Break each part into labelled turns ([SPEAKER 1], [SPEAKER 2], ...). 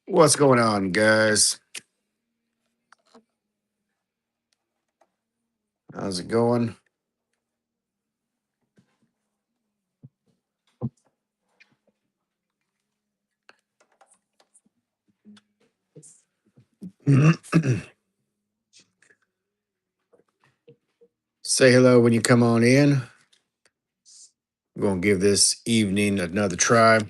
[SPEAKER 1] What's going on, guys? How's it going? Say hello when you come on in. We're going to give this evening another try.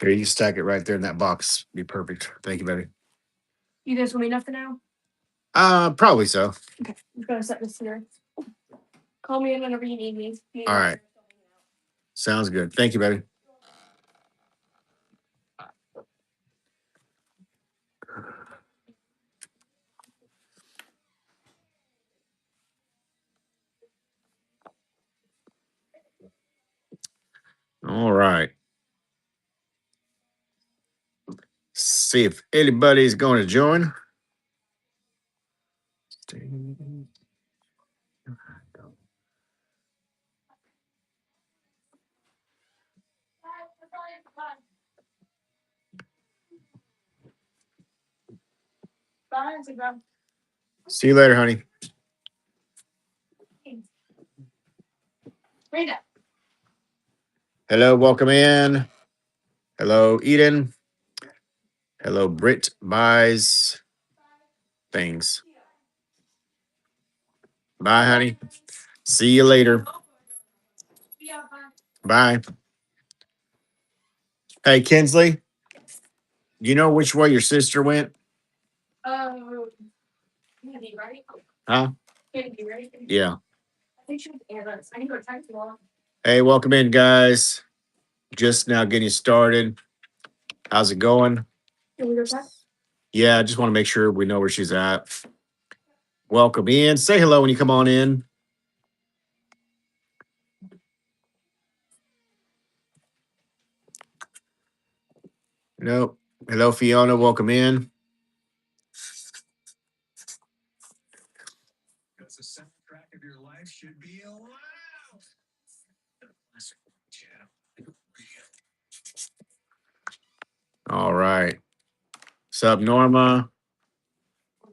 [SPEAKER 1] Here, you stack it right there in that box. Be perfect. Thank you, baby.
[SPEAKER 2] You guys want me enough for now?
[SPEAKER 1] Probably so.
[SPEAKER 2] Okay, I'm just gonna set this here. Call me in whenever you need me.
[SPEAKER 1] All right. Sounds good. Thank you, baby. All right. See if anybody's going to join.
[SPEAKER 2] Bye, Instagram.
[SPEAKER 1] See you later, honey.
[SPEAKER 2] Rita.
[SPEAKER 1] Hello, welcome in. Hello, Eden. Hello, Britt buys things. Bye, honey. See you later. Bye. Hey, Kinsley, you know which way your sister went?
[SPEAKER 2] Candy, right?
[SPEAKER 1] Huh?
[SPEAKER 2] Candy, right?
[SPEAKER 1] Yeah.
[SPEAKER 2] I think she was Anna's. I need to go text her.
[SPEAKER 1] Hey, welcome in, guys. Just now getting started. How's it going?
[SPEAKER 2] Can we go text?
[SPEAKER 1] Yeah, I just want to make sure we know where she's at. Welcome in. Say hello when you come on in. Nope. Hello, Fiona. Welcome in. All right. What's up, Norma?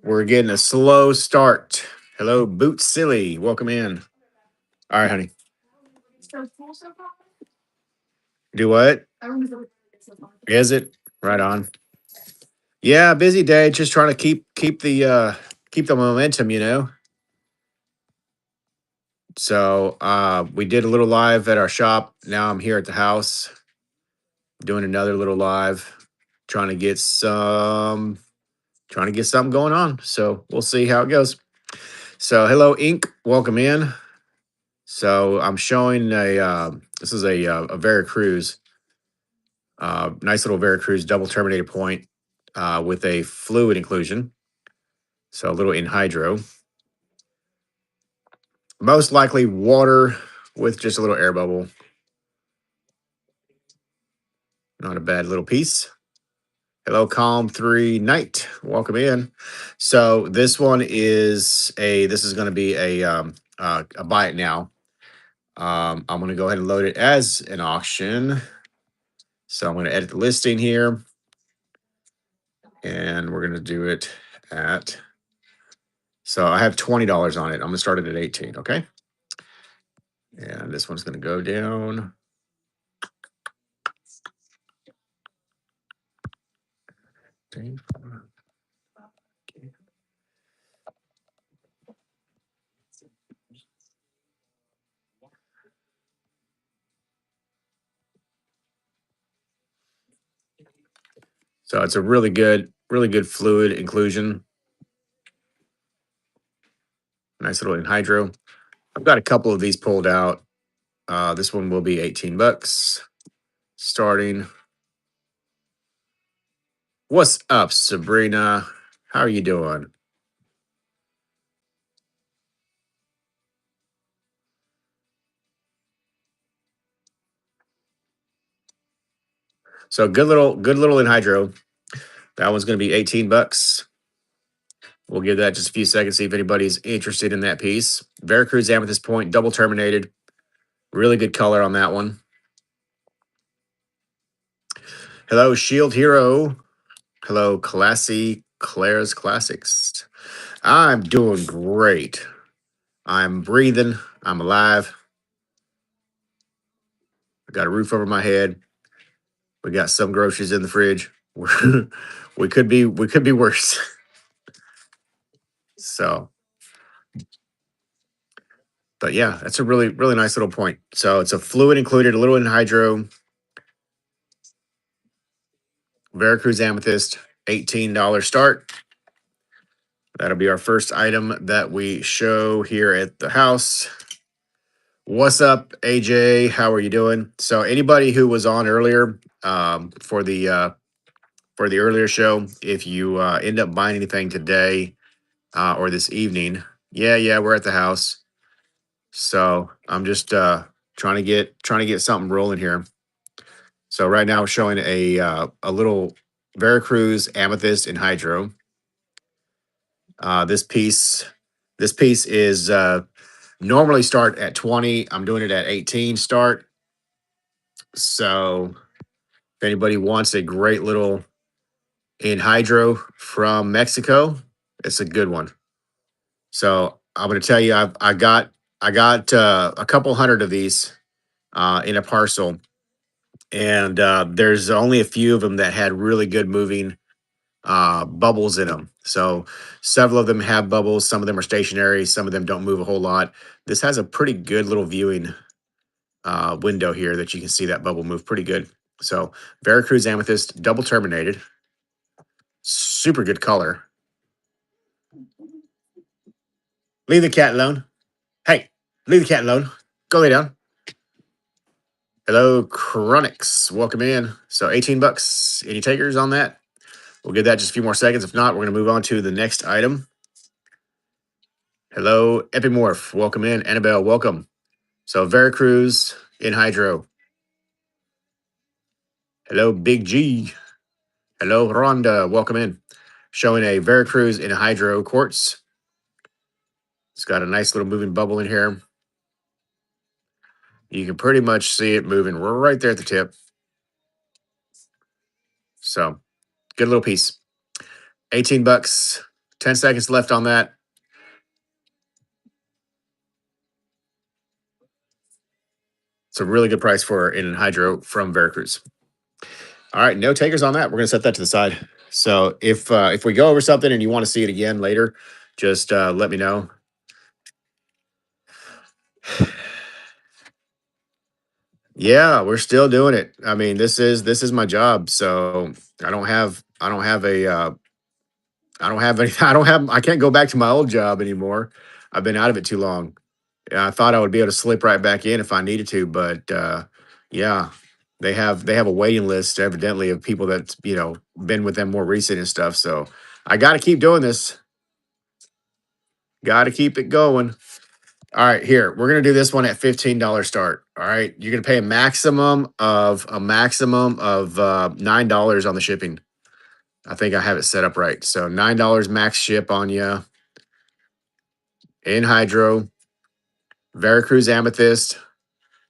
[SPEAKER 1] We're getting a slow start. Hello, Boot Silly. Welcome in. All right, honey.
[SPEAKER 2] So cool so far.
[SPEAKER 1] Do what?
[SPEAKER 2] I remember so far.
[SPEAKER 1] Is it? Right on. Yeah, busy day. Just trying to keep the momentum, you know. So we did a little live at our shop. Now I'm here at the house doing another little live, trying to get some trying to get something going on. So we'll see how it goes. So hello, Inc. Welcome in. So I'm showing this is a Veracruz, nice little Veracruz double terminated point with a fluid inclusion. So a little in hydro. Most likely water with just a little air bubble. Not a bad little piece. Hello, Calm 3 Night. Welcome in. So this is going to be a buy it now. I'm going to go ahead and load it as an auction. So I'm going to edit the listing here, and we're going to do it at. So I have $20 on it. I'm going to start it at 18. Okay. And this one's going to go down. So it's a really good fluid inclusion. Nice little anhydro. I've got a couple of these pulled out. This one will be 18 bucks starting. What's up, Sabrina? How are you doing? So good little in hydro. That one's going to be 18 bucks. We'll give that just a few seconds, see if anybody's interested in that piece. Veracruz Amethyst Point, double terminated. Really good color on that one. Hello, Shield Hero. Hello, Classy Claire's Classics. I'm doing great. I'm breathing. I'm alive. I got a roof over my head. We got some groceries in the fridge. We could be worse. So, but yeah, that's a really nice little point. So it's a fluid included, a little in hydro, Veracruz Amethyst, $18 start. That'll be our first item that we show here at the house. What's up, AJ? How are you doing? So anybody who was on earlier for the earlier show, if you end up buying anything today or this evening, yeah, we're at the house. So I'm just trying to get something rolling here. So right now, we're showing a little Veracruz Amethyst in hydro. This piece is normally start at 20. I'm doing it at 18 start. So if anybody wants a great little in hydro from Mexico, it's a good one. So I'm going to tell you, I got a couple hundred of these in a parcel, and there's only a few of them that had really good moving bubbles in them. So several of them have bubbles. Some of them are stationary. Some of them don't move a whole lot. This has a pretty good little viewing window here that you can see that bubble move pretty good. So Veracruz Amethyst, double terminated, super good color. Leave the cat alone. Hey, leave the cat alone. Go lay down. Hello, Chronix. Welcome in. So 18 bucks. Any takers on that? We'll give that just a few more seconds. If not, we're going to move on to the next item. Hello, Epimorph. Welcome in. Annabelle, welcome. So Veracruz in hydro. Hello, Big G. Hello, Rhonda. Welcome in. Showing a Veracruz in hydro quartz. It's got a nice little moving bubble in here. You can pretty much see it moving right there at the tip. So good little piece. 18 bucks. 10 seconds left on that. It's a really good price for in hydro from Veracruz. All right, no takers on that. We're gonna set that to the side. So if we go over something and you want to see it again later, just let me know. Yeah, we're still doing it. I mean, this is my job, so I don't have a I don't have any I can't go back to my old job anymore. I've been out of it too long. I thought I would be able to slip right back in if I needed to, but yeah, they have a waiting list evidently of people that's been with them more recent and stuff. So I got to keep doing this. Got to keep it going. All right, here we're gonna do this one at $15 start. All right, you're gonna pay a maximum of $9 on the shipping. I think I have it set up right. So $9 max ship on you in hydro, Veracruz Amethyst.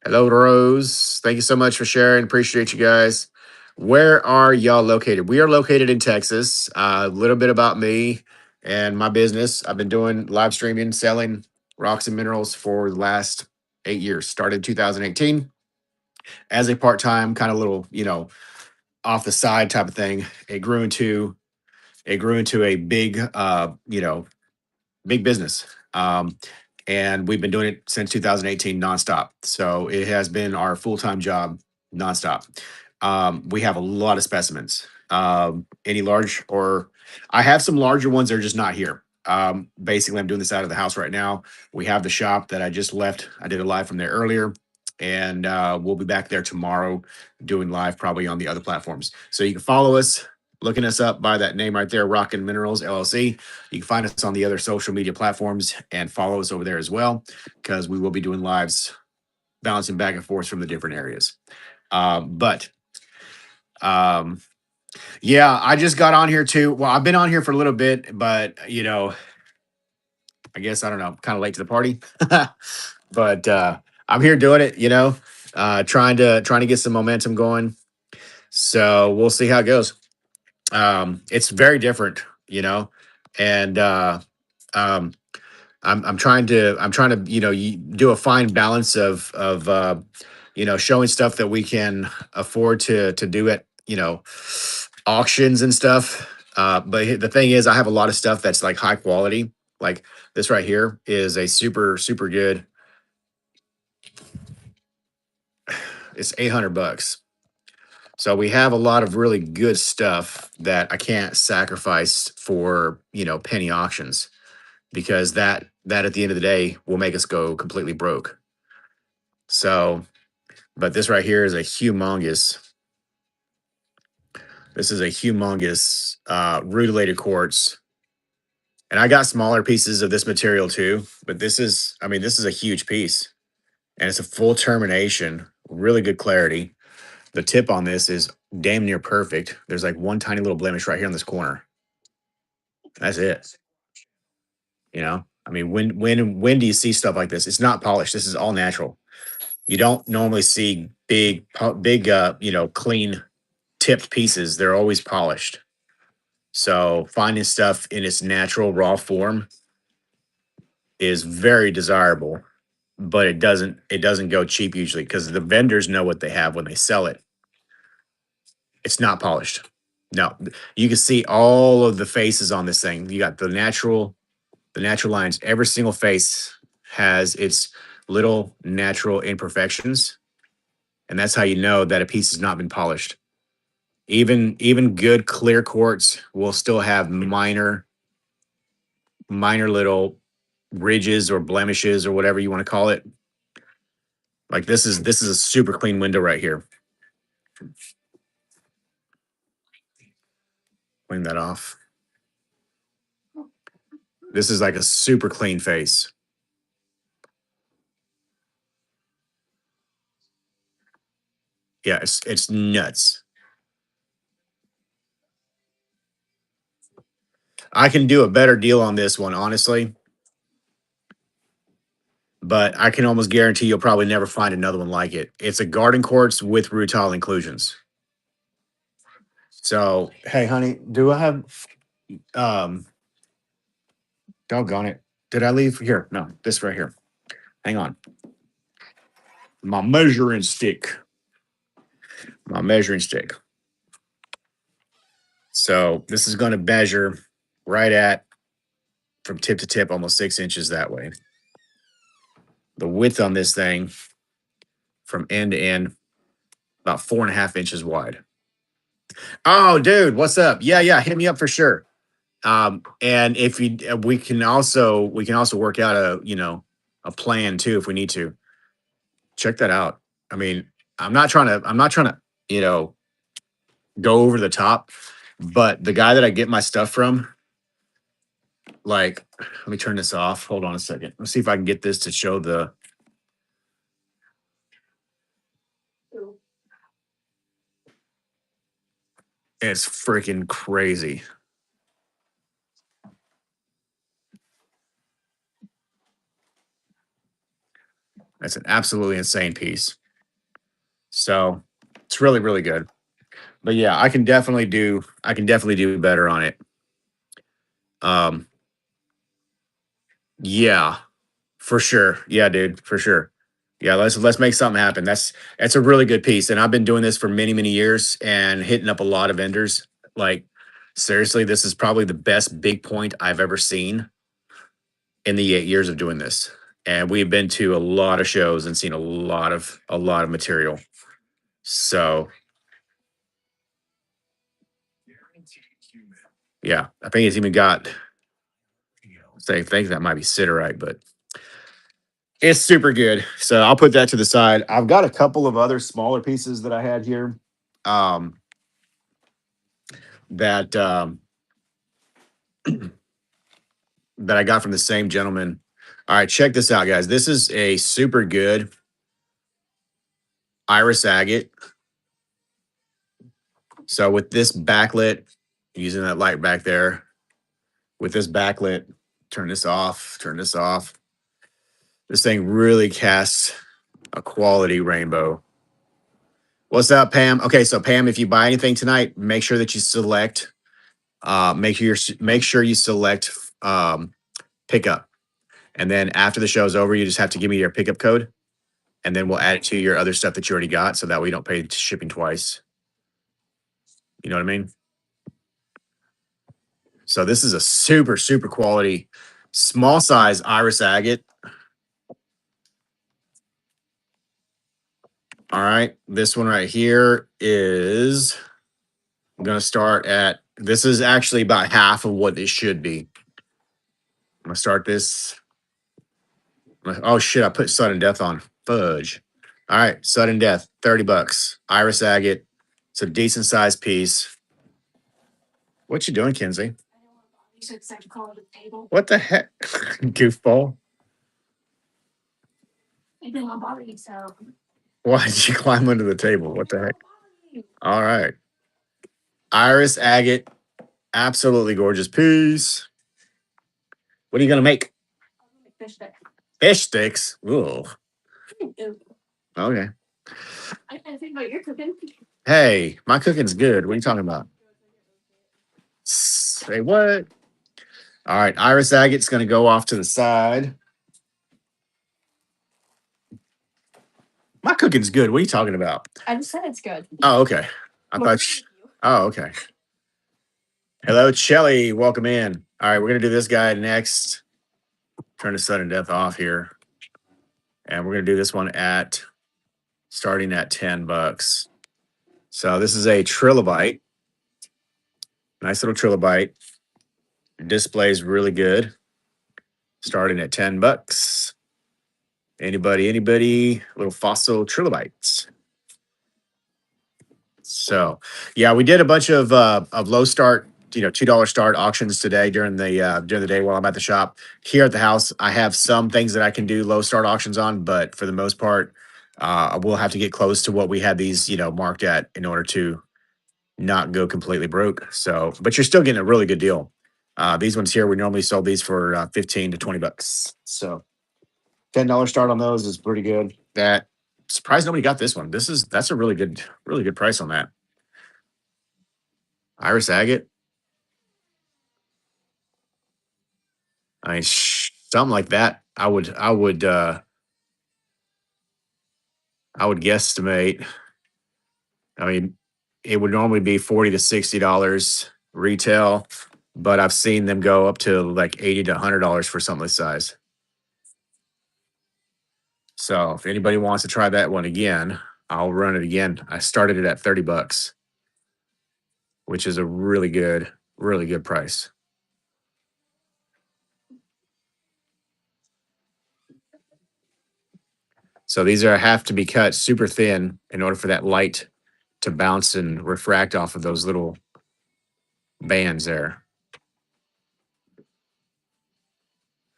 [SPEAKER 1] Hello, Rose. Thank you so much for sharing. Appreciate you guys. Where are y'all located? We are located in Texas. A little bit about me and my business. I've been doing live streaming, selling rocks and minerals for the last 8 years. Started in 2018 as a part-time kind of little, off the side type of thing. It grew into a big, big business. And we've been doing it since 2018 nonstop. So it has been our full time job nonstop. We have a lot of specimens. Any large or I have some larger ones that are just not here. Basically, I'm doing this out of the house right now. We have the shop that I just left. I did a live from there earlier, and we'll be back there tomorrow doing live probably on the other platforms. So you can follow us, looking us up by that name right there, Rockin'Minerals LLC. You can find us on the other social media platforms and follow us over there as well, because we will be doing lives bouncing back and forth from the different areas. But Um, yeah, I just got on here too. Well, I've been on here for a little bit, but I guess I don't know, kind of late to the party. But I'm here doing it, trying to get some momentum going. So we'll see how it goes. It's very different, and um, I'm trying to do a fine balance of showing stuff that we can afford to do at auctions and stuff. But the thing is, I have a lot of stuff that's like high quality. Like this right here is a super super good. It's $800. So we have a lot of really good stuff that I can't sacrifice for penny auctions, because that at the end of the day will make us go completely broke. So, but this right here is a humongous. This is a humongous rutilated quartz, and I got smaller pieces of this material too. But this is a huge piece, and it's a full termination, really good clarity. The tip on this is damn near perfect. There's like one tiny little blemish right here in this corner. That's it. When do you see stuff like this? It's not polished. This is all natural. You don't normally see big, clean tipped pieces. They're always polished. So finding stuff in its natural raw form is very desirable, but it doesn't go cheap usually, because the vendors know what they have when they sell it. It's not polished. No, you can see all of the faces on this thing. You got the natural lines. Every single face has its little natural imperfections, and that's how you know that a piece has not been polished. Even good clear quartz will still have minor little ridges or blemishes or whatever you want to call it. Like this is a super clean window right here. Clean that off. This is like a super clean face. Yeah, it's nuts. I can do a better deal on this one, honestly, but I can almost guarantee you'll probably never find another one like it. It's a garden quartz with rutile inclusions. So, hey, honey, do I have um? Doggone it! Did I leave here? No, this right here. Hang on, my measuring stick. My measuring stick. So this is going to measure right at, from tip to tip, almost 6 inches that way. The width on this thing from end to end, about 4.5 inches wide. Oh, dude, what's up? Yeah, yeah, hit me up for sure. And if you, we can also work out a plan too if we need to. Check that out. I mean, I'm not trying to you know go over the top, but the guy that I get my stuff from, like, let me turn this off. Hold on a second. Let's see if I can get this to show the. It's freaking crazy. That's an absolutely insane piece. So it's really, really good. But yeah, I can definitely do better on it. Um, yeah, for sure. Yeah, dude, for sure. Yeah, let's make something happen. That's a really good piece. And I've been doing this for many, many years and hitting up a lot of vendors. Like, seriously, this is probably the best big point I've ever seen in the 8 years of doing this. And we've been to a lot of shows and seen a lot of material. So yeah, I think it's even got, say, I think that might be siderite, but it's super good. So I'll put that to the side. I've got a couple of other smaller pieces that I had here, um, that that I got from the same gentleman. All right, check this out, guys. This is a super good iris agate. So with this backlit, using that light back there, with this backlit, turn this off, turn this off. This thing really casts a quality rainbow. What's up, Pam? Okay, so Pam, if you buy anything tonight, make sure that you select. Make sure you select pickup, and then after the show's over, you just have to give me your pickup code, and then we'll add it to your other stuff that you already got, so that way you don't pay shipping twice. You know what I mean? So this is a super super quality, small size iris agate. All right, this one right here is. I'm gonna start at. This is actually about half of what it should be. I'm gonna start this. Oh shit! I put sudden death on. Fudge. All right, sudden death, $30. Iris agate. It's a decent sized piece. What you doing, Kinsey? What the heck, goofball? Why did you climb under the table? What the heck? All right, iris agate, absolutely gorgeous piece. What are you gonna make? Fish sticks. Ooh. Okay.
[SPEAKER 2] I think about your cooking.
[SPEAKER 1] Hey, my cooking's good. What are you talking about? Say what? All right, iris agate's going to go off to the side. My cooking's good. What are you talking about?
[SPEAKER 2] I just said it's good.
[SPEAKER 1] Oh, okay. I thought. Oh, okay. Hello, Shelly. Welcome in. All right, we're going to do this guy next. Turn the sudden death off here, and we're going to do this one at starting at $10. So this is a trilobite. Nice little trilobite. Displays really good. Starting at $10. Anybody? Little fossil trilobites. So, yeah, we did a bunch of low start, $2 start auctions today during the day while I'm at the shop. Here at the house, I have some things that I can do low start auctions on, but for the most part, we'll have to get close to what we had these, marked at in order to not go completely broke. So, but you're still getting a really good deal. These ones here, we normally sold these for 15 to $20. So, $10 start on those is pretty good. That surprised nobody got this one. That's a really good price on that. Iris agate. I mean, something like that. I would guesstimate. I mean, it would normally be $40 to $60 retail, but I've seen them go up to like $80 to $100 for something this size. So if anybody wants to try that one again, I'll run it again. I started it at $30, which is a really good price. So these have to be cut super thin in order for that light to bounce and refract off of those little bands there.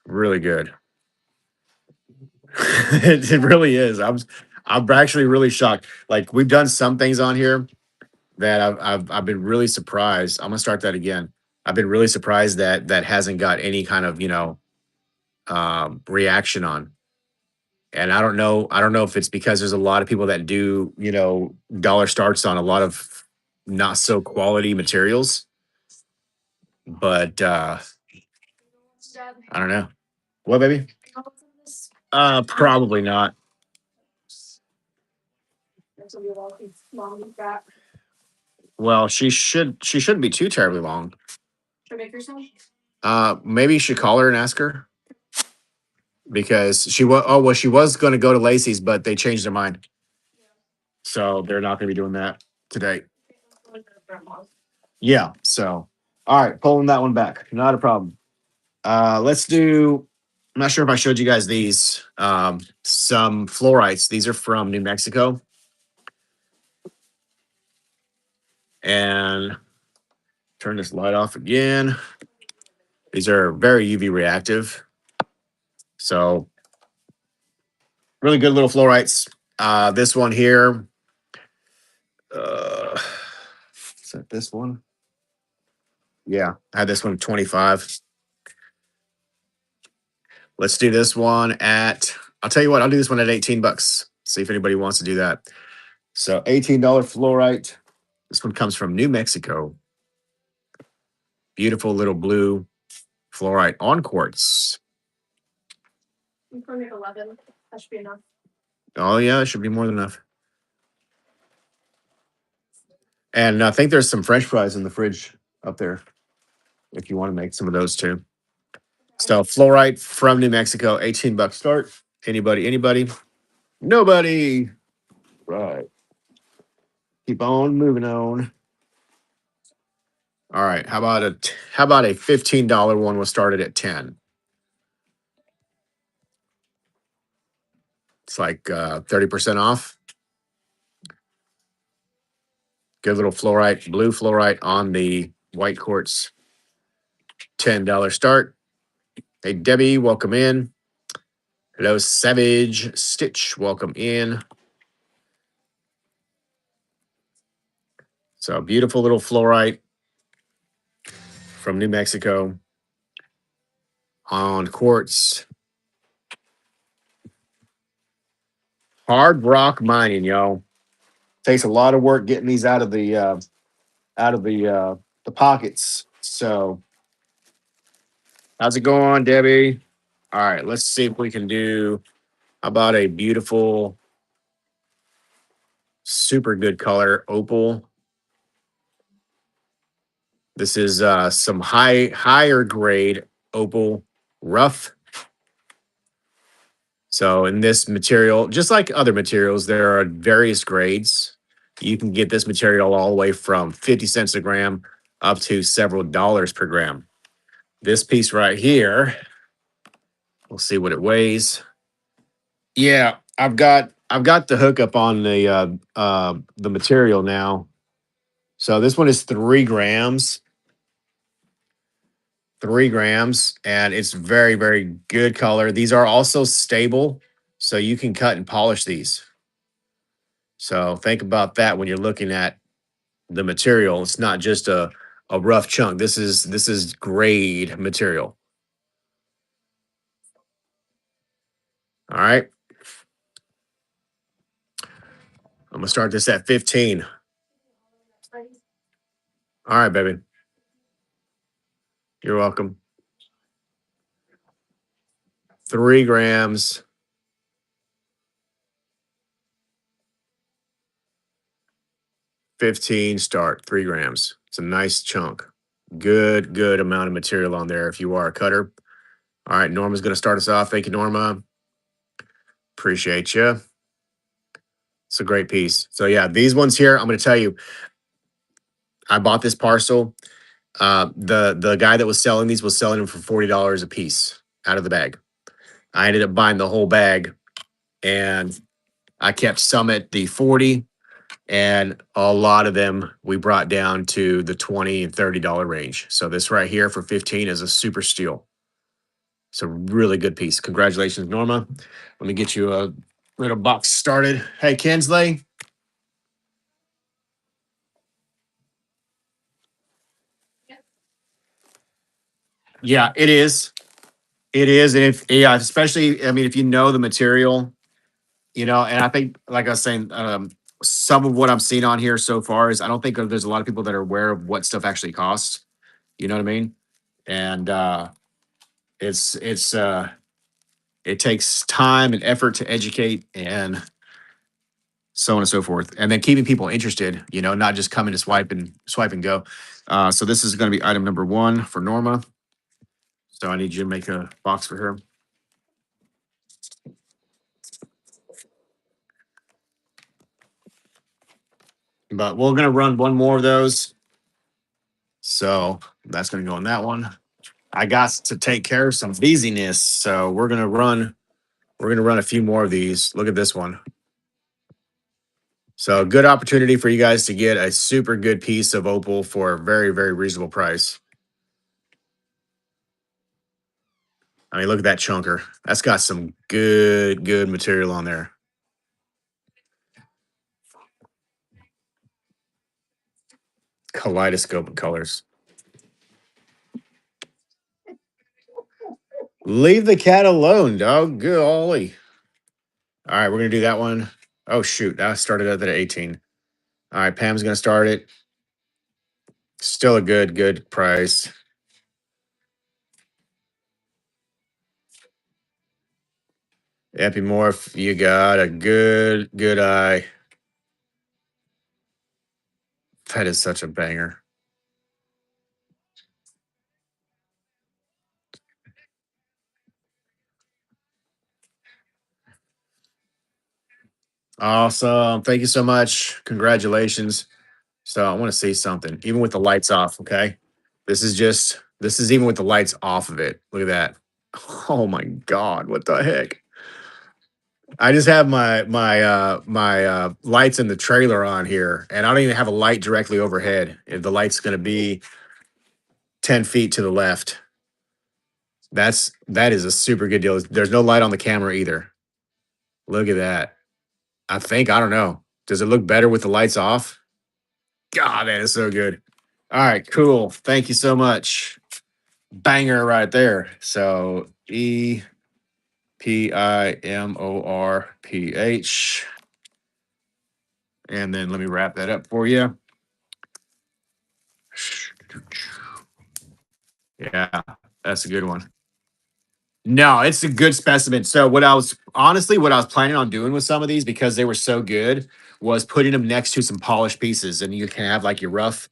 [SPEAKER 1] Really good. It really is. I'm actually really shocked. Like we've done some things on here that I've been really surprised. I'm gonna start that again. I've been really surprised that that hasn't got any kind of reaction on. And I don't know if it's because there's a lot of people that do dollar starts on a lot of not so quality materials, but I don't know. What, baby? Probably not. Well, she shouldn't be too terribly long. Maybe you should call her and ask her because she was going to go to Lacey's, but they changed their mind, so they're not going to be doing that today. Yeah. So, all right, pulling that one back, not a problem. Let's do. I'm not sure if I showed you guys these. Some fluorites. These are from New Mexico, and turn this light off again. These are very UV reactive. So really good little fluorites. This one here, uh, Set this one. Yeah, I had this one 25. Let's do this one at, I'll tell you what, I'll do this one at 18 bucks. See if anybody wants to do that. So $18 fluorite. This one comes from New Mexico. Beautiful little blue fluorite on quartz.
[SPEAKER 2] I'm going to make 11. That should be enough.
[SPEAKER 1] Oh, yeah, it should be more than enough. And I think there's some French fries in the fridge up there if you want to make some of those too. So fluorite from New Mexico, 18 bucks start. Anybody, anybody? Nobody. Right. Keep on moving on. All right. How about a $15 one? We'll start it at 10. It's like 30% off. Good little fluorite, blue fluorite on the white quartz. $10 start. Hey Debbie, welcome in. Hello, Savage Stitch, welcome in. So beautiful little fluorite from New Mexico on quartz. Hard rock mining, yo. Takes a lot of work getting these out of the pockets. So how's it going, Debbie? All right, let's see if we can do how about a beautiful, super good color opal. This is some higher grade opal rough. So in this material, just like other materials, there are various grades. You can get this material all the way from 50 cents a gram up to several dollars per gram. This piece right here, we'll see what it weighs. Yeah, I've got the hookup on the material now. So this one is 3 grams. 3 grams, and it's very, very good color. These are also stable, so you can cut and polish these. So think about that when you're looking at the material. It's not just a rough chunk. This is grade material. All right. I'm gonna start this at 15. All right, baby. You're welcome. 3 grams. 15 start. 3 grams. It's a nice chunk. Good amount of material on there if you are a cutter. All right, Norma's gonna start us off. Thank you, Norma. Appreciate you. It's a great piece. So yeah, these ones here, I'm going to tell you, I bought this parcel. The guy that was selling these was selling them for $40 a piece out of the bag. I ended up buying the whole bag, and I kept some at the 40, and a lot of them we brought down to the 20 and $30 range. So this right here for 15 is a super steal. It's a really good piece. Congratulations, Norma. Let me get you a little box started. Hey, Kinsley. Yeah, it is. It is, and if yeah, especially I mean, if you know the material, and I think, like I was saying, some of what I'm seeing on here so far is I don't think there's a lot of people that are aware of what stuff actually costs. You know what I mean? And it's it takes time and effort to educate and so on and so forth, and then keeping people interested. Not just coming to swipe and go. So this is going to be item number 1 for Norma. So I need you to make a box for her. But we're going to run one more of those. So that's going to go in that one. I got to take care of some busyness. So we're going to run a few more of these. Look at this one. So good opportunity for you guys to get a super good piece of opal for a very, very reasonable price. I mean, look at that chunker. That's got some good material on there. kaleidoscope of colors. Leave the cat alone, dog. Golly. All right, we're gonna do that one. Oh shoot, that started at 18. All right, Pam's gonna start it. Still a good price. Epimorph, you got a good eye. That is such a banger. Awesome. Thank you so much. Congratulations. So I want to see something, even with the lights off. Okay. This is even with the lights off of it. Look at that. Oh my God. What the heck? I just have my lights in the trailer on here, and I don't even have a light directly overhead. The light's gonna be 10 feet to the left. That is a super good deal. There's no light on the camera either. Look at that. I don't know. Does it look better with the lights off? God, that is so good. All right, cool. Thank you so much. Banger right there. So Epimorph. And then let me wrap that up for you. Yeah, that's a good one. No, it's a good specimen. So what I was planning on doing with some of these because they were so good was putting them next to some polished pieces, and you can have like your rough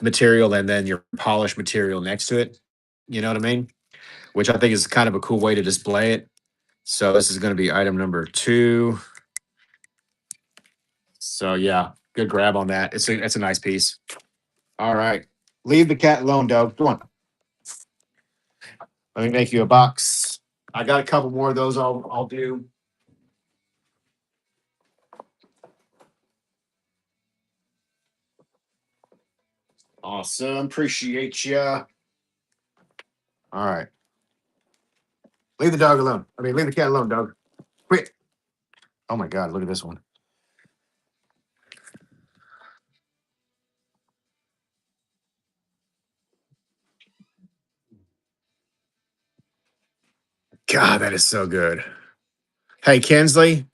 [SPEAKER 1] material and then your polished material next to it. You know what I mean? Which I think is kind of a cool way to display it. So this is going to be item number 2. So yeah, good grab on that. It's a nice piece. All right, leave the cat alone, dog. Come on, let me make you a box. I got a couple more of those. I'll do. Awesome. Appreciate you. All right. Leave the dog alone. I mean, leave the cat alone, dog. Quit. Oh my God. Look at this one. God, that is so good. Hey, Kinsley.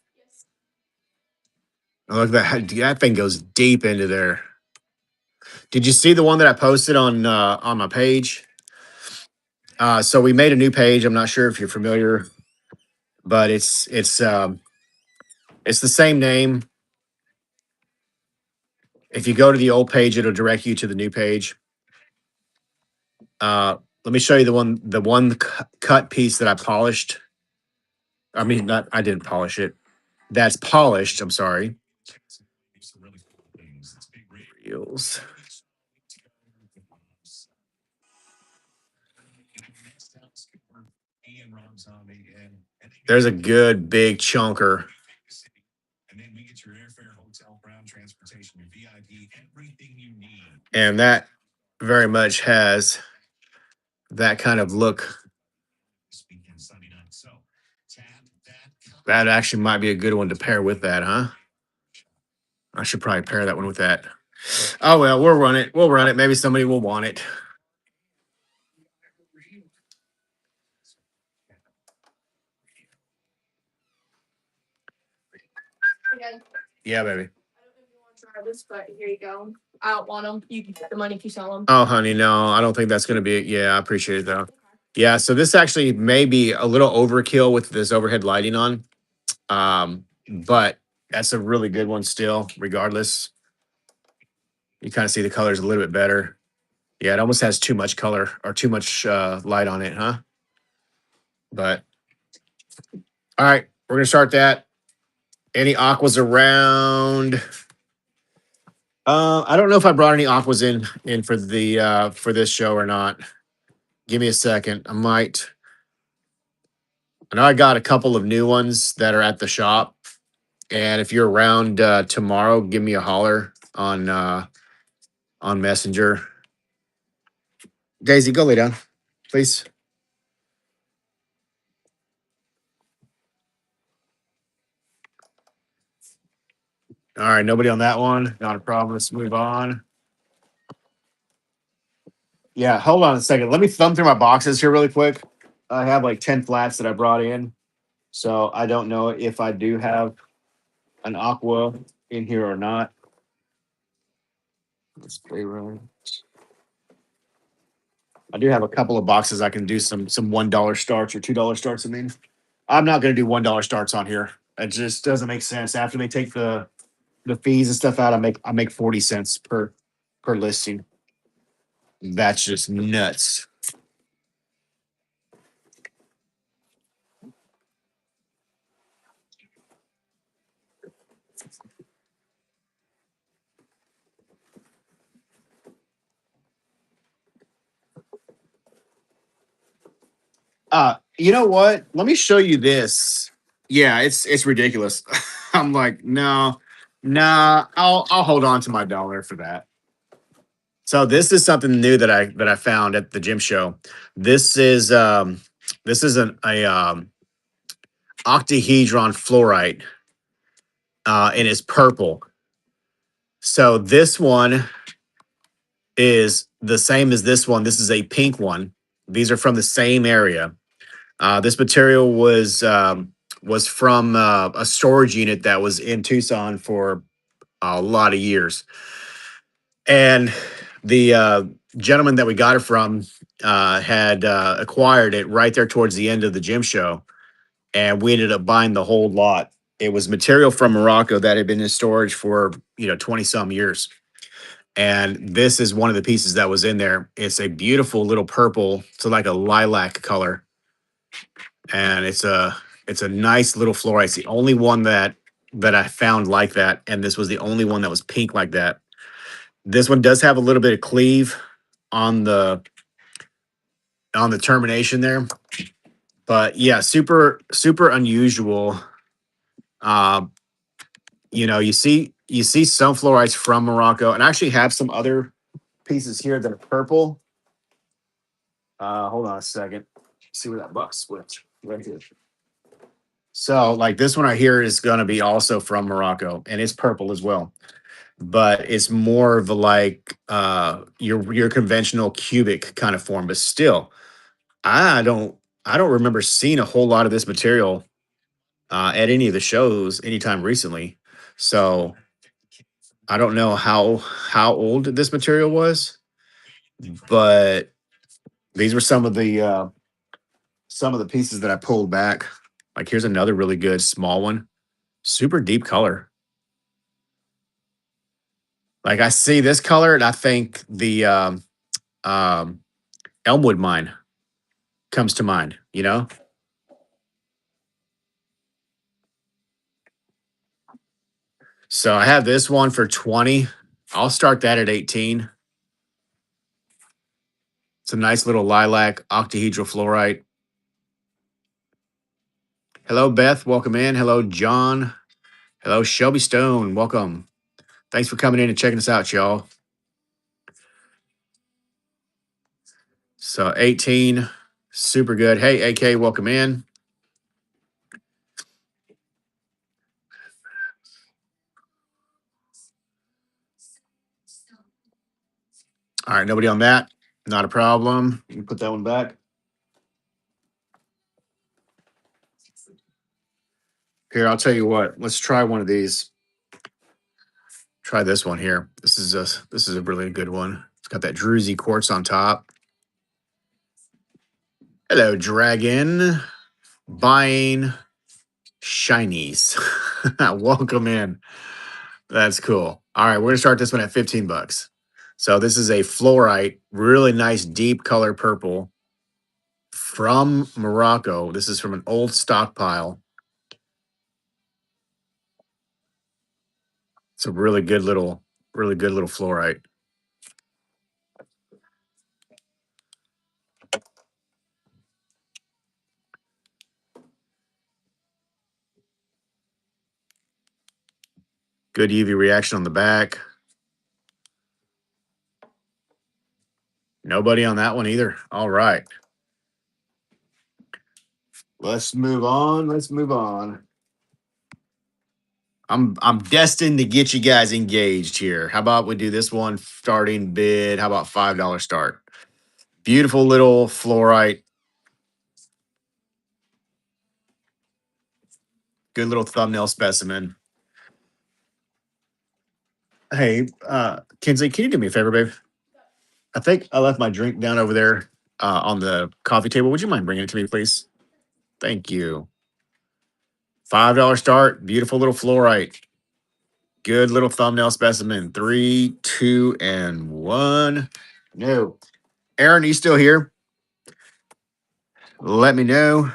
[SPEAKER 1] Look at that. That thing goes deep into there. Did you see the one that I posted on my page? So we made a new page. I'm not sure if you're familiar, but it's the same name. If you go to the old page, it'll direct you to the new page. Let me show you the one cut piece that I polished. I mean, not I didn't polish it. That's polished. I'm sorry. Reels. There's a good big chunker. And that very much has that kind of look. That actually might be a good one to pair with that, huh? I should probably pair that one with that. Oh well, we'll run it. We'll run it. Maybe somebody will want it.
[SPEAKER 2] Okay.
[SPEAKER 1] Yeah, baby.
[SPEAKER 2] I don't know if you want to try this, but here you go. I don't want them. You can get the money if you sell them.
[SPEAKER 1] Oh, honey, no, I don't think that's going to be. Yeah, I appreciate it though. Yeah, so this actually may be a little overkill with this overhead lighting on, but that's a really good one still. Regardless, you kind of see the colors a little bit better. Yeah, it almost has too much color or too much light on it, huh? But all right, we're gonna start that. Any aquas around? I don't know if I brought any aquas in for the for this show or not. Give me a second. I might. I know I got a couple of new ones that are at the shop. And if you're around tomorrow, give me a holler on Messenger. Daisy, go lay down, please. All right, nobody on that one. Not a problem. Let's move on. Yeah, hold on a second. Let me thumb through my boxes here really quick. I have like 10 flats that I brought in. So I don't know if I do have an aqua in here or not. Let's play around. I do have a couple of boxes I can do some $1 starts or $2 starts. I mean, I'm not going to do $1 starts on here. It just doesn't make sense. After they take the fees and stuff out, I make 40 cents per listing. That's just nuts. You know what? Let me show you this. Yeah, it's ridiculous. I'm like, no, nah, I'll hold on to my dollar for that. So this is something new that I found at the gym show. This is this is a octahedron fluorite, and it's purple. So this one is the same as this one. This is a pink one. These are from the same area. This material was from a storage unit that was in Tucson for a lot of years, and the gentleman that we got it from had acquired it right there towards the end of the gym show, and we ended up buying the whole lot. It was material from Morocco that had been in storage for 20 some years. And this is one of the pieces that was in there. It's a beautiful little purple, so like a lilac color, and it's a nice little fluorite. It's the only one that I found like that, and this was the only one that was pink like that. This one does have a little bit of cleave on the termination there, but yeah, super unusual. Uh, you see some fluorites from Morocco, and I actually have some other pieces here that are purple. Hold on a second. See where that buck switch right here. So, like this one right here is going to be also from Morocco, and it's purple as well. But it's more of a like your conventional cubic kind of form. But still, I don't I don't remember seeing a whole lot of this material at any of the shows anytime recently. So I don't know how old this material was, but these were some of the pieces that I pulled back. Like here's another really good small one, super deep color. Like I see this color and I think the um, Elmwood mine comes to mind. So I have this one for 20. I'll start that at 18. It's a nice little lilac octahedral fluorite. Hello, Beth. Welcome in. Hello, John. Hello, Shelby Stone. Welcome. Thanks for coming in and checking us out, y'all. So 18, super good. Hey, AK, welcome in. All right, nobody on that. Not a problem. You can put that one back. Here, I'll tell you what. Let's try one of these. Try this one here. This is a really good one. It's got that druzy quartz on top. Hello, Dragon. Buying shinies. Welcome in. That's cool. All right, we're gonna start this one at 15 bucks. So this is a fluorite, really nice deep color purple from Morocco. This is from an old stockpile. It's a really good little fluorite. Good UV reaction on the back. Nobody on that one either. All right. Let's move on. Let's move on. I'm destined to get you guys engaged here. How about we do this one starting bid? How about $5 start? Beautiful little fluorite. Good little thumbnail specimen. Hey, Kinsley, can you do me a favor, babe? I think I left my drink down over there on the coffee table. Would you mind bringing it to me, please? Thank you. $5 start. Beautiful little fluorite. Good little thumbnail specimen. 3, 2, and 1. No. Aaron, are you still here? Let me know.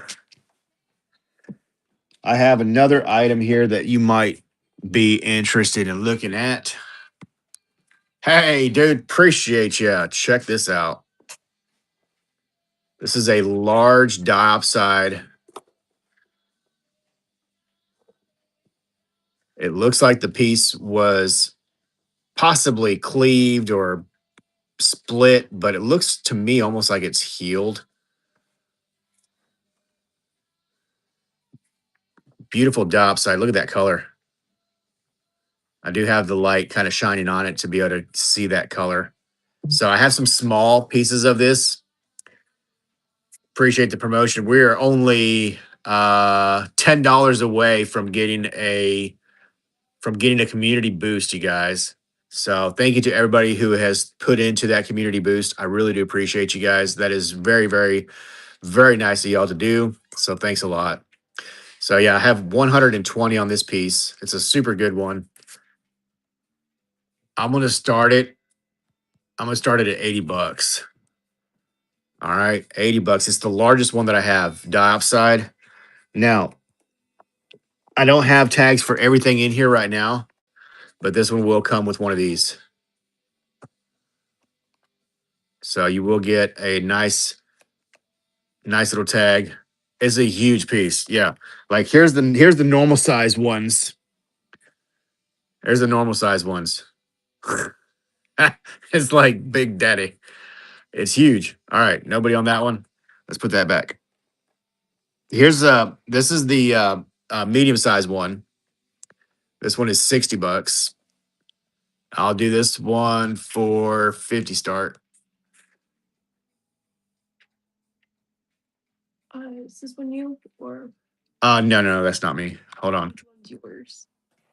[SPEAKER 1] I have another item here that you might be interested in looking at. Hey, dude, appreciate you. Check this out. This is a large diopside. It looks like the piece was possibly cleaved or split, but it looks to me almost like it's healed. Beautiful diopside. Look at that color. I do have the light kind of shining on it to be able to see that color. So I have some small pieces of this. Appreciate the promotion. We're only $10 away from getting a community boost, you guys. So thank you to everybody who has put into that community boost. I really do appreciate you guys. That is very, very, very nice of y'all to do. So thanks a lot. So yeah, I have 120 on this piece. It's a super good one. I'm gonna start it. I'm gonna start it at 80 bucks. All right, 80 bucks. It's the largest one that I have. Diopside. Now, I don't have tags for everything in here right now, but this one will come with one of these. So you will get a nice little tag. It's a huge piece. Yeah. Like here's the normal size ones. There's the normal size ones. It's like Big Daddy. It's huge. All right. Nobody on that one. Let's put that back. Here's this is the medium size one. This one is 60 bucks. I'll do this one for 50 start.
[SPEAKER 2] Is this one you or
[SPEAKER 1] No, that's not me. Hold on.
[SPEAKER 2] which one's yours?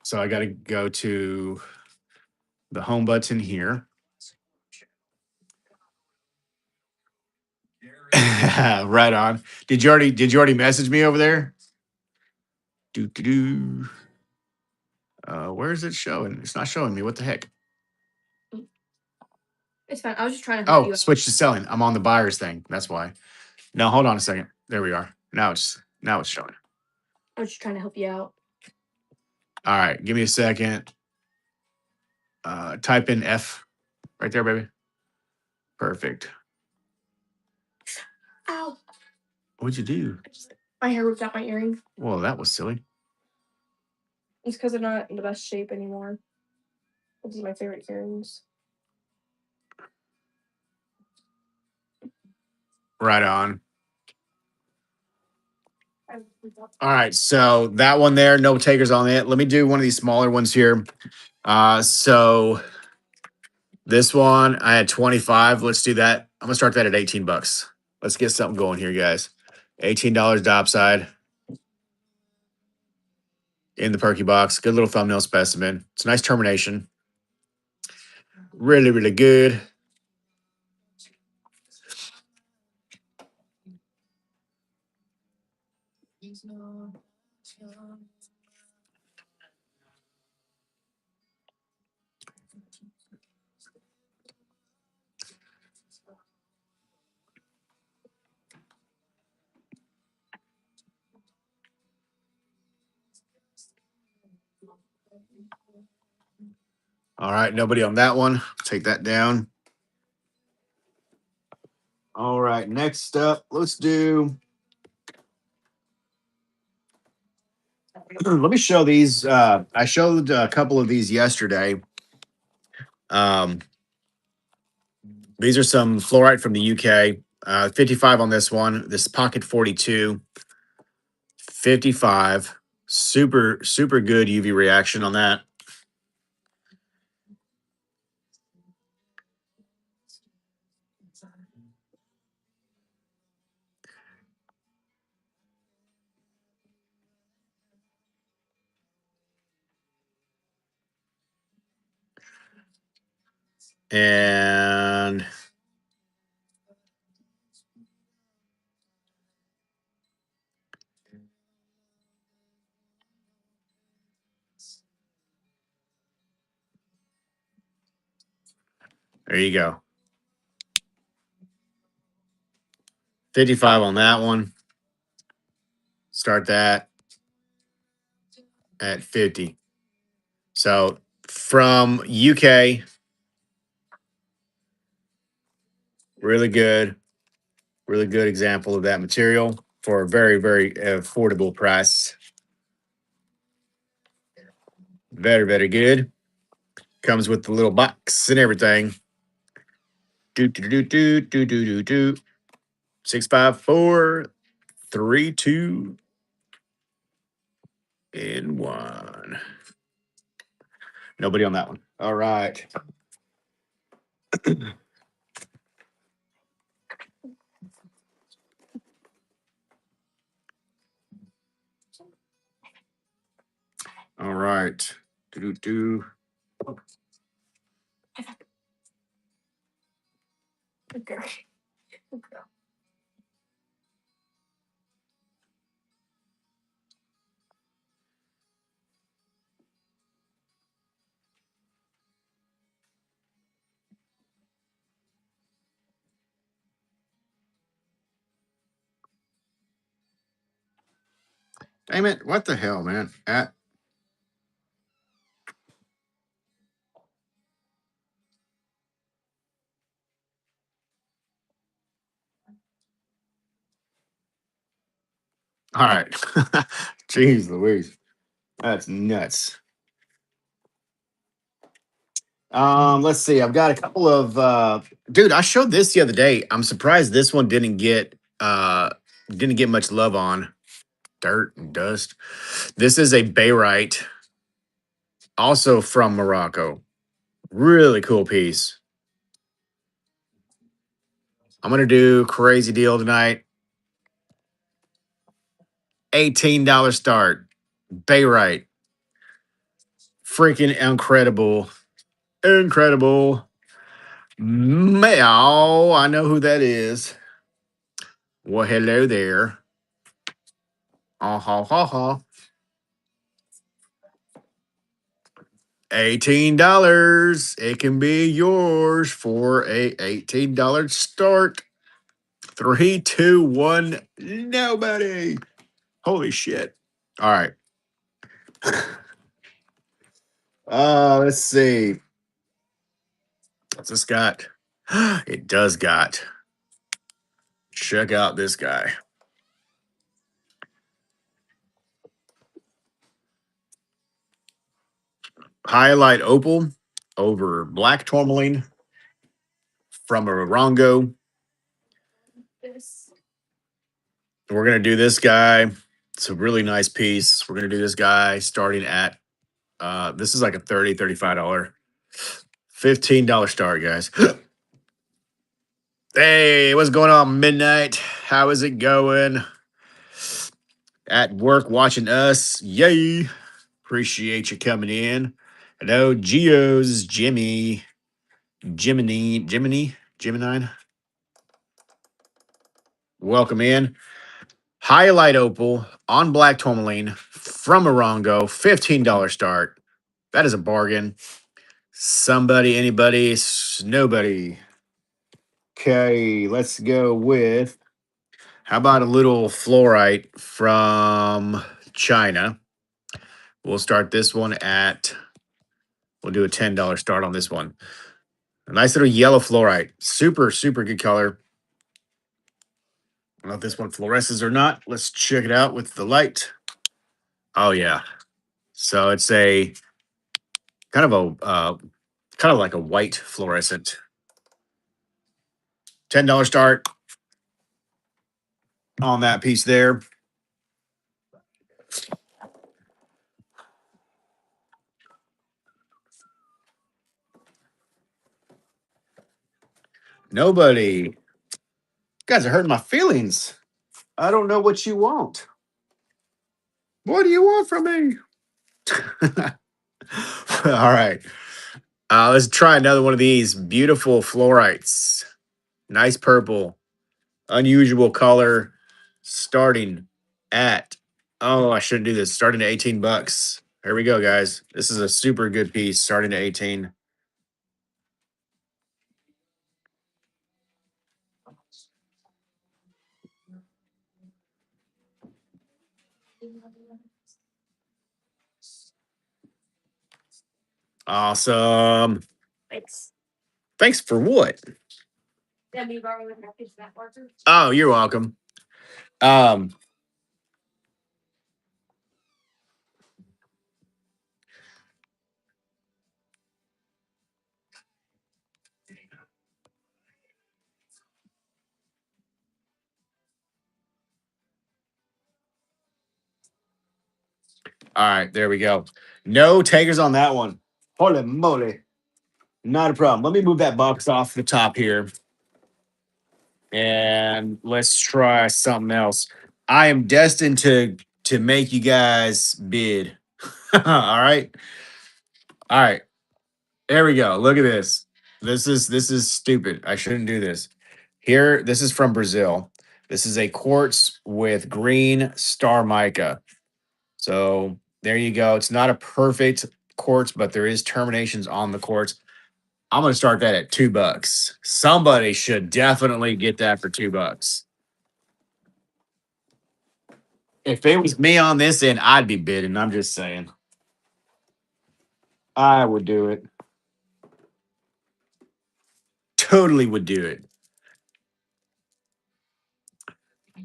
[SPEAKER 1] So I got to go to the home button here. Right on. Did you already message me over there? Do do do. Where is it showing? It's not showing me. What the heck?
[SPEAKER 2] It's fine. I was just trying to help you
[SPEAKER 1] Oh,
[SPEAKER 2] out.
[SPEAKER 1] switch to selling. I'm on the buyers thing. That's why. No, hold on a second. There we are. Now it's showing.
[SPEAKER 2] I was just trying to help you out.
[SPEAKER 1] All right, give me a second. Type in F right there, baby. Perfect.
[SPEAKER 2] Ow!
[SPEAKER 1] What'd you do?
[SPEAKER 2] My hair ripped out my earring.
[SPEAKER 1] Well, that was silly.
[SPEAKER 2] It's because they're not in the best shape anymore. These are my favorite earrings.
[SPEAKER 1] Right on. All right, so that one there, no takers on it. Let me do one of these smaller ones here. So this one I had 25. Let's do that. I'm gonna start that at 18 bucks. Let's get something going here, guys. $18 topside in the perky box. Good little thumbnail specimen. It's a nice termination. Really, really good. All right, nobody on that one. Take that down. All right, next up, let's do. Let me show these. I showed a couple of these yesterday. Um, these are some fluorite from the UK. 55 on this one. This pocket 42. 55. Super, super good UV reaction on that. And there you go. 55 on that one. Start that at 50. So from UK, really good, really good example of that material for a very, very affordable price. Very, very good. Comes with the little box and everything. Do do do do do do do do. 65432 and 1. Nobody on that one. All right. All right. Do do do.
[SPEAKER 2] Okay.
[SPEAKER 1] Damn it. What the hell, man? All right. Jeez Louise. That's nuts. Let's see. I've got a couple of dude, I showed this the other day. I'm surprised this one didn't get much love on dirt and dust. This is a Bayrite, also from Morocco. Really cool piece. I'm gonna do crazy deal tonight. $18 start. Bayrite. Freaking incredible. Incredible. Meow. I know who that is. Well, hello there. Ha ha ha ha. $18. It can be yours for a $18 start. 3, 2, 1. Nobody. Holy shit. All right. Let's see. What's this got? It does got. Check out this guy. Highlight opal over black tourmaline from a Rongo.
[SPEAKER 2] This.
[SPEAKER 1] We're gonna do this guy. It's a really nice piece. We're gonna do this guy starting at this is like a $35 $15 start, guys. Hey, what's going on, Midnight? How is it going? At work watching us. Yay. Appreciate you coming in. Hello, Geos, Jimmy, Gemini. Welcome in. Highlight opal on black tourmaline from Morongo, $15 start. That is a bargain. Somebody, anybody, nobody. Okay, let's go with how about a little fluorite from China? We'll start this one at, we'll do a $10 start on this one. A nice little yellow fluorite. Super, super good color. I don't know if this one fluoresces or not. Let's check it out with the light. Oh, yeah. So it's a kind of like a white fluorescent. $10 start on that piece there. Nobody. You guys are hurting my feelings. I don't know what you want. What do you want from me? All right. Let's try another one of these beautiful fluorites. Nice purple, unusual color, starting at, oh, I shouldn't do this. Starting at 18 bucks. Here we go, guys. This is a super good piece starting at 18. Awesome.
[SPEAKER 2] Thanks.
[SPEAKER 1] Thanks for what? Oh, you're welcome. Um, all right, there we go. No takers on that one. Holy moly. Not a problem. Let me move that box off the top here and let's try something else. I am destined to make you guys bid. All right. All right. There we go. Look at this. This is stupid. I shouldn't do this. Here, this is from Brazil. This is a quartz with green star mica. So there you go. It's not a perfect quartz, but there is terminations on the quartz. I'm gonna start that at $2. Somebody should definitely get that for $2. If it was me on this end, I'd be bidding. I'm just saying. I would do it. Totally would do it.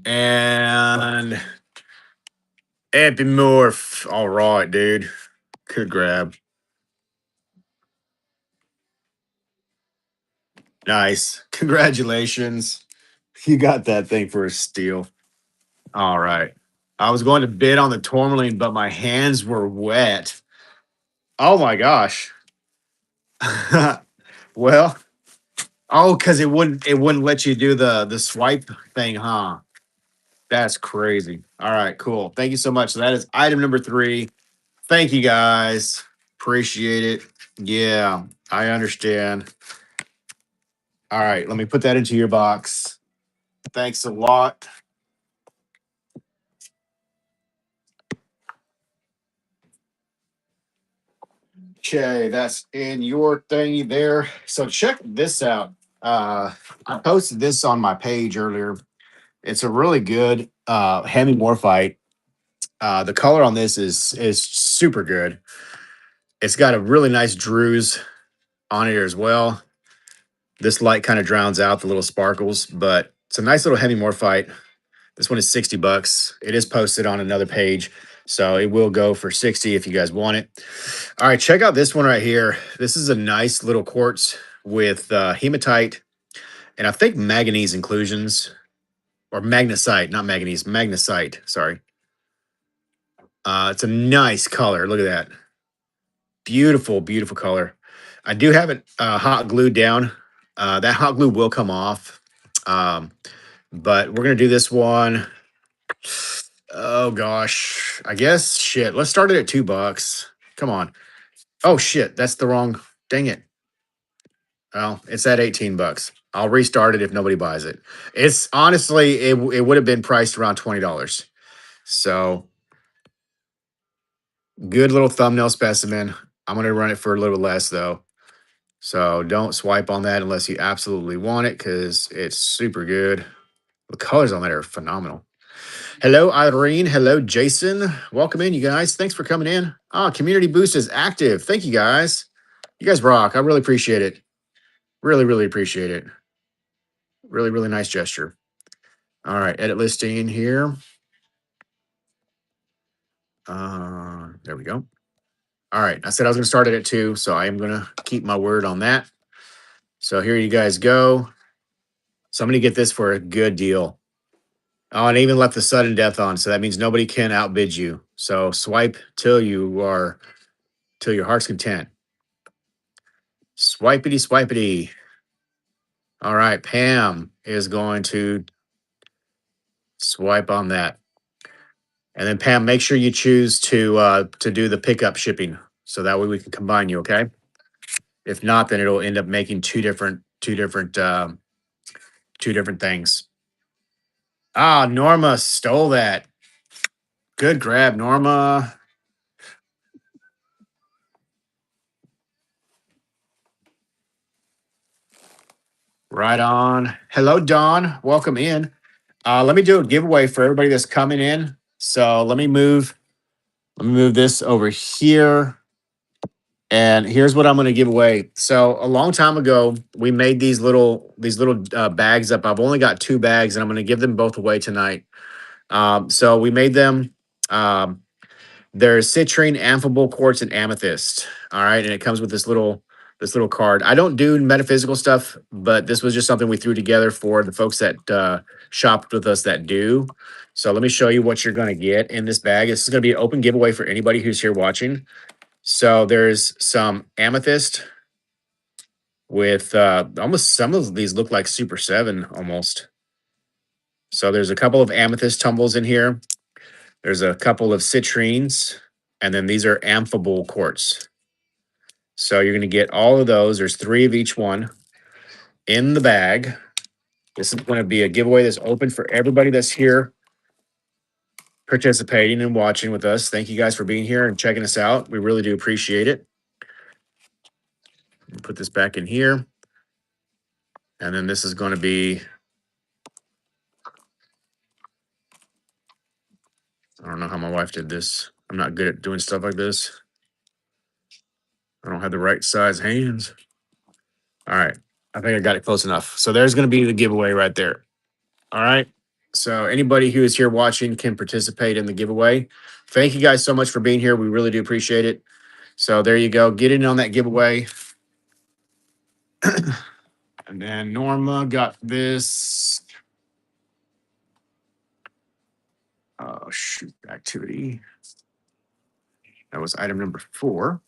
[SPEAKER 1] And Epimorph. All right, dude. Good grab. Nice. Congratulations. You got that thing for a steal. All right. I was going to bid on the tourmaline, but my hands were wet. Oh my gosh. Well, oh, because it wouldn't let you do the swipe thing, huh? That's crazy. All right, cool. Thank you so much. So that is item number 3. Thank you guys. Appreciate it. Yeah, I understand. All right, let me put that into your box. Thanks a lot. Okay, that's in your thingy there. So check this out. I posted this on my page earlier. It's a really good hemimorphite. The color on this is super good. It's got a really nice druze on it as well. This light kind of drowns out the little sparkles, but it's a nice little hemimorphite. This one is 60 bucks. It is posted on another page, so it will go for 60 if you guys want it. All right, check out this one right here. This is a nice little quartz with hematite and I think manganese inclusions, or magnesite, not manganese, magnesite. Sorry. It's a nice color. Look at that. Beautiful, beautiful color. I do have it hot glued down. That hot glue will come off. Um, but we're going to do this one. Oh gosh. I guess shit. Let's start it at $2. Come on. Oh shit. That's the wrong. Dang it. Well, it's at 18 bucks. I'll restart it if nobody buys it. It's honestly, it would have been priced around $20. So good little thumbnail specimen. I'm going to run it for a little less though. So don't swipe on that unless you absolutely want it because it's super good. The colors on that are phenomenal. Hello, Irene. Hello, Jason. Welcome in, you guys. Thanks for coming in. Ah, Community Boost is active. Thank you, guys. You guys rock. I really appreciate it. Really, really appreciate it. Really, really nice gesture. All right, edit listing here. There we go. All right, I said I was going to start it at 2, so I am going to keep my word on that. So here you guys go. So I'm going to get this for a good deal. Oh, and I even left the sudden death on, so that means nobody can outbid you. So swipe till your heart's content. Swipity swipity. All right, Pam is going to swipe on that. And then Pam, make sure you choose to do the pickup shipping so that way we can combine you, okay? If not, then it'll end up making two different things. Ah, Norma stole that. Good grab, Norma. Right on. Hello, Dawn. Welcome in. Let me do a giveaway for everybody that's coming in. So let me move this over here. And here's what I'm going to give away. So a long time ago, we made these little bags up. I've only got 2 bags, and I'm going to give them both away tonight. So we made them. Um, There's citrine, amphibole quartz, and amethyst. All right, and it comes with this little card. I don't do metaphysical stuff, but this was just something we threw together for the folks that shopped with us that do. So let me show you what you're going to get in this bag. This is going to be an open giveaway for anybody who's here watching. So there's some amethyst with almost some of these look like Super 7 almost. So there's a couple of amethyst tumbles in here. There's a couple of citrines, and then these are amphibole quartz. So you're going to get all of those. There's 3 of each one in the bag. This is going to be a giveaway that's open for everybody that's here participating and watching with us. Thank you guys for being here and checking us out. We really do appreciate it. Put this back in here. And then this is going to be, I don't know how my wife did this. I'm not good at doing stuff like this. I don't have the right size hands. All right. I think I got it close enough. So there's going to be the giveaway right there. All right. So anybody who is here watching can participate in the giveaway. Thank you guys so much for being here. We really do appreciate it. So there you go. Get in on that giveaway. And then Norma got this. Oh, shoot. Activity. That was item number 4.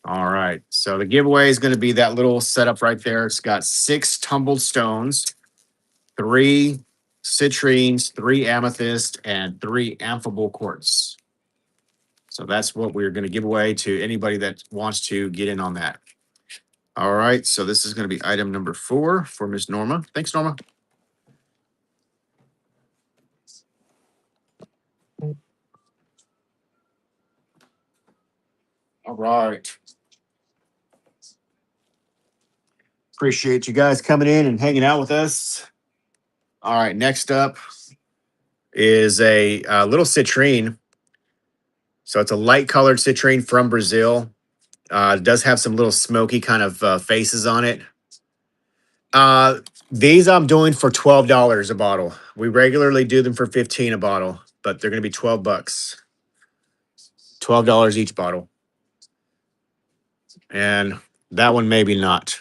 [SPEAKER 1] All right. So the giveaway is going to be that little setup right there. It's got 6 tumbled stones, 3 citrines, 3 amethyst, and 3 amphibole quartz. So that's what we're going to give away to anybody that wants to get in on that. All right. So this is going to be item number 4 for Miss Norma. Thanks, Norma. All right. Appreciate you guys coming in and hanging out with us. All right. Next up is a little citrine. So it's a light colored citrine from Brazil. It does have some little smoky kind of faces on it. Uh, these I'm doing for $12 a bottle. We regularly do them for 15 a bottle, but they're going to be $12. $12 each bottle. And that one maybe not.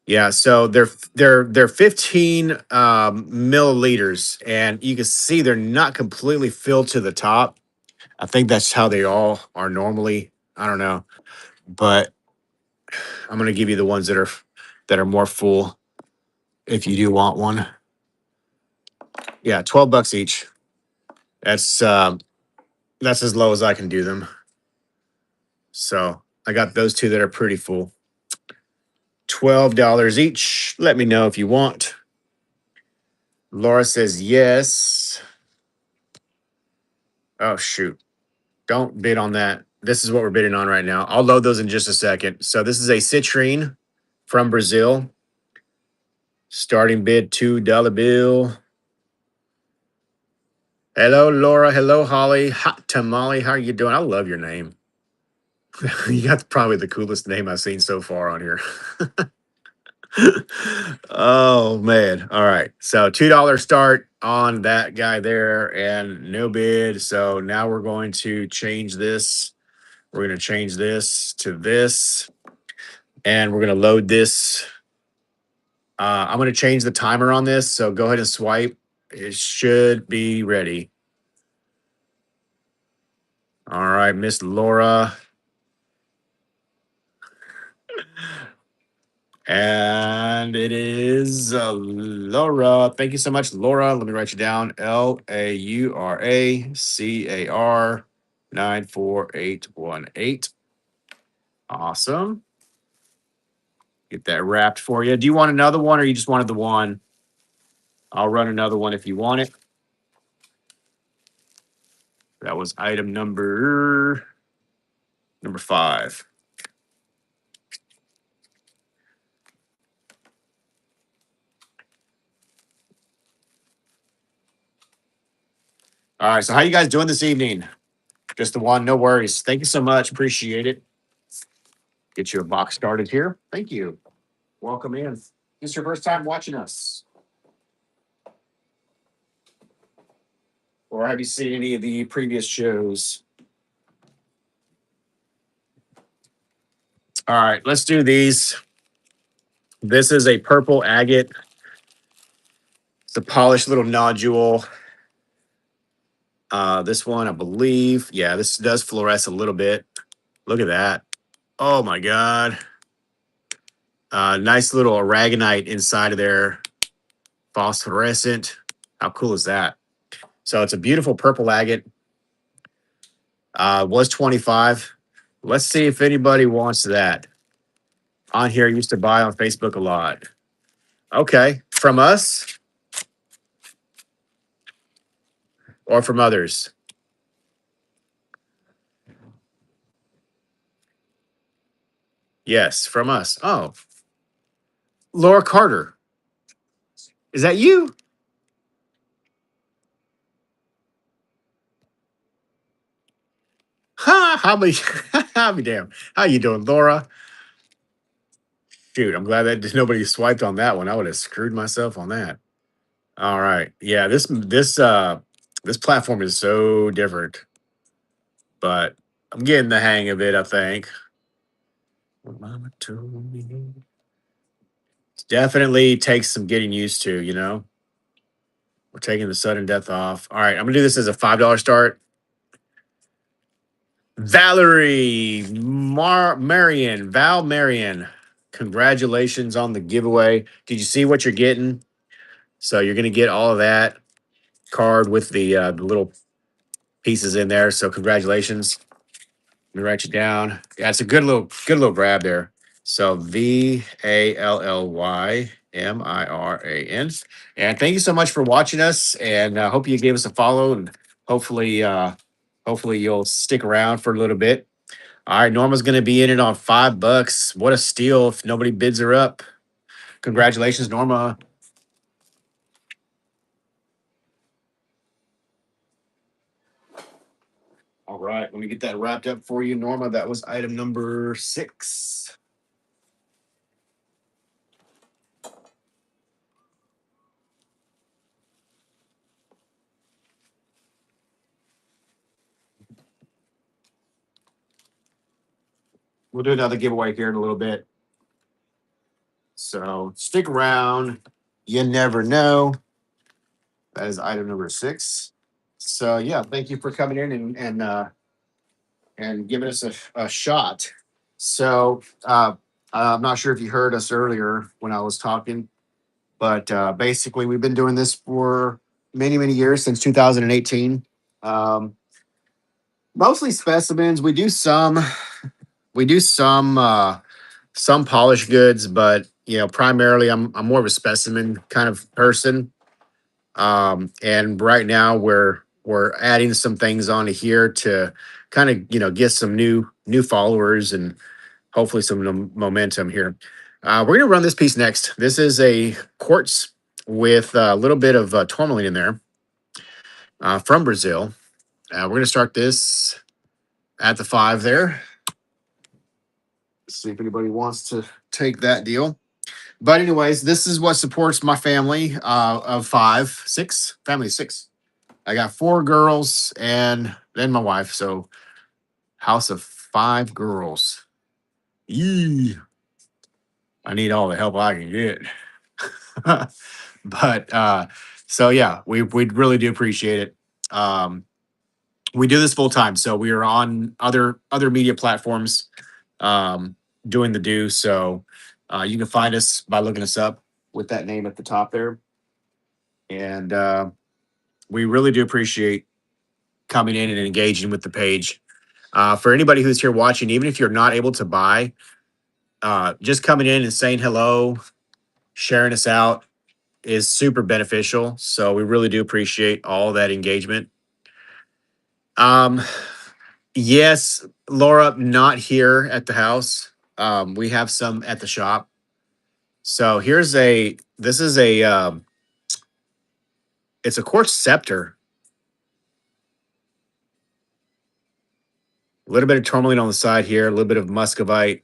[SPEAKER 1] Yeah, so they're 15 milliliters, and you can see they're not completely filled to the top. I think that's how they all are normally. I don't know, but I'm gonna give you the ones that are more full if you do want one. Yeah, $12 each. That's that's as low as I can do them. So I got those 2 that are pretty full. $12 each. Let me know if you want. Laura says yes. Oh shoot. Don't bid on that. This is what we're bidding on right now. I'll load those in just a second. So this is a citrine from Brazil. Starting bid $2 bill. Hello, Laura. Hello, Holly. Hot tamale. How are you doing? I love your name. You got probably the coolest name I've seen so far on here. Oh man. All right. So $2 start on that guy there and no bid. So now we're going to change this. We're going to change this to this. And we're going to load this. I'm going to change the timer on this. So go ahead and swipe. It should be ready. All right, Miss Laura. And it is Laura. Thank you so much, Laura. Let me write you down. LAURACAR 94818. Awesome. Get that wrapped for you. Do you want another one or you just wanted the one? I'll run another one if you want it. That was item number 5. All right. So how you guys doing this evening? Just the one, no worries. Thank you so much. Appreciate it. Get you a box started here. Thank you. Welcome in. This is your first time watching us, or have you seen any of the previous shows? All right, let's do these. This is a purple agate. It's a polished little nodule. This one, I believe, yeah, this does fluoresce a little bit. Look at that. Oh my God. Nice little aragonite inside of there. Phosphorescent. How cool is that? So it's a beautiful purple agate. Was 25. Let's see if anybody wants that. On here, used to buy on Facebook a lot. Okay. From us or from others? Yes, from us. Oh, Laura Carter. Is that you? Ha! How many? I'll be damn. How you doing, Laura? Shoot, I'm glad that nobody swiped on that one. I would have screwed myself on that. All right. Yeah, this platform is so different, but I'm getting the hang of it, I think. What Mama told me. Definitely takes some getting used to, you know. We're taking the sudden death off. All right, I'm gonna do this as a $5 start. Valerie Marion, Val Marion. Congratulations on the giveaway. Did you see what you're getting? So you're gonna get all of that card with the little pieces in there. So congratulations. Let me write you down. Yeah, it's a good little grab there. So VALLYMIRAN. And thank you so much for watching us. And hope you gave us a follow and hopefully hopefully you'll stick around for a little bit. All right, Norma's gonna be in it on $5. What a steal if nobody bids her up. Congratulations, Norma. All right, let me get that wrapped up for you, Norma. That was item number 6. We'll do another giveaway here in a little bit. So stick around. You never know. That is item number 6. So yeah, thank you for coming in and giving us a shot. So I'm not sure if you heard us earlier when I was talking, but basically we've been doing this for many years since 2018. Um, Mostly specimens. We do some polished goods, but you know, primarily I'm more of a specimen kind of person. And right now we're adding some things onto here to kind of get some new followers and hopefully some momentum here. We're gonna run this piece next. This is a quartz with a little bit of tourmaline in there from Brazil. We're gonna start this at the 5 there. See if anybody wants to take that deal. But anyways, this is what supports my family of 5, 6, family of 6. I got 4 girls and then my wife. So house of 5 girls. Yee. I need all the help I can get. But so yeah, we really do appreciate it. We do this full time, so we are on other media platforms um doing the do. So You can find us by looking us up with that name at the top there. And we really do appreciate coming in and engaging with the page. For anybody who's here watching, even if you're not able to buy, just coming in and saying hello, sharing us out is super beneficial. So we really do appreciate all that engagement. Um, yes, Laura, not here at the house. We have some at the shop. So this is it's a quartz scepter. A little bit of tourmaline on the side here, a little bit of muscovite.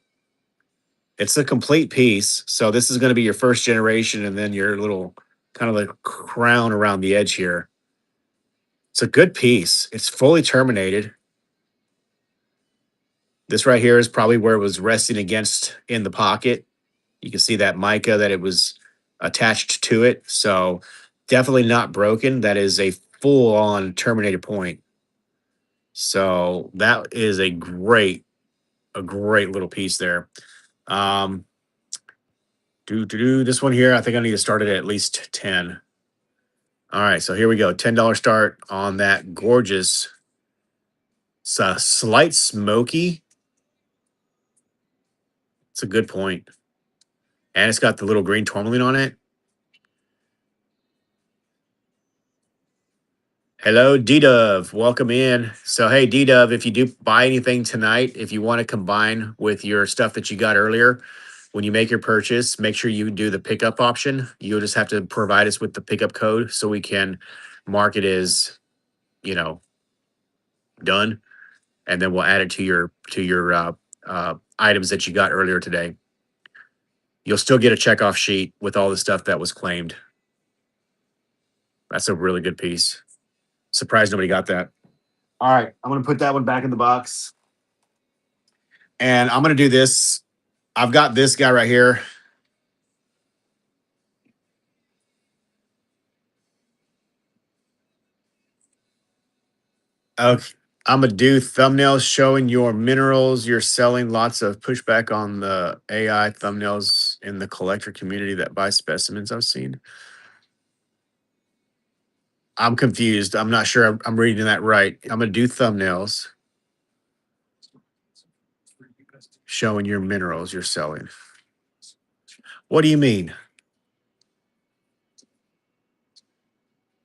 [SPEAKER 1] It's a complete piece. So this is going to be your first generation, and then your little kind of like crown around the edge here. It's a good piece. It's fully terminated. This right here is probably where it was resting against in the pocket. You can see that mica that it was attached to it. So definitely not broken. That is a full on terminated point. So that is a great little piece there. Um, this one here, I think I need to start it at least 10. All right, so here we go. $10 start on that gorgeous. It's a slight smoky. It's a good point. And it's got the little green tourmaline on it. Hello, D Dove. Welcome in. So, hey, D Dove, if you do buy anything tonight, if you want to combine with your stuff that you got earlier, when you make your purchase, make sure you do the pickup option. You'll just have to provide us with the pickup code so we can mark it as, you know, done, and then we'll add it to your items that you got earlier today. You'll still get a checkoff sheet with all the stuff that was claimed. That's a really good piece. Surprised nobody got that. All right, I'm gonna put that one back in the box, and I'm gonna do this. I've got this guy right here. Okay, I'm gonna do thumbnails showing your minerals. You're selling lots of pushback on the AI thumbnails in the collector community that buy specimens I've seen. I'm confused. I'm not sure I'm reading that right. I'm gonna do thumbnails showing your minerals you're selling. What do you mean?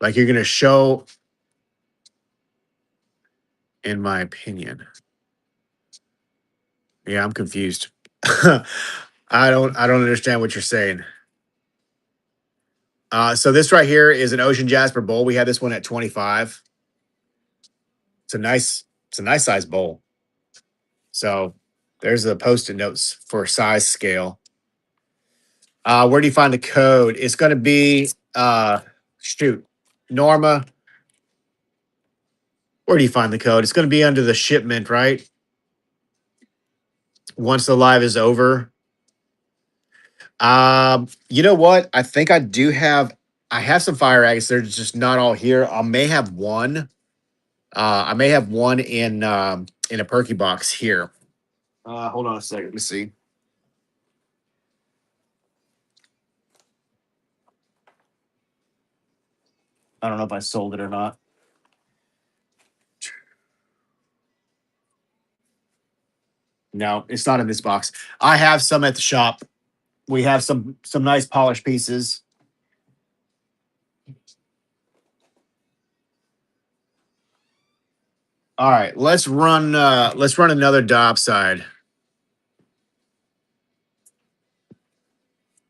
[SPEAKER 1] Like you're gonna show, in my opinion. Yeah, I'm confused. I don't understand what you're saying. So this right here is an ocean jasper bowl. We had this one at 25. It's a nice size bowl. So there's the post-it notes for size scale. Where do you find the code? It's going to be shoot, Norma. Where do you find the code? It's going to be under the shipment, right? Once the live is over. You know what? I think I do have. I have some fire agates. They're just not all here. I may have one. I may have one in a perky box here. Hold on a second. Let me see. I don't know if I sold it or not. No, it's not in this box. I have some at the shop. We have some nice polished pieces. All right, let's run another diopside.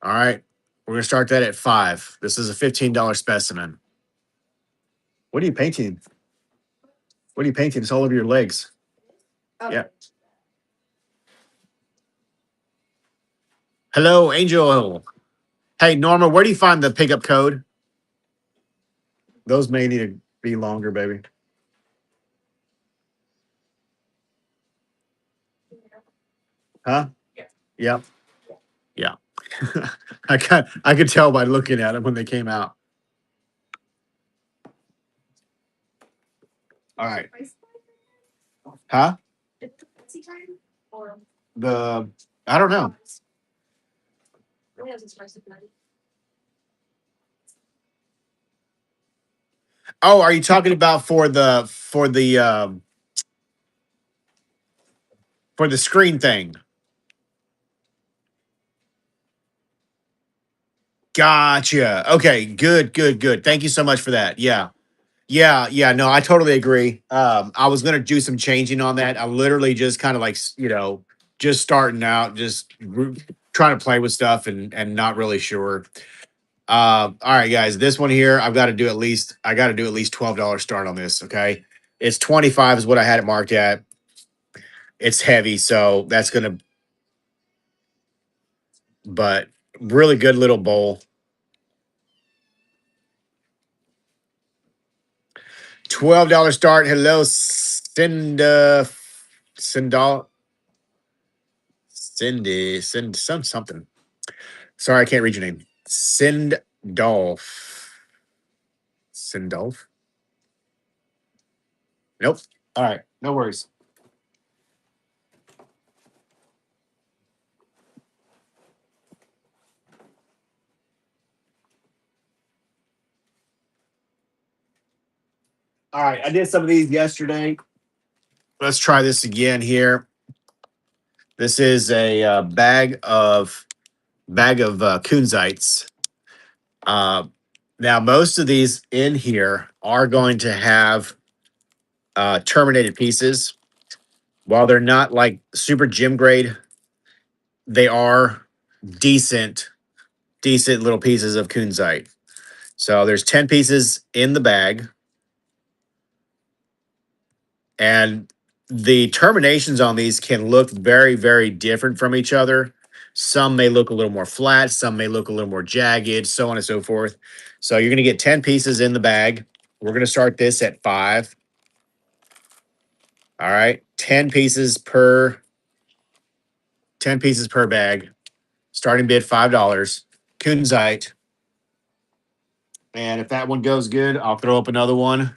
[SPEAKER 1] All right. We're gonna start that at 5. This is a $15 specimen. What are you painting? What are you painting? It's all over your legs.
[SPEAKER 2] Oh.
[SPEAKER 1] Yeah. Hello, Angel. Hey, Norma, where do you find the pickup code? Those may need to be longer, baby. Huh? Yeah. Yeah. I could tell by looking at them when they came out. All right. Huh? The I don't know. Oh, are you talking about for the screen thing? Gotcha. Okay, good, good, good. Thank you so much for that. Yeah. Yeah, yeah, no, I totally agree. I was gonna do some changing on that. I literally just kind of like, just starting out, trying to play with stuff and not really sure. All right, guys, this one here, I got to do at least $12 start on this. Okay, it's 25 is what I had it marked at. It's heavy, so that's gonna, but really good little bowl. $12 start. Hello, Cinda, something. Sorry, I can't read your name. Sindolf. Sindolf? Nope. All right. No worries. All right. I did some of these yesterday. Let's try this again here. This is a bag of kunzites. Uh, Now, most of these in here are going to have terminated pieces. While they're not like super gym grade, they are decent, decent little pieces of kunzite. So there's 10 pieces in the bag, and the terminations on these can look very, very different from each other. Some may look a little more flat, some may look a little more jagged, so on and so forth. So you're going to get 10 pieces in the bag. We're going to start this at 5. All right, 10 pieces per bag. Starting bid $5. Kunzite. And if that one goes good, I'll throw up another one.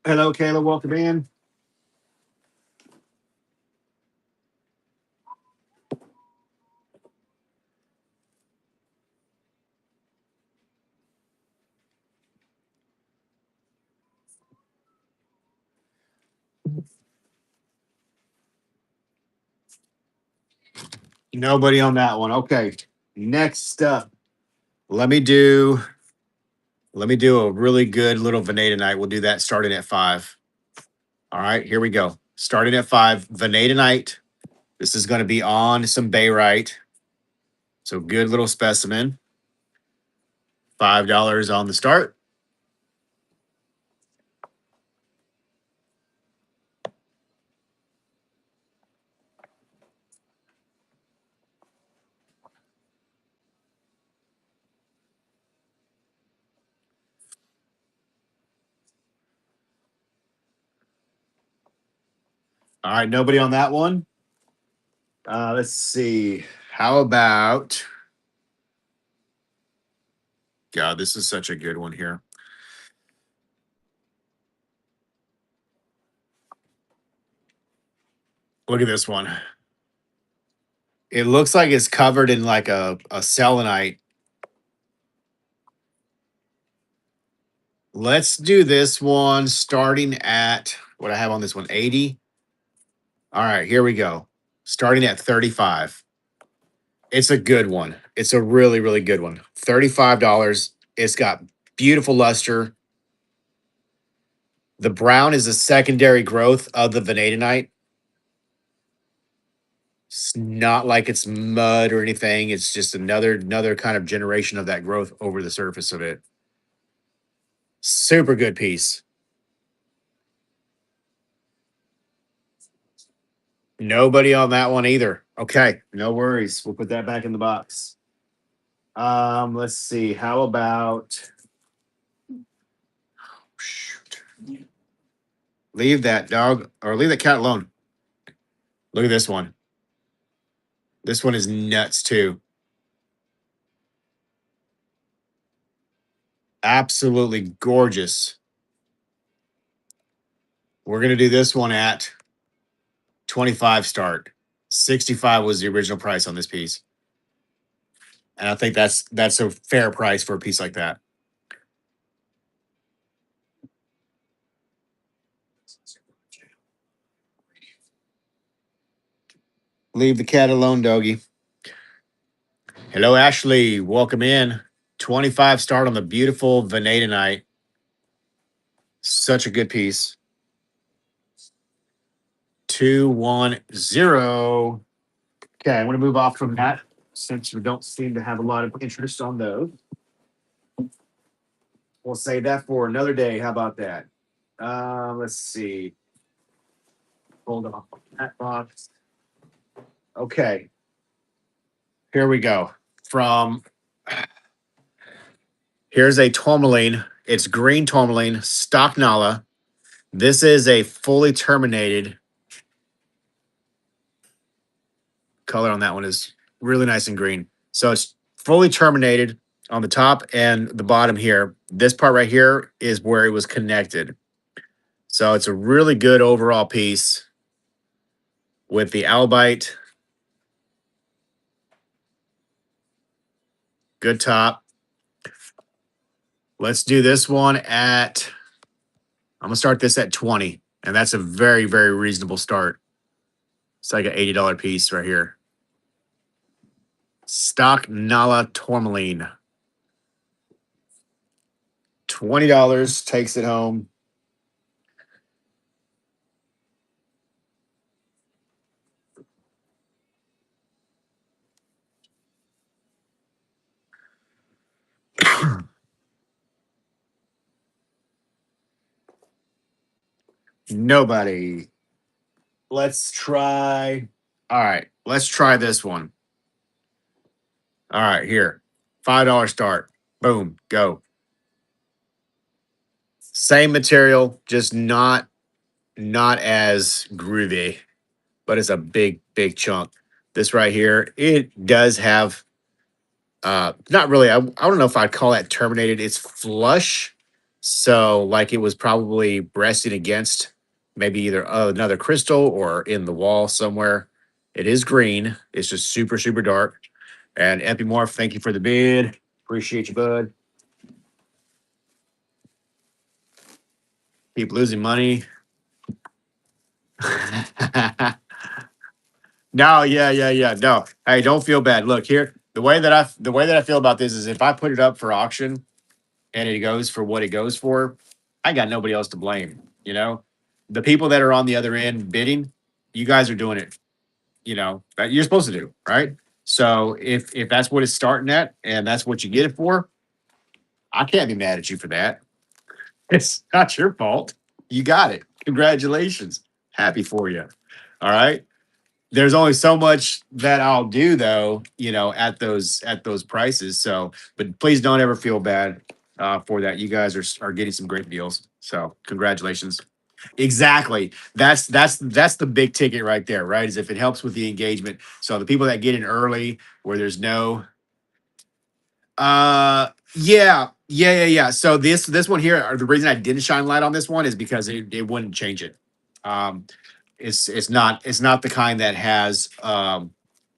[SPEAKER 1] Hello, Kayla. Welcome in. Nobody on that one. Okay. Next up, let me do let me do a really good little Venadinite. We'll do that starting at 5. All right, here we go. Starting at 5, Venadinite. This is going to be on some Bayrite. So good little specimen. $5 on the start. All right, nobody on that one. Let's see. How about God, this is such a good one here. Look at this one. It looks like it's covered in like a selenite. Let's do this one starting at what I have on this one, 80. All right, here we go. Starting at 35. It's a good one. It's a really, really good one. $35. It's got beautiful luster. The brown is a secondary growth of the vanadinite. It's not like it's mud or anything. It's just another kind of generation of that growth over the surface of it. Super good piece. Nobody on that one either. Okay, no worries. We'll put that back in the box. Let's see. How about shoot. Leave that dog or leave that cat alone. Look at this one. This one is nuts too. Absolutely gorgeous. We're gonna do this one at 25 start. 65 was the original price on this piece. And I think that's a fair price for a piece like that. Leave the cat alone, doggy. Hello, Ashley. Welcome in. 25 start on the beautiful Venadanite. Such a good piece. 210. Okay, I'm going to move off from that since we don't seem to have a lot of interest on those. We'll save that for another day. How about that? Let's see. Hold on. That box. Okay, here we go. From Here's a tourmaline. It's green tourmaline, stock Nala. This is a fully terminated color on that one is really nice and green. So it's fully terminated on the top and the bottom here. This part right here is where it was connected. So it's a really good overall piece with the albite. Good top. Let's do this one at, I'm going to start this at 20. And that's a very, very reasonable start. It's like an $80 piece right here. Stock Nala tourmaline. $20 takes it home. Nobody. Let's try. All right, let's try this one. All right, here. $5 start. Boom, go. Same material, just not as groovy, but it's a big, big chunk. This right here, it does have not really, I don't know if I'd call that terminated. It's flush. So like it was probably breasting against maybe either another crystal or in the wall somewhere. It is green. It's just super, super dark. And Epimorph, thank you for the bid. Appreciate you, bud. Keep losing money. No, yeah, yeah, yeah. No. Hey, don't feel bad. Look here. The way that I feel about this is if I put it up for auction and it goes for what it goes for, I got nobody else to blame. The people that are on the other end bidding, you guys are doing it. That you're supposed to do, right? So if that's what it's starting at and that's what you get it for, I can't be mad at you for that. It's not your fault. You got it. Congratulations. Happy for you. All right. There's only so much that I'll do though, at those prices. So, but please don't ever feel bad for that. You guys are getting some great deals. So, congratulations. Exactly. That's the big ticket right there, right? Is if it helps with the engagement. So the people that get in early where there's no yeah, yeah, yeah, yeah. So this one here, the reason I didn't shine light on this one is because it wouldn't change it. Um, it's not the kind that has a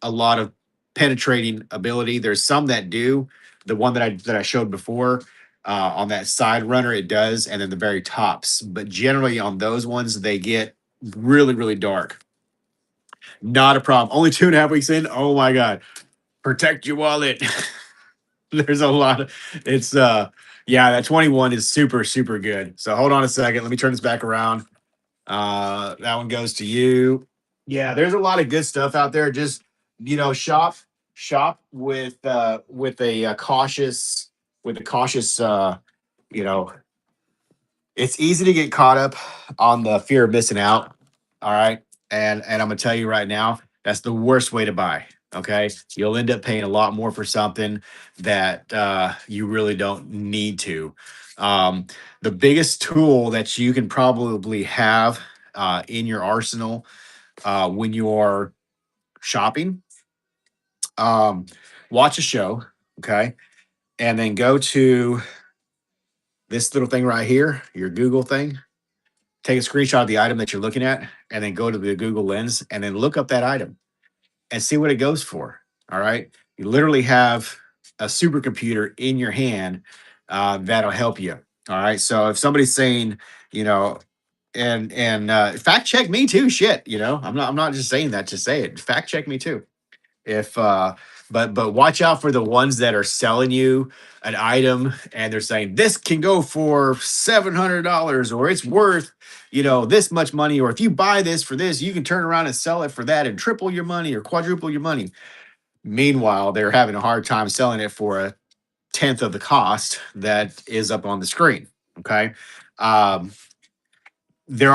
[SPEAKER 1] lot of penetrating ability. There's some that do. The one that I showed before on that side runner, it does, and then the very tops. But generally on those ones, they get really, really dark. Not a problem. Only 2.5 weeks in. Oh my god. Protect your wallet. There's a lot of it's yeah, that 21 is super, super good. So hold on a second. Let me turn this back around. That one goes to you. Yeah, there's a lot of good stuff out there. Just shop with a cautious you know it's easy to get caught up on the fear of missing out. All right. And I'm gonna tell you right now, that's the worst way to buy. Okay. You'll end up paying a lot more for something that you really don't need to. The biggest tool that you can probably have in your arsenal when you're shopping, um, watch a show, okay, and then go to this little thing right here, your Google thing. Take a screenshot of the item that you're looking at, and then go to the Google Lens, and then look up that item and see what it goes for. All right, you literally have. a supercomputer in your hand that'll help you. All right. So if somebody's saying, you know, and fact check me too. Shit, I'm not just saying that to say it. Fact check me too. If but watch out for the ones that are selling you an item and they're saying this can go for $700 or it's worth this much money, or if you buy this for this you can turn around and sell it for that and triple your money or quadruple your money. Meanwhile, they're having a hard time selling it for a tenth of the cost that is up on the screen. Okay. um, there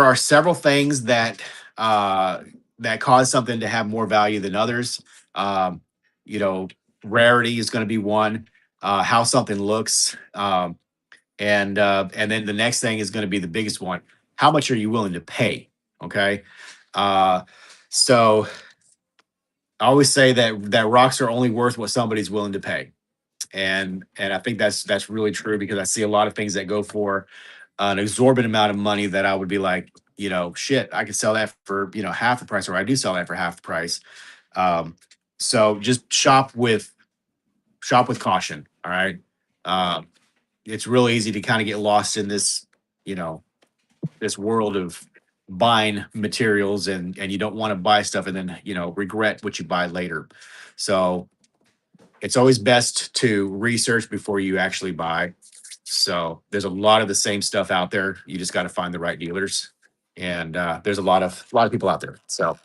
[SPEAKER 1] are several things uh, that cause something to have more value than others. Um, you know, rarity is going to be one. How something looks, and then the next thing is going to be the biggest one. How much are you willing to pay? Okay, uh, so I always say that rocks are only worth what somebody's willing to pay, and I think that's really true because I see a lot of things that go for an exorbitant amount of money that I would be like, shit, I could sell that for half the price, or I do sell that for half the price. Um, so just shop with caution. All right. Um, it's real easy to kind of get lost in you know, this world of buying materials, and you don't want to buy stuff and then regret what you buy later. So it's always best to research before you actually buy. So there's a lot of the same stuff out there. You just got to find the right dealers, and there's a lot of people out there. So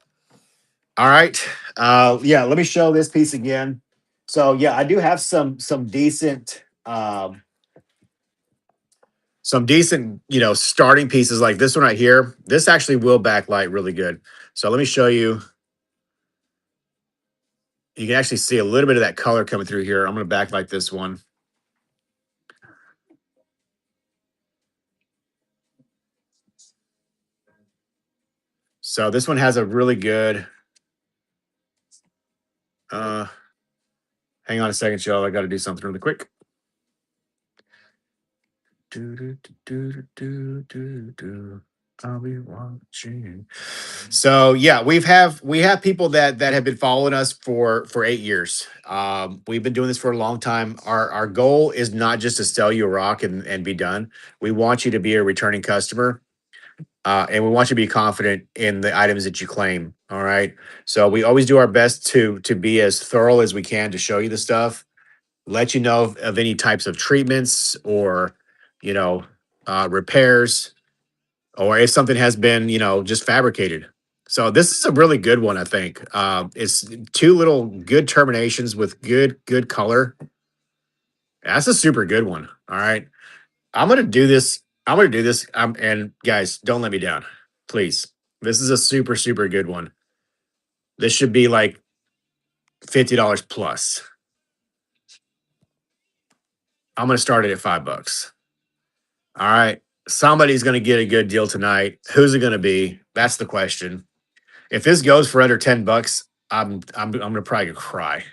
[SPEAKER 1] all right, yeah. Let me show this piece again. So yeah, I do have some decent starting pieces like this one right here. This actually will backlight really good. So let me show you. You can actually see a little bit of that color coming through here. I'm going to backlight this one. So this one has a really good. Uh, Hang on a second, y'all. I got to do something really quick. Do, do, do, do, do, do. I'll be watching. So yeah, we have people that have been following us for 8 years. We've been doing this for a long time. Our goal is not just to sell you a rock and be done. We want you to be a returning customer, and we want you to be confident in the items that you claim. All right. So we always do our best to be as thorough as we can to show you the stuff, let you know of any types of treatments or you know repairs, or if something has been just fabricated. So this is a really good one, I think. It's two little good terminations with good color. That's a super good one. All right, I'm gonna do this. And guys, don't let me down, please. This is a super good one. This should be like $50 plus. I'm gonna start it at $5. All right. Somebody's going to get a good deal tonight. Who's it going to be? That's the question. If this goes for under $10, I'm going to probably cry.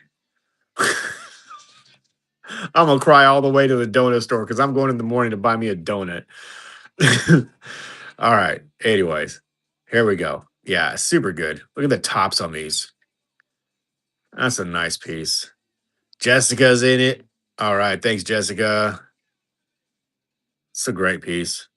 [SPEAKER 1] I'm going to cry all the way to the donut store because I'm going in the morning to buy me a donut. All right. Anyways, here we go. Yeah, super good. Look at the tops on these. That's a nice piece. Jessica's in it. All right. Thanks, Jessica. It's a great piece.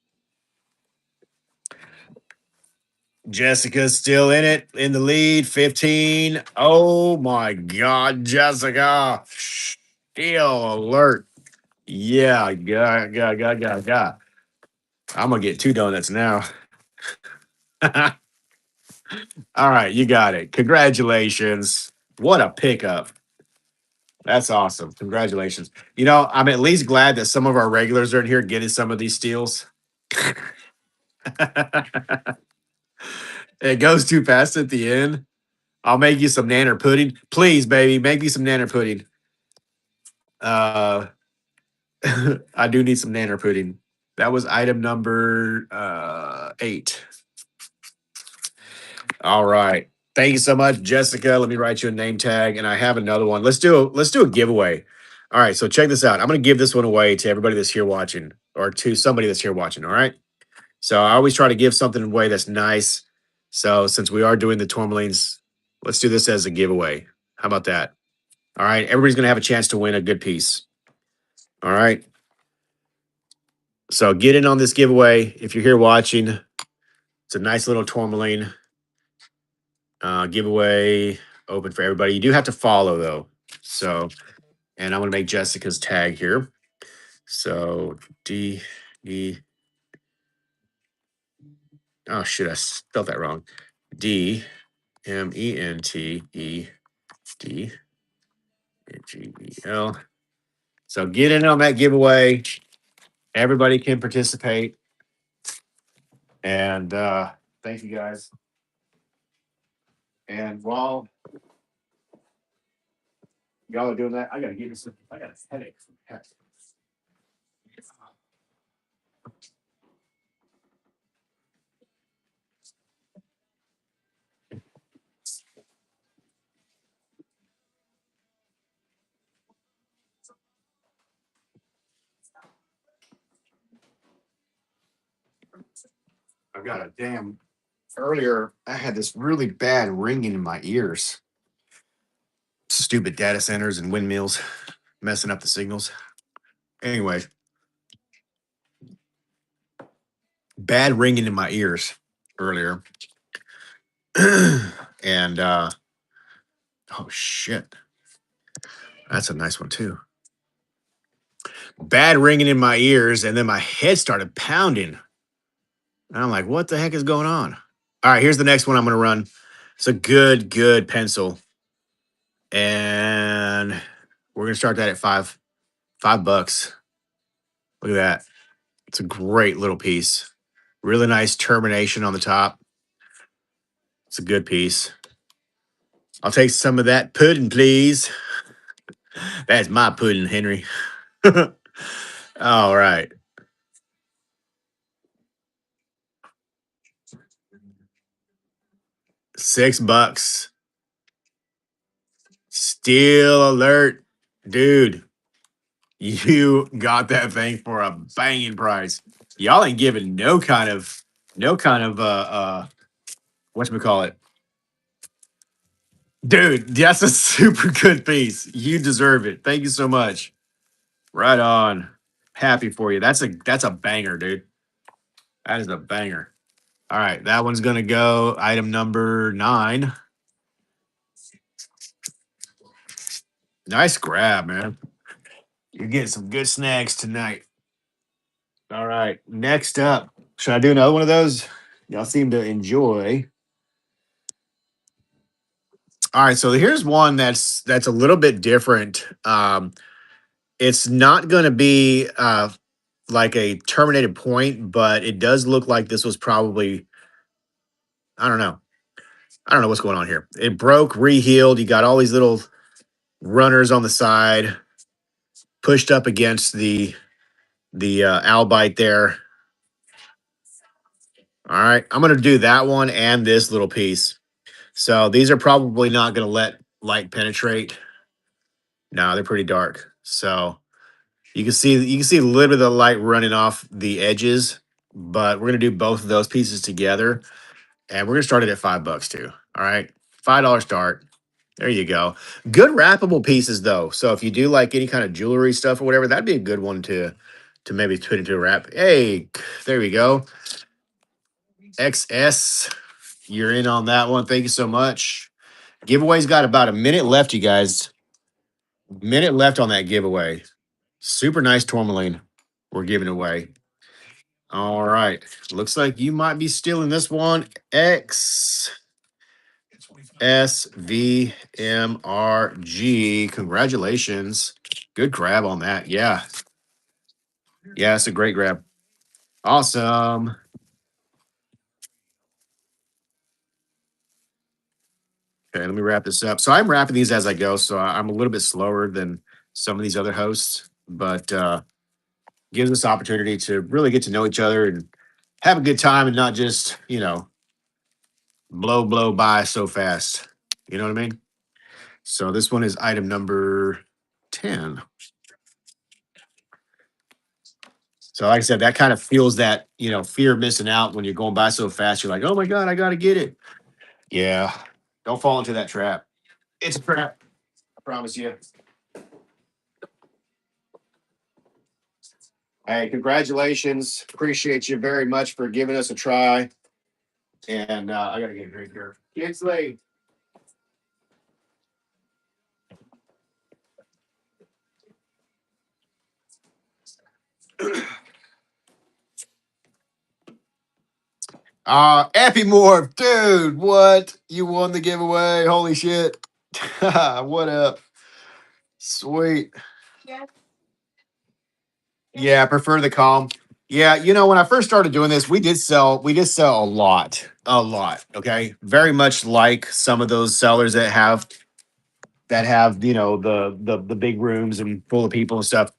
[SPEAKER 1] Jessica's still in it, in the lead, 15. Oh my God, Jessica. Still alert. Yeah, God. I'm going to get two donuts now. All right, you got it. Congratulations. What a pickup. That's awesome. Congratulations. I'm at least glad that some of our regulars are in here getting some of these steals. It goes too fast at the end. I'll make you some nanner pudding. Please, baby, make me some nanner pudding. Uh, I do need some nanner pudding. That was item number 8. All right. Thank you so much, Jessica. Let me write you a name tag, and I have another one. Let's do a giveaway. All right. So check this out. I'm going to give this one away to everybody that's here watching, or to somebody that's here watching. All right. So I always try to give something away that's nice. So since we are doing the tourmalines, let's do this as a giveaway. How about that? All right. Everybody's going to have a chance to win a good piece. All right. So get in on this giveaway if you're here watching. It's a nice little tourmaline giveaway open for everybody. You do have to follow though. So, and I'm going to make Jessica's tag here. So D E. Oh shit, I spelled that wrong. DMENTEDGEL. So get in on that giveaway. Everybody can participate. And thank you guys. And while y'all are doing that, I gotta give you some. I got a headache. I've got a damn. Earlier, I had this really bad ringing in my ears. Stupid data centers and windmills messing up the signals. Anyway, bad ringing in my ears earlier. And oh shit. That's a nice one too. Bad ringing in my ears, and then my head started pounding. And I'm like, what the heck is going on? All right, here's the next one I'm gonna run. It's a good pencil. And we're gonna start that at $5. Look at that. It's a great little piece. Really nice termination on the top. It's a good piece. I'll take some of that pudding, please. That's my pudding, Henry. All right. $6. Steel alert. Dude, you got that thing for a banging price. Y'all ain't giving no kind of whatchamacallit. Dude, that's a super good piece. You deserve it. Thank you so much. Right on. Happy for you. That's a banger, dude. That is a banger. All right, that one's gonna go item number 9. Nice grab, man. You're getting some good snacks tonight. All right, next up. Should I do another one of those? Y'all seem to enjoy. All right, so here's one that's a little bit different. It's not going to be like a terminated point, but it does look like this was probably, I don't know. I don't know what's going on here. It broke, rehealed. You got all these little runners on the side, pushed up against the albite there. All right, I'm going to do that one and this little piece. So these are probably not going to let light penetrate. No, they're pretty dark. So you can see a little bit of the light running off the edges, but we're gonna do both of those pieces together, and we're gonna start it at $5 too. All right, $5 start. There you go. Good wrappable pieces though. So if you do like any kind of jewelry stuff or whatever, that'd be a good one to maybe put into a wrap. Hey, there we go. XS, you're in on that one. Thank you so much. Giveaway's got about a minute left, you guys. Minute left on that giveaway. Super nice tourmaline we're giving away. All right. Looks like you might be stealing this one. XSVMRG. Congratulations. Good grab on that. Yeah. Yeah, it's a great grab. Awesome. Okay, let me wrap this up. So I'm wrapping these as I go. So I'm a little bit slower than some of these other hosts, but gives us opportunity to really get to know each other and have a good time and not just, blow by so fast. You know what I mean? So this one is item number 10. So like I said, that kind of feels that, fear of missing out when you're going by so fast. You're like, oh my God, I got to get it. Yeah. Don't fall into that trap. It's a trap. I promise you. Hey, congratulations. Appreciate you very much for giving us a try. And I gotta get a drink here. Kinsley. Epimorph, dude, what? You won the giveaway. Holy shit. What up? Sweet.
[SPEAKER 2] Yeah.
[SPEAKER 1] Yeah, I prefer the calm. Yeah, when I first started doing this, we did sell a lot. A lot. Okay. Very much like some of those sellers that have, the big rooms and full of people and stuff,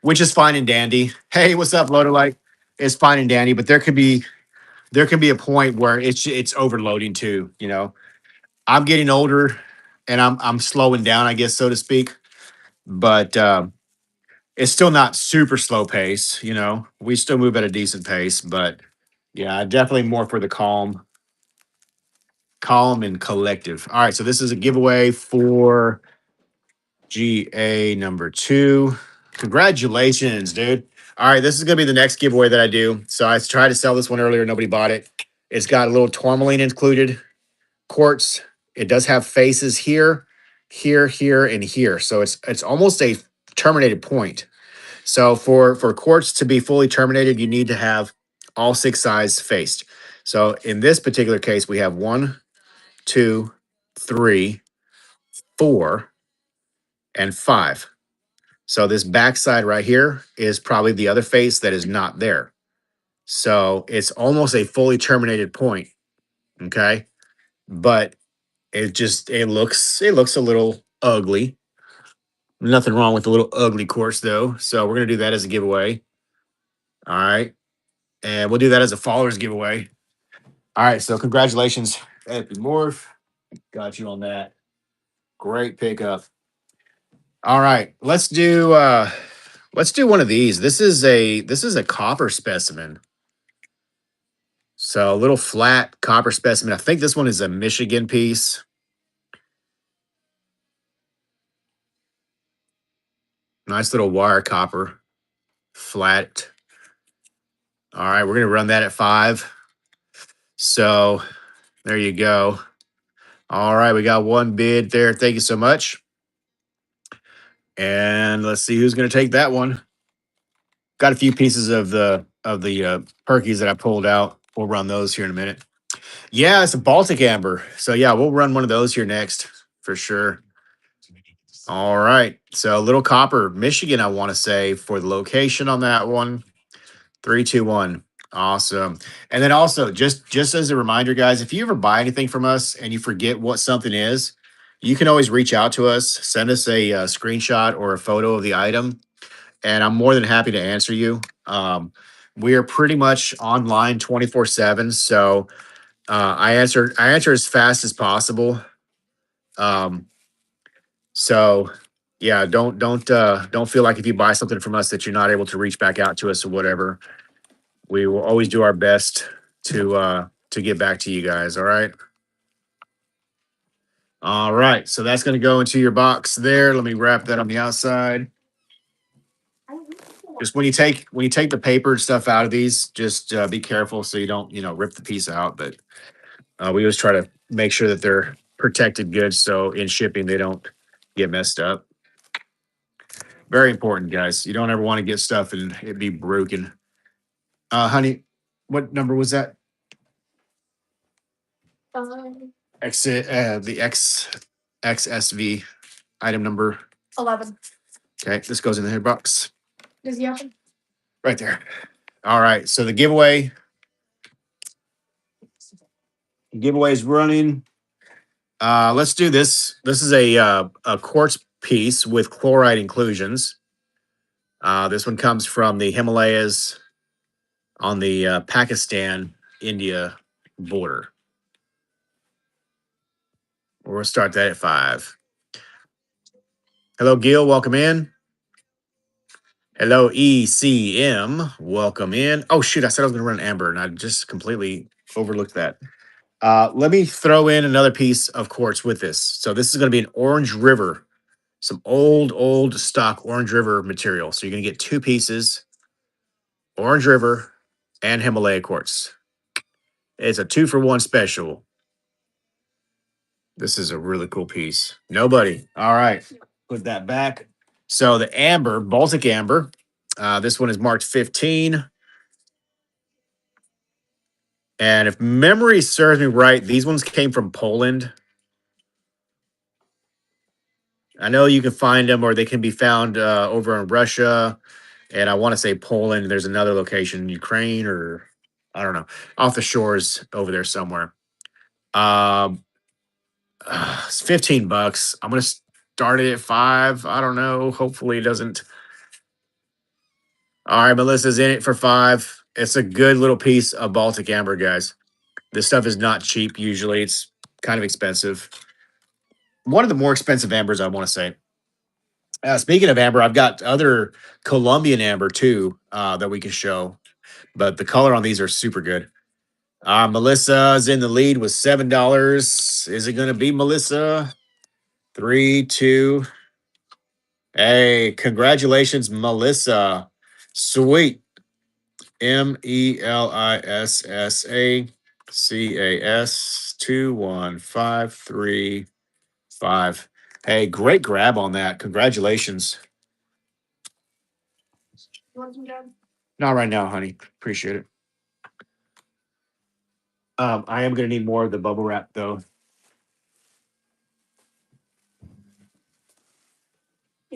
[SPEAKER 1] which is fine and dandy. Hey, what's up, Loader? Like, it's fine and dandy, but there can be a point where it's overloading too. I'm getting older and I'm slowing down, I guess, so to speak. But it's still not super slow pace. We still move at a decent pace, but yeah, definitely more for the calm and collective. All right, so this is a giveaway for GA number 2. Congratulations, dude. All right, this is gonna be the next giveaway that I do. So I tried to sell this one earlier, nobody bought it. It's got a little tourmaline included, quartz. It does have faces here, here, here, and here. So it's almost a terminated point. So for quartz to be fully terminated, you need to have all 6 sides faced. So in this particular case, we have 1, 2, 3, 4, and 5. So this backside right here is probably the other face that is not there. So it's almost a fully terminated point. Okay. But it looks a little ugly. Nothing wrong with the little ugly quartz though. So we're gonna do that as a giveaway. All right. And we'll do that as a followers giveaway. All right. So congratulations, Epimorph. Got you on that. Great pickup. All right. Let's do one of these. This is a copper specimen. So a little flat copper specimen. I think this one is a Michigan piece. Nice little wire copper. Flat. All right, we're gonna run that at 5. So there you go. All right, we got one bid there. Thank you so much. And let's see who's gonna take that one. Got a few pieces of the perkies that I pulled out. We'll run those here in a minute. Yeah, it's a Baltic amber. So yeah, we'll run one of those here next for sure. All right. So Little Copper, Michigan, I want to say for the location on that one. 321. Awesome. And then also just as a reminder, guys, if you ever buy anything from us and you forget what something is, you can always reach out to us, send us a screenshot or a photo of the item, and I'm more than happy to answer you. We are pretty much online 24/7, so I answer as fast as possible. Um, so yeah, don't feel like if you buy something from us that you're not able to reach back out to us or whatever. We will always do our best to get back to you guys. All right. All right. So that's going to go into your box there. Let me wrap that on the outside. Just when you take the paper and stuff out of these, just be careful so you don't rip the piece out. But we always try to make sure that they're protected goods, so in shipping they don't get messed up. Very important, guys. You don't ever want to get stuff and it be broken. Honey, what number was that?
[SPEAKER 2] Um,
[SPEAKER 1] The XSV item number.
[SPEAKER 2] 11.
[SPEAKER 1] Okay, this goes in the head box
[SPEAKER 2] Does he have them?
[SPEAKER 1] right there. All right, so the giveaway is running. Let's do this. This is a quartz piece with chloride inclusions. This one comes from the Himalayas on the Pakistan India border. We'll start that at 5. Hello, Gil. Welcome in. Hello, ECM. Welcome in. Oh, shoot. I said I was going to run Amber, and I just completely overlooked that. Let me throw in another piece of quartz with this. So, this is going to be an Orange River some old stock Orange River material. So you're gonna get two pieces, Orange River and Himalaya quartz. It's a 2-for-1 special. This is a really cool piece. Nobody. All right. Put that back. So the amber, Baltic amber. This one is marked 15. And if memory serves me right, these ones came from Poland. I know you can find them or they can be found over in Russia. And I want to say Poland. There's another location, Ukraine or I don't know, off the shores over there somewhere. Um, it's 15 bucks. I'm going to start it at 5. I don't know. Hopefully it doesn't. All right, Melissa's in it for 5. It's a good little piece of Baltic amber, guys. This stuff is not cheap usually. It's kind of expensive. One of the more expensive ambers, I want to say. Speaking of amber, I've got other Colombian amber too that we can show, but the color on these are super good. Melissa's in the lead with $7. Is it going to be Melissa? 3, 2. Hey, congratulations, Melissa. Sweet. MELISSACAS 21535. Hey, great grab on that. Congratulations.
[SPEAKER 2] You want some, Dad?
[SPEAKER 1] Not right now, honey. Appreciate it. I am gonna need more of the bubble wrap though.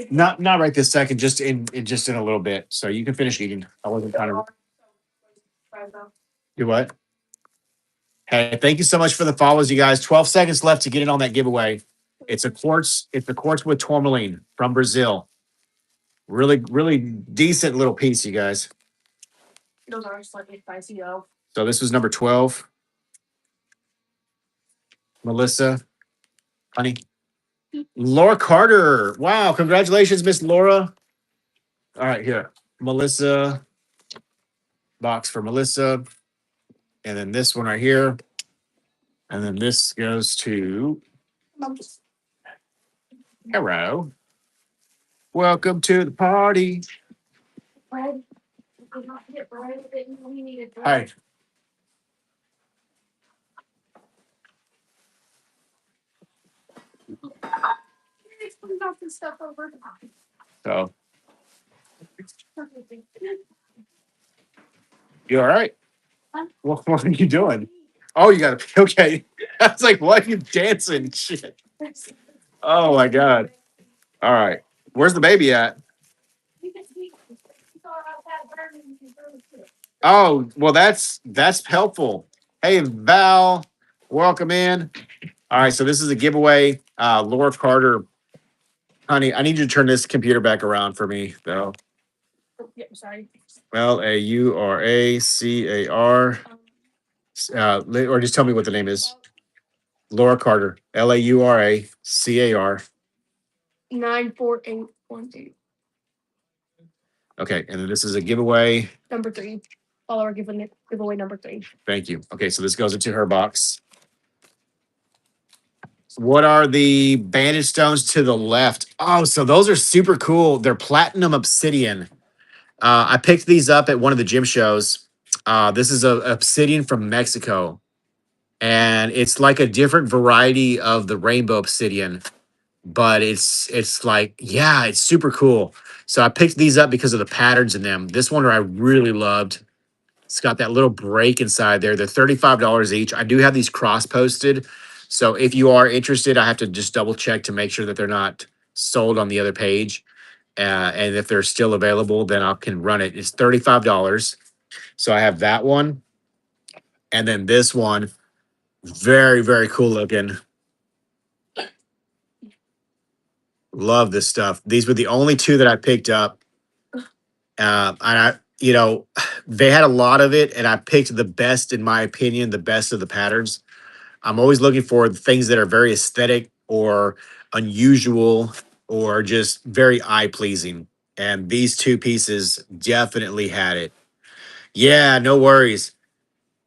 [SPEAKER 1] Not right this second, just in a little bit. So you can finish eating. I wasn't kind of do what? Hey, thank you so much for the follows, you guys. 12 seconds left to get in on that giveaway. It's a quartz with tourmaline from Brazil. Really, really decent little piece, you guys.
[SPEAKER 2] Those are slightly spicy though.
[SPEAKER 1] So this was number 12. Melissa, honey. Laura Carter. Wow, congratulations, Miss Laura. All right, here. Melissa. Box for Melissa. And then this one right here. And then this goes to Arrow. Welcome to the party.
[SPEAKER 2] Bread. Did not get bread. We needed bread.
[SPEAKER 1] Hi.
[SPEAKER 2] Let's put enough this stuff over.
[SPEAKER 1] So you all right? What are you doing? Oh, you got to okay. I was like, what are you dancing? Shit. Oh my god. All right. Where's the baby at? Oh, well, that's helpful. Hey, Val, welcome in. All right, so this is a giveaway. Laura Carter, honey, I need you to turn this computer back around for me, though.
[SPEAKER 2] Yeah, sorry.
[SPEAKER 1] LAURACAR. Or just tell me what the name is. Laura Carter. LAURACAR.
[SPEAKER 2] 94812.
[SPEAKER 1] Okay, and then this is a giveaway.
[SPEAKER 2] Number 3. Follower giveaway number 3.
[SPEAKER 1] Thank you. Okay, so this goes into her box. What are the bandage stones to the left? Oh, so those are super cool. They're platinum obsidian. I picked these up at one of the gym shows. This is a obsidian from Mexico, and it's like a different variety of the rainbow obsidian, but it's like yeah, it's super cool. So I picked these up because of the patterns in them. This one I really loved. It's got that little break inside there. They're $35 each. I do have these cross posted. So if you are interested, I have to just double check to make sure that they're not sold on the other page. And if they're still available, then I can run it. It's $35. So I have that one. And then this one, very, very cool looking. Love this stuff. These were the only two that I picked up. And they had a lot of it, and I picked the best, in my opinion, the best of the patterns. I'm always looking for things that are very aesthetic or unusual or just very eye pleasing. And these two pieces definitely had it. Yeah, no worries.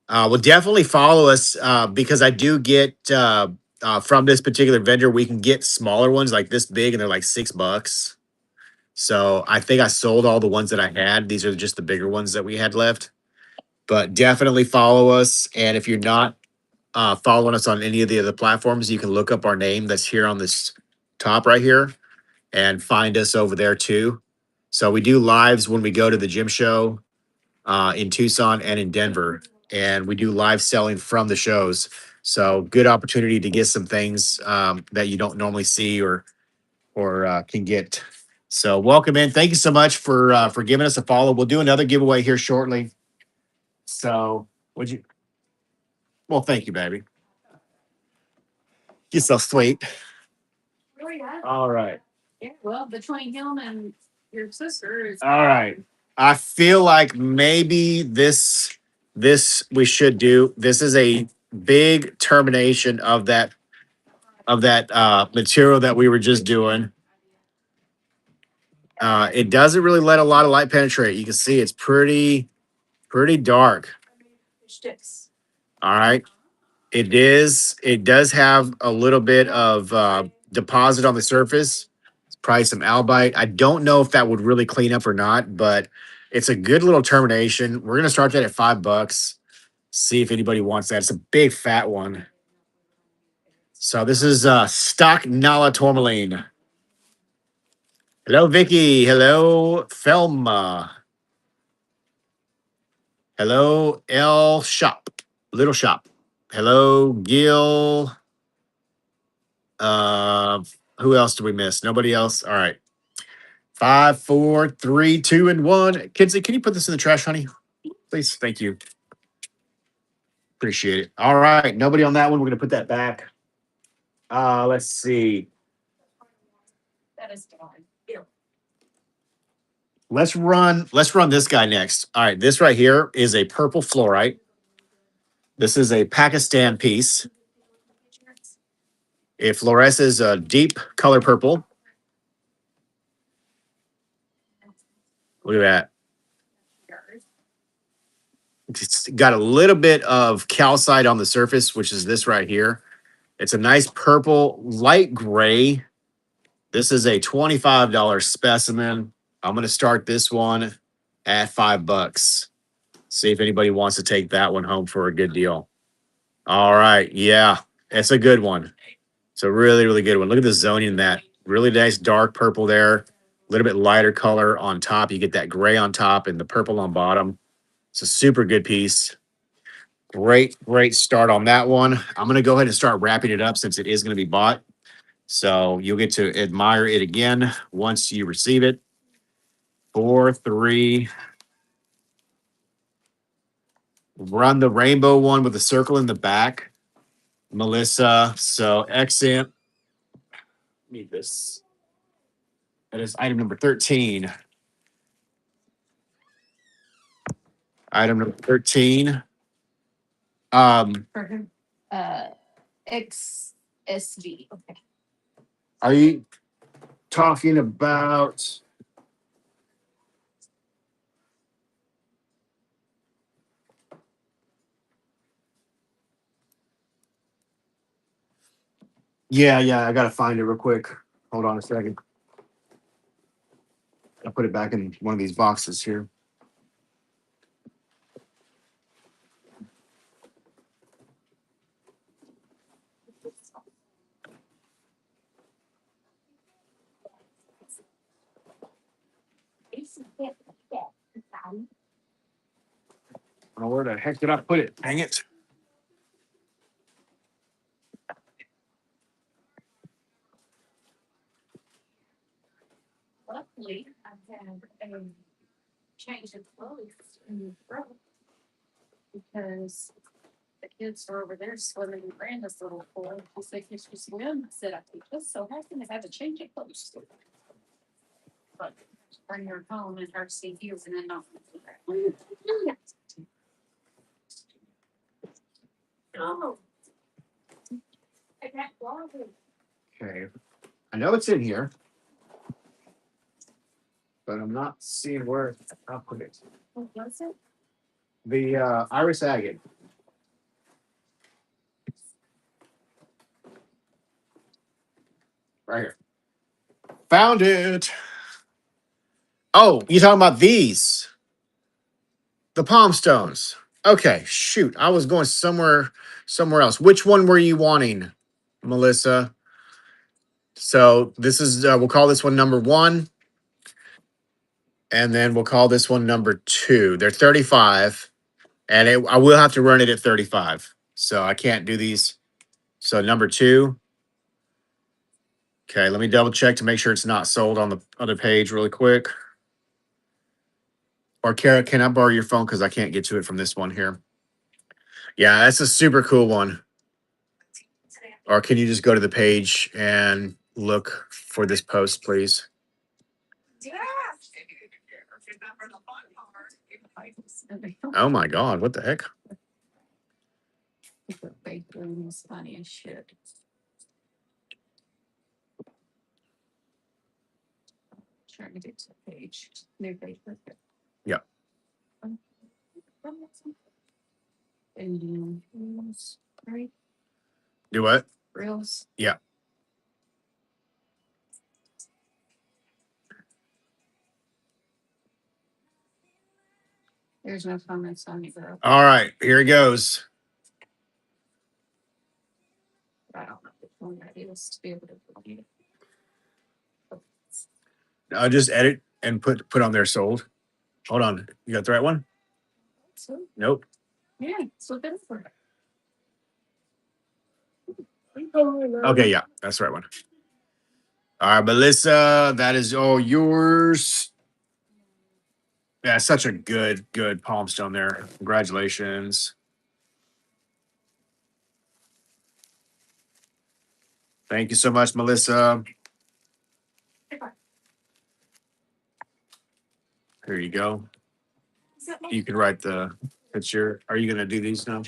[SPEAKER 1] Well, definitely follow us because I do get from this particular vendor, we can get smaller ones like this big, and they're like $6. So I think I sold all the ones that I had. These are just the bigger ones that we had left. But definitely follow us. And if you're not following us on any of the other platforms, you can look up our name that's here on this top right here and find us over there too. So we do lives when we go to the gym show in Tucson and in Denver, and we do live selling from the shows. So good opportunity to get some things that you don't normally see or can get. So welcome in. Thank you so much for giving us a follow. We'll do another giveaway here shortly. So would you? Well, thank you, baby. You're so sweet. All right.
[SPEAKER 2] Yeah, well, between him and your sister, it's
[SPEAKER 1] All right. I feel like maybe this we should do. This is a big termination of that material that we were just doing. It doesn't really let a lot of light penetrate. You can see it's pretty dark.
[SPEAKER 2] sticks.
[SPEAKER 1] All right. It is. It does have a little bit of deposit on the surface. It's probably some albite. I don't know if that would really clean up or not, but it's a good little termination. We're gonna start that at $5. See if anybody wants that. It's a big fat one. So this is stock Nala tourmaline. Hello, Vicky. Hello, Thelma. Hello, L Shop. Little Shop. Hello, Gil. Uh, who else do we miss? Nobody else. All right. 5, 4, 3, 2, and 1. Kinsey, can you put this in the trash, honey? Please. Thank you. Appreciate it. All right. Nobody on that one. We're gonna put that back. Let's see.
[SPEAKER 2] That is gone. Ew.
[SPEAKER 1] Let's run this guy next. All right, this right here is a purple fluorite. This is a Pakistan piece. It fluoresces a deep color purple. Look at that. It's got a little bit of calcite on the surface, which is this right here. It's a nice purple, light gray. This is a $25 specimen. I'm going to start this one at $5. See if anybody wants to take that one home for a good deal. All right. Yeah, it's a good one. It's a really, really good one. Look at the zoning in that. Really nice dark purple there. A little bit lighter color on top. You get that gray on top and the purple on bottom. It's a super good piece. Great start on that one. I'm going to go ahead and start wrapping it up since it is going to be bought. So you'll get to admire it again once you receive it. 4, 3. Run the rainbow one with a circle in the back. Melissa. So accent. Need this. That is item number 13. Item number 13.
[SPEAKER 2] For him. XSV. Okay.
[SPEAKER 1] Are you talking about? Yeah. I gotta find it real quick. Hold on a second. I'll put it back in one of these boxes here. Oh, where the heck did I put it? Dang it.
[SPEAKER 2] Luckily, I've had a change of clothes in the room because the kids are over there swimming in Branda's little pool. She said, "Can you swim?" I said, "I think just so happen to have a change of clothes." But bring her home and her see heels and then not. Oh. I got clothes.
[SPEAKER 1] Okay. I know it's in here, but I'm not seeing where I'll put it.
[SPEAKER 2] What was it?
[SPEAKER 1] The iris agate. Right here. Found it. Oh, you talking about these? The palm stones. Okay, shoot. I was going somewhere else. Which one were you wanting, Melissa? So this is we'll call this one number 1, and then we'll call this one number 2. They're 35, and I will have to run it at 35. So I can't do these. So number 2. Okay, let me double check to make sure it's not sold on the other page really quick. Or Kara, can I borrow your phone because I can't get to it from this one here? Yeah, that's a super cool one. Or can you just go to the page and look for this post, please? Oh my God, what the heck?
[SPEAKER 2] The fake room is funny as shit. Trying to get to the page. New page.
[SPEAKER 1] Yeah.
[SPEAKER 2] And right?
[SPEAKER 1] Do what?
[SPEAKER 2] Reels.
[SPEAKER 1] Yeah.
[SPEAKER 2] There's no comments on it, girl.
[SPEAKER 1] All right, here it goes.
[SPEAKER 2] I don't know which one that is to be able to find it.
[SPEAKER 1] I'll just edit and put on there sold. Hold on. You got the right one?
[SPEAKER 2] So
[SPEAKER 1] Nope.
[SPEAKER 2] yeah, so good for it.
[SPEAKER 1] Okay, yeah, that's the right one. All right, Melissa, that is all yours. Yeah, such a good palm stone there. Congratulations. Thank you so much, Melissa. Here you go. You can write the picture. Are you gonna do these now?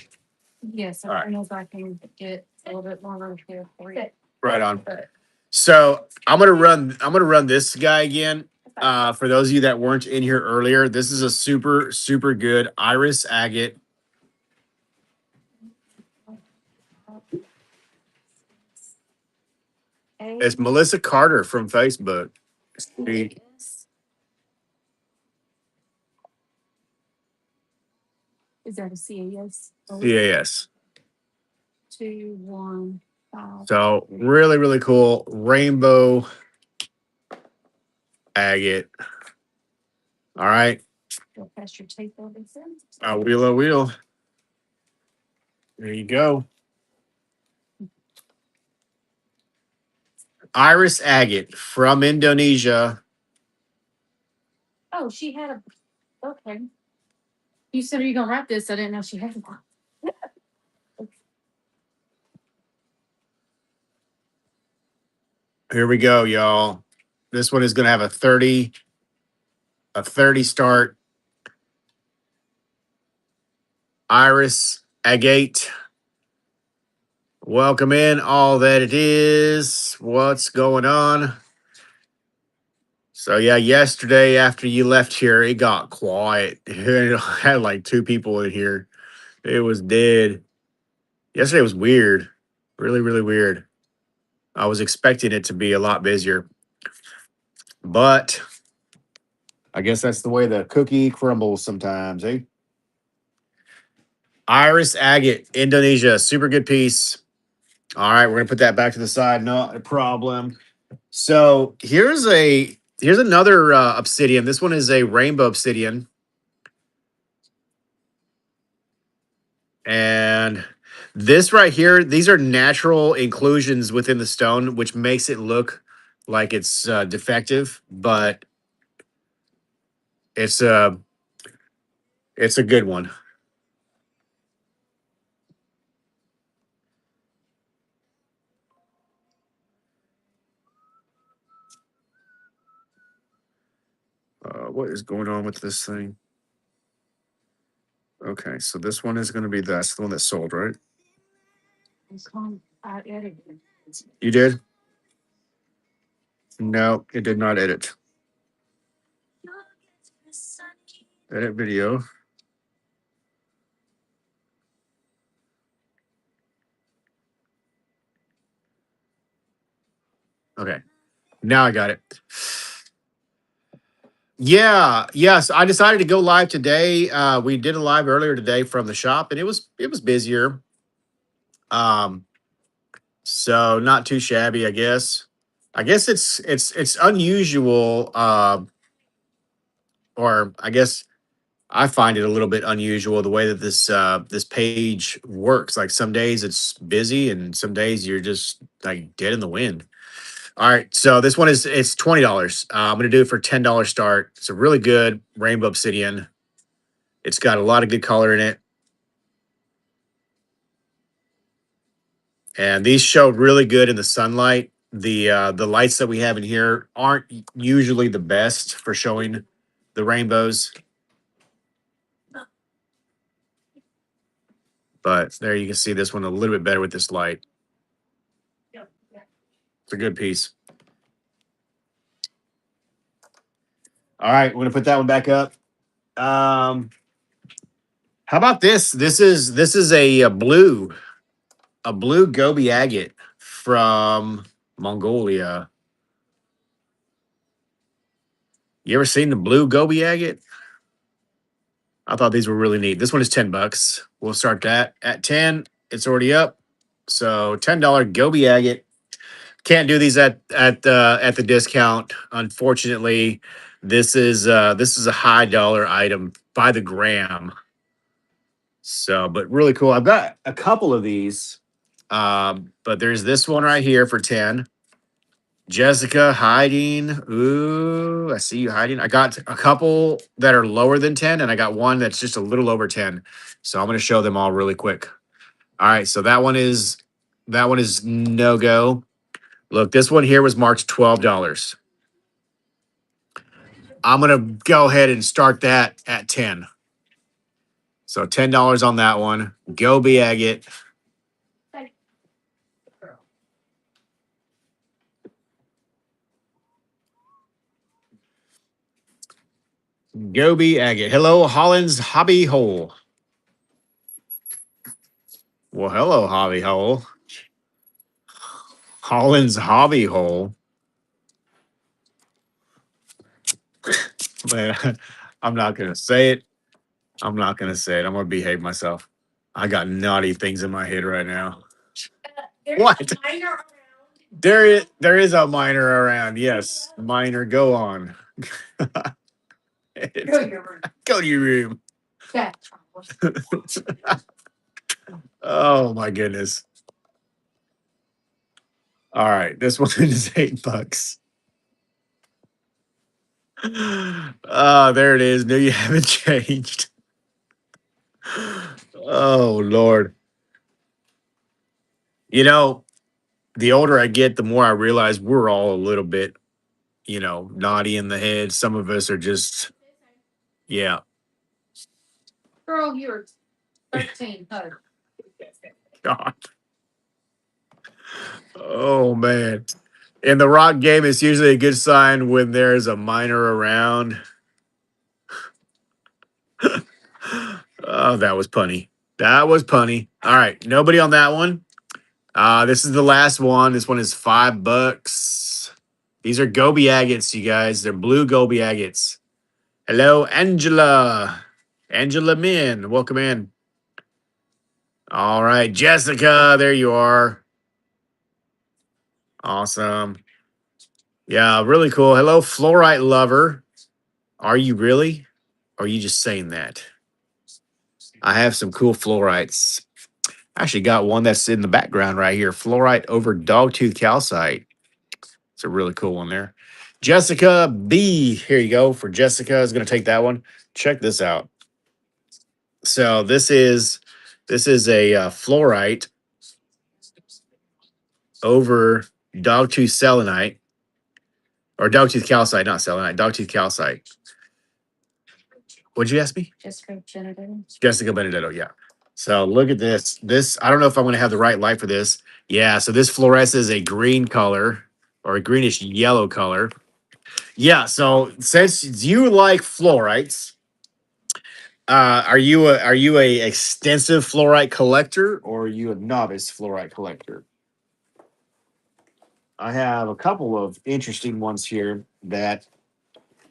[SPEAKER 2] Yes,
[SPEAKER 1] All right.
[SPEAKER 2] I don't know if I can get a little bit longer here for you.
[SPEAKER 1] Right on.
[SPEAKER 2] But
[SPEAKER 1] So I'm gonna run this guy again. For those of you that weren't in here earlier, this is a super good iris agate. It's Melissa Carter from Facebook. She-
[SPEAKER 2] is that a CAS?
[SPEAKER 1] CAS.
[SPEAKER 2] 215.
[SPEAKER 1] So really cool rainbow agate. All right.
[SPEAKER 2] Go past your tape over there.
[SPEAKER 1] A wheel. There you go. Iris agate from Indonesia.
[SPEAKER 2] Oh, she had a. Okay. You said, are you gonna wrap this? I didn't know she had one.
[SPEAKER 1] Here we go, y'all. This one is gonna have a 30 start. Iris agate. Welcome in, all that it is. What's going on? So yeah, yesterday after you left here, it got quiet. I had like 2 people in here. It was dead. Yesterday was weird. Really weird. I was expecting it to be a lot busier. But I guess that's the way the cookie crumbles sometimes, eh? Iris agate, Indonesia, super good piece. All right, we're gonna put that back to the side. Not a problem. So here's another obsidian. This one is a rainbow obsidian, and this right here, these are natural inclusions within the stone, which makes it look like it's defective, but it's a it's a good one. What is going on with this thing? Okay, so this one is going to be that's the one that sold, right?
[SPEAKER 2] I edited it.
[SPEAKER 1] You did? No, it did not edit. Edit video. Okay. Now I got it. Yeah, yes. I decided to go live today. We did a live earlier today from the shop, and it was busier. Um, so not too shabby, I guess. I guess it's unusual, or I guess I find it a little bit unusual the way that this page works. Like some days it's busy, and some days you're just like dead in the wind. All right, so this one is it's $20. I'm gonna do it for $10 start. It's a really good rainbow obsidian. It's got a lot of good color in it, and these show really good in the sunlight. The lights that we have in here aren't usually the best for showing the rainbows, but there you can see this one a little bit better with this light. It's a good piece. All right, we're gonna put that one back up. Um, how about this? This is a blue gobi agate from Mongolia. You ever seen the blue gobi agate? I thought these were really neat. This one is $10. We'll start that at 10. It's already up. So $10 gobi agate. Can't do these at the discount. Unfortunately, this is a high dollar item by the gram. So, but really cool. I've got a couple of these. But there's this one right here for 10. Jessica hiding. Ooh, I see you hiding. I got a couple that are lower than 10, and I got one that's just a little over 10. So I'm gonna show them all really quick. All right, so that one is no go. Look, this one here was marked $12. I'm gonna go ahead and start that at 10. So $10 on that one. Go be agate. Go be agate. Hello, Holland's Hobby Hole. Well, hello, Hobby Hole. Holland's Hobby Hole. Man, I'm not gonna say it. I'm not gonna say it. I'm gonna behave myself. I got naughty things in my head right now. What? There is a miner around. Yes, miner. Go on. Go to your room. Oh my goodness. All right, this one is $8. There it is. No, you haven't changed. Oh Lord. You know, the older I get, the more I realize we're all a little bit, naughty in the head. Some of us are just, yeah.
[SPEAKER 2] Girl, you're 13. Huh?
[SPEAKER 1] God. Oh man. In the rock game, it's usually a good sign when there's a miner around. Oh, that was punny. That was punny. All right, nobody on that one. This is the last one. This one is $5. These are gobi agates, you guys. They're blue gobi agates. Hello, Angela. Angela Min, welcome in. All right, Jessica, there you are. Awesome. Yeah, really cool. Hello, fluorite lover. Are you really? Or are you just saying that? I have some cool fluorites. I actually got one that's in the background right here. Fluorite over dogtooth calcite. It's a really cool one there. Jessica B. Here you go. For Jessica is going to take that one. Check this out. So this is a fluorite over dogtooth selenite or dogtooth calcite, not selenite, dogtooth calcite. What'd you ask me? Jessica Benedetto, yeah. So look at this. This, I don't know if I'm going to have the right light for this. Yeah, so this fluoresces a green color or a greenish yellow color. Yeah, so since you like fluorites, are you a extensive fluorite collector or are you a novice fluorite collector? I have a couple of interesting ones here that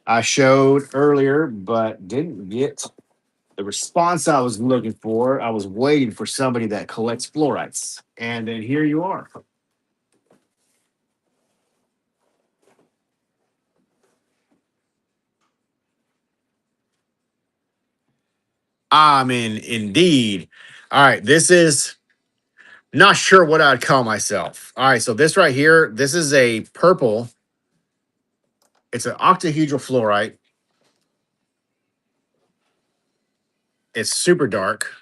[SPEAKER 1] I showed earlier, but didn't get the response I was looking for. I was waiting for somebody that collects fluorites, and then here you are. I mean, indeed. All right, this is not sure what I'd call myself. All right, so this right here, this is a purple. It's an octahedral fluorite. It's super dark,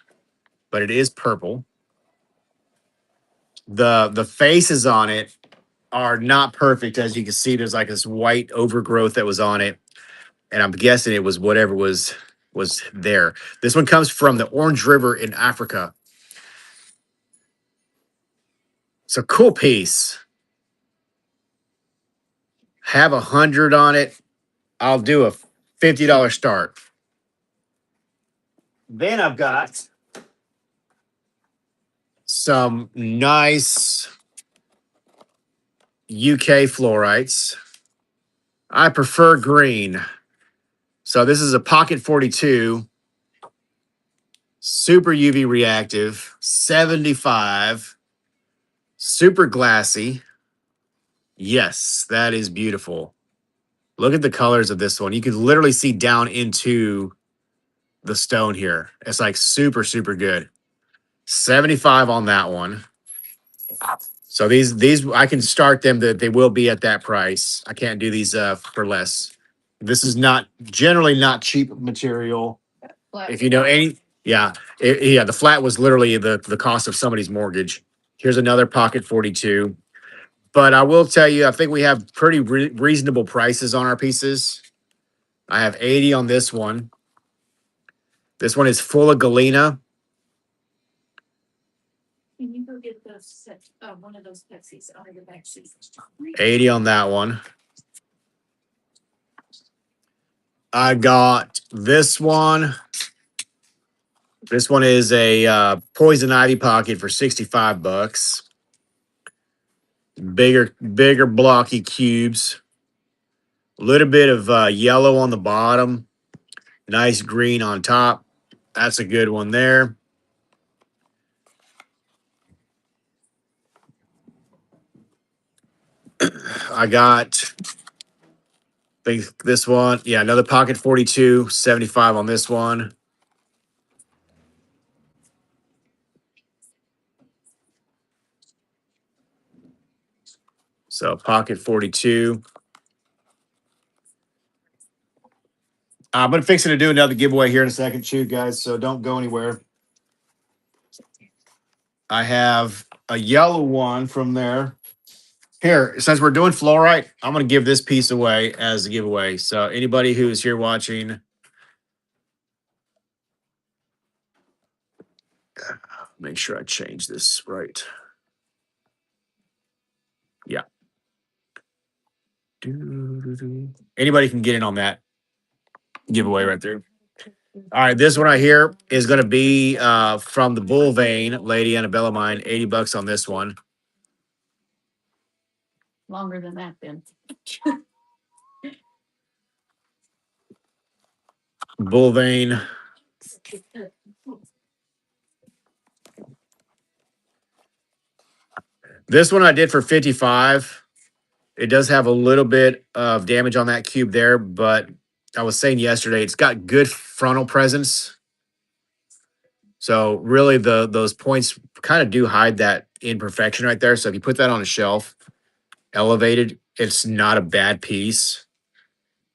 [SPEAKER 1] but it is purple. The faces on it are not perfect, as you can see. There's like this white overgrowth that was on it, and I'm guessing it was whatever was there. This one comes from the Orange River in Africa. It's a cool piece. Have 100 on it. I'll do a $50 start. Then I've got some nice UK fluorites. I prefer green. So this is a Pocket 42, super UV reactive, 75, super glassy. Yes, that is beautiful. Look at the colors of this one. You can literally see down into the stone here. It's like super, super good. 75 on that one. So these I can start them that they will be at that price. I can't do these for less. This is not generally not cheap material. If you know any, yeah, yeah, the flat was literally the cost of somebody's mortgage. Here's another Pocket 42. But I will tell you, I think we have pretty reasonable prices on our pieces. I have 80 on this one. This one is full of galena.
[SPEAKER 2] Can you go get those set, one of those Pepsis out of the back seat?
[SPEAKER 1] 80 on that one. I got this one. This one is a poison ivy pocket for 65 bucks. Bigger blocky cubes. A little bit of yellow on the bottom. Nice green on top. That's a good one there. I got think this one. Yeah, another Pocket 42, 75 on this one. So Pocket 42. I'm gonna fix it to do another giveaway here in a second, too, guys. So don't go anywhere. I have a yellow one from there. Here, since we're doing fluorite, I'm gonna give this piece away as a giveaway. So anybody who is here watching, make sure I change this right. Yeah. Anybody can get in on that giveaway right there. All right, this one right here is going to be from the Bull Vein, Lady Annabella mine. 80 bucks on this one.
[SPEAKER 2] Longer than that, then.
[SPEAKER 1] Bull Vein. This one I did for 55. It does have a little bit of damage on that cube there, but I was saying yesterday, it's got good frontal presence. So really those points kind of do hide that imperfection right there. So if you put that on a shelf, elevated, it's not a bad piece.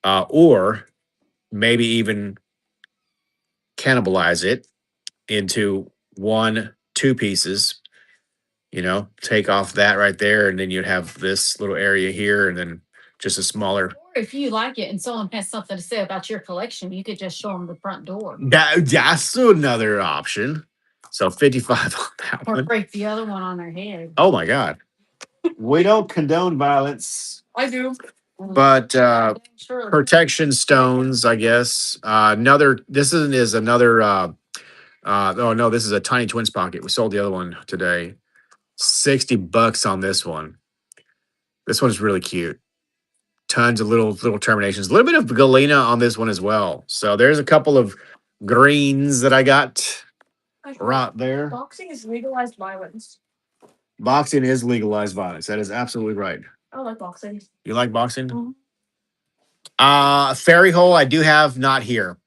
[SPEAKER 1] Or maybe even cannibalize it into one, two pieces, take off that right there, and then you'd have this little area here, and then just a smaller.
[SPEAKER 2] Or if you like it and someone has something to say about your collection, you could just show them the front door.
[SPEAKER 1] That's another option. So 55 on that
[SPEAKER 2] Or
[SPEAKER 1] one.
[SPEAKER 2] break the other one on their head.
[SPEAKER 1] Oh my God. We don't condone violence.
[SPEAKER 2] I do.
[SPEAKER 1] But
[SPEAKER 2] Sure.
[SPEAKER 1] protection stones, I guess. This is another oh no, this is a Tiny Twins pocket. We sold the other one today. 60 bucks on this one. This one's really cute. Tons of little terminations. A little bit of galena on this one as well. So there's a couple of greens that I got right there.
[SPEAKER 2] Boxing is legalized violence.
[SPEAKER 1] Boxing is legalized violence. That is absolutely right.
[SPEAKER 2] I like boxing.
[SPEAKER 1] You like boxing?
[SPEAKER 2] Mhm.
[SPEAKER 1] Fairy hole I do have, not here.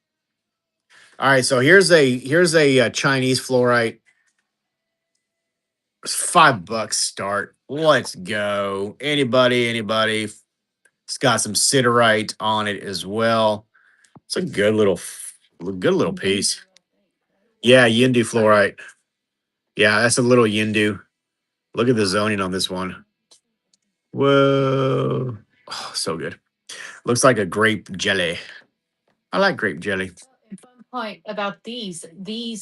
[SPEAKER 1] All right, so here's a Chinese fluorite. It's $5 start. Let's go. Anybody. It's got some siderite on it as well. It's a good little piece. Yeah, Yindu fluorite. Yeah, that's a little Yindu. Look at the zoning on this one. Whoa. Oh, so good. Looks like a grape jelly. I like grape jelly.
[SPEAKER 2] And fun point about these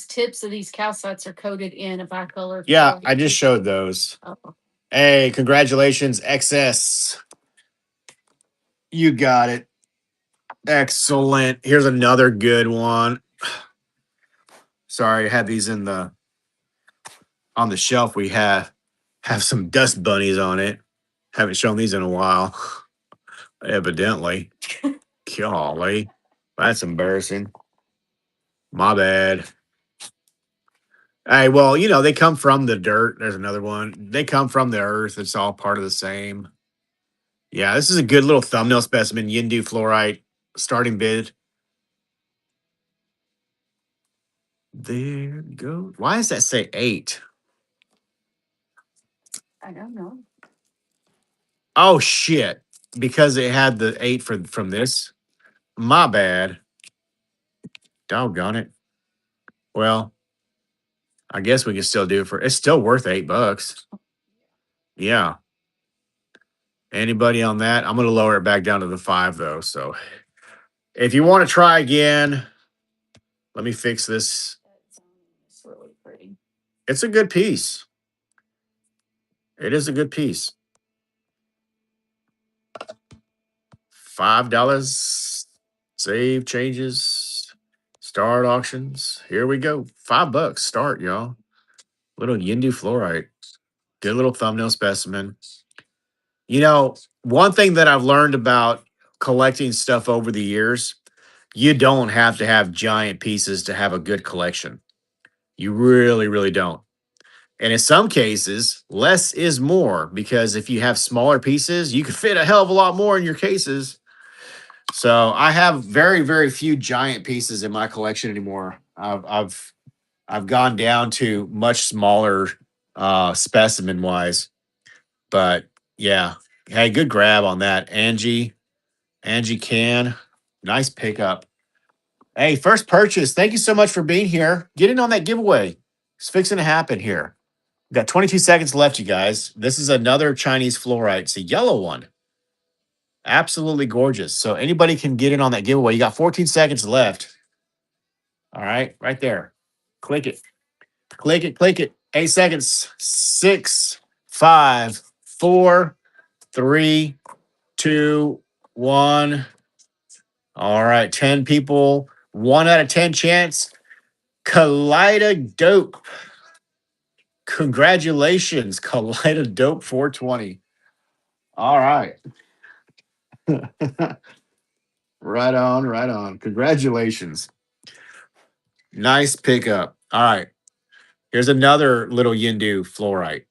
[SPEAKER 2] tips of these calcites are coated in a bicolor.
[SPEAKER 1] Yeah, I just showed those.
[SPEAKER 2] Oh.
[SPEAKER 1] Hey, congratulations, XS. You got it. Excellent. Here's another good one. Sorry, I had these in the on the shelf. We have some dust bunnies on it. Haven't shown these in a while. Evidently. Golly. That's embarrassing. My bad. Hey, well, they come from the dirt. There's another one. They come from the earth. It's all part of the same. Yeah, this is a good little thumbnail specimen. Yindu fluorite starting bid. There you go. Why does that say 8?
[SPEAKER 2] I don't know.
[SPEAKER 1] Oh shit! Because it had the 8 from this. My bad. Doggone it. Well, I guess we can still do it for. It's still worth $8. Yeah. Anybody on that? I'm gonna lower it back down to the 5 though. So if you want to try again, let me fix this.
[SPEAKER 2] It's really pretty.
[SPEAKER 1] It's a good piece. It is a good piece. $5. Save changes. Start auctions. Here we go. $5 start, y'all. Little Yindu fluorite. Good little thumbnail specimen. One thing that I've learned about collecting stuff over the years, you don't have to have giant pieces to have a good collection. You really, really don't. And in some cases, less is more because if you have smaller pieces, you can fit a hell of a lot more in your cases. So I have very, very few giant pieces in my collection anymore. I've gone down to much smaller specimen wise. But yeah, hey, good grab on that, Angie. Angie Can, nice pickup. Hey, first purchase. Thank you so much for being here. Get in on that giveaway. It's fixing to happen here. We've got 22 seconds left, you guys. This is another Chinese fluorite. It's a yellow one. Absolutely gorgeous. So anybody can get in on that giveaway. You got 14 seconds left. All right, right there. Click it. Click it. Click it. 8 seconds. 6, 5, 4, 3, 2, 1. All right, 10 people. 1 out of 10 chance. Kaleidodope. Congratulations, Kaleidodope 420. All right. Right on, right on. Congratulations. Nice pickup. All right. Here's another little Yindu fluorite.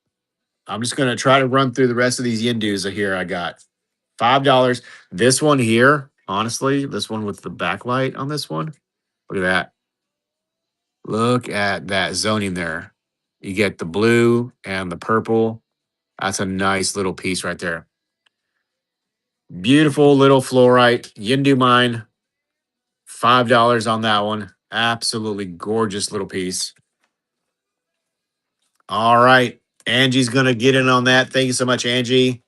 [SPEAKER 1] I'm just going to try to run through the rest of these Yindus here I got. $5. This one here, honestly, this one with the backlight on this one. Look at that. Look at that zoning there. You get the blue and the purple. That's a nice little piece right there. Beautiful little fluorite. Yindu mine. $5 on that one. Absolutely gorgeous little piece. All right. Angie's going to get in on that. Thank you so much, Angie.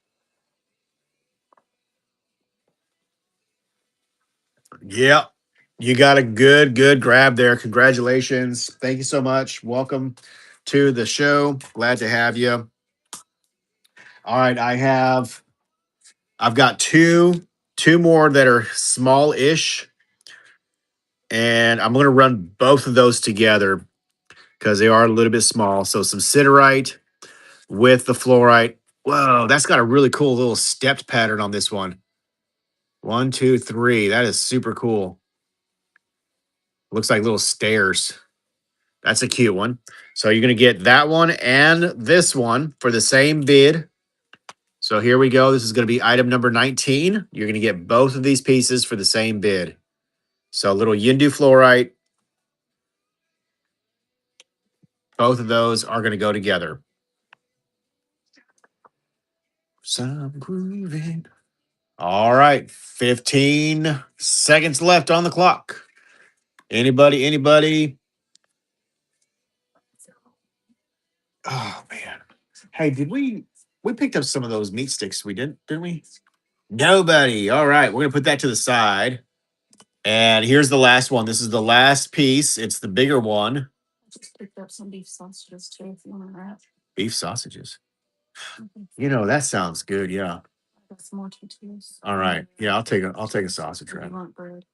[SPEAKER 1] Yep. You got a good grab there. Congratulations. Thank you so much. Welcome to the show. Glad to have you. All right. I've got two more that are small-ish. And I'm going to run both of those together because they are a little bit small. So some siderite with the fluorite. Whoa, that's got a really cool little stepped pattern on this one. 1, 2, 3. That is super cool. Looks like little stairs. That's a cute one. So you're going to get that one and this one for the same bid. So here we go. This is going to be item number 19. You're going to get both of these pieces for the same bid. So little Yindu fluorite. Both of those are going to go together. Some grooving. All right. 15 seconds left on the clock. Anybody? Anybody? Oh man. Hey, did we picked up some of those meat sticks we didn't we? Nobody. All right, we're gonna put that to the side. And here's the last one. This is the last piece. It's the bigger one.
[SPEAKER 2] I just picked up some beef sausages too if you want to wrap.
[SPEAKER 1] Beef sausages. You know, that sounds good. Yeah.
[SPEAKER 2] I got some more tutus.
[SPEAKER 1] All right. Yeah, I'll take a sausage
[SPEAKER 2] If you
[SPEAKER 1] wrap.
[SPEAKER 2] want bread.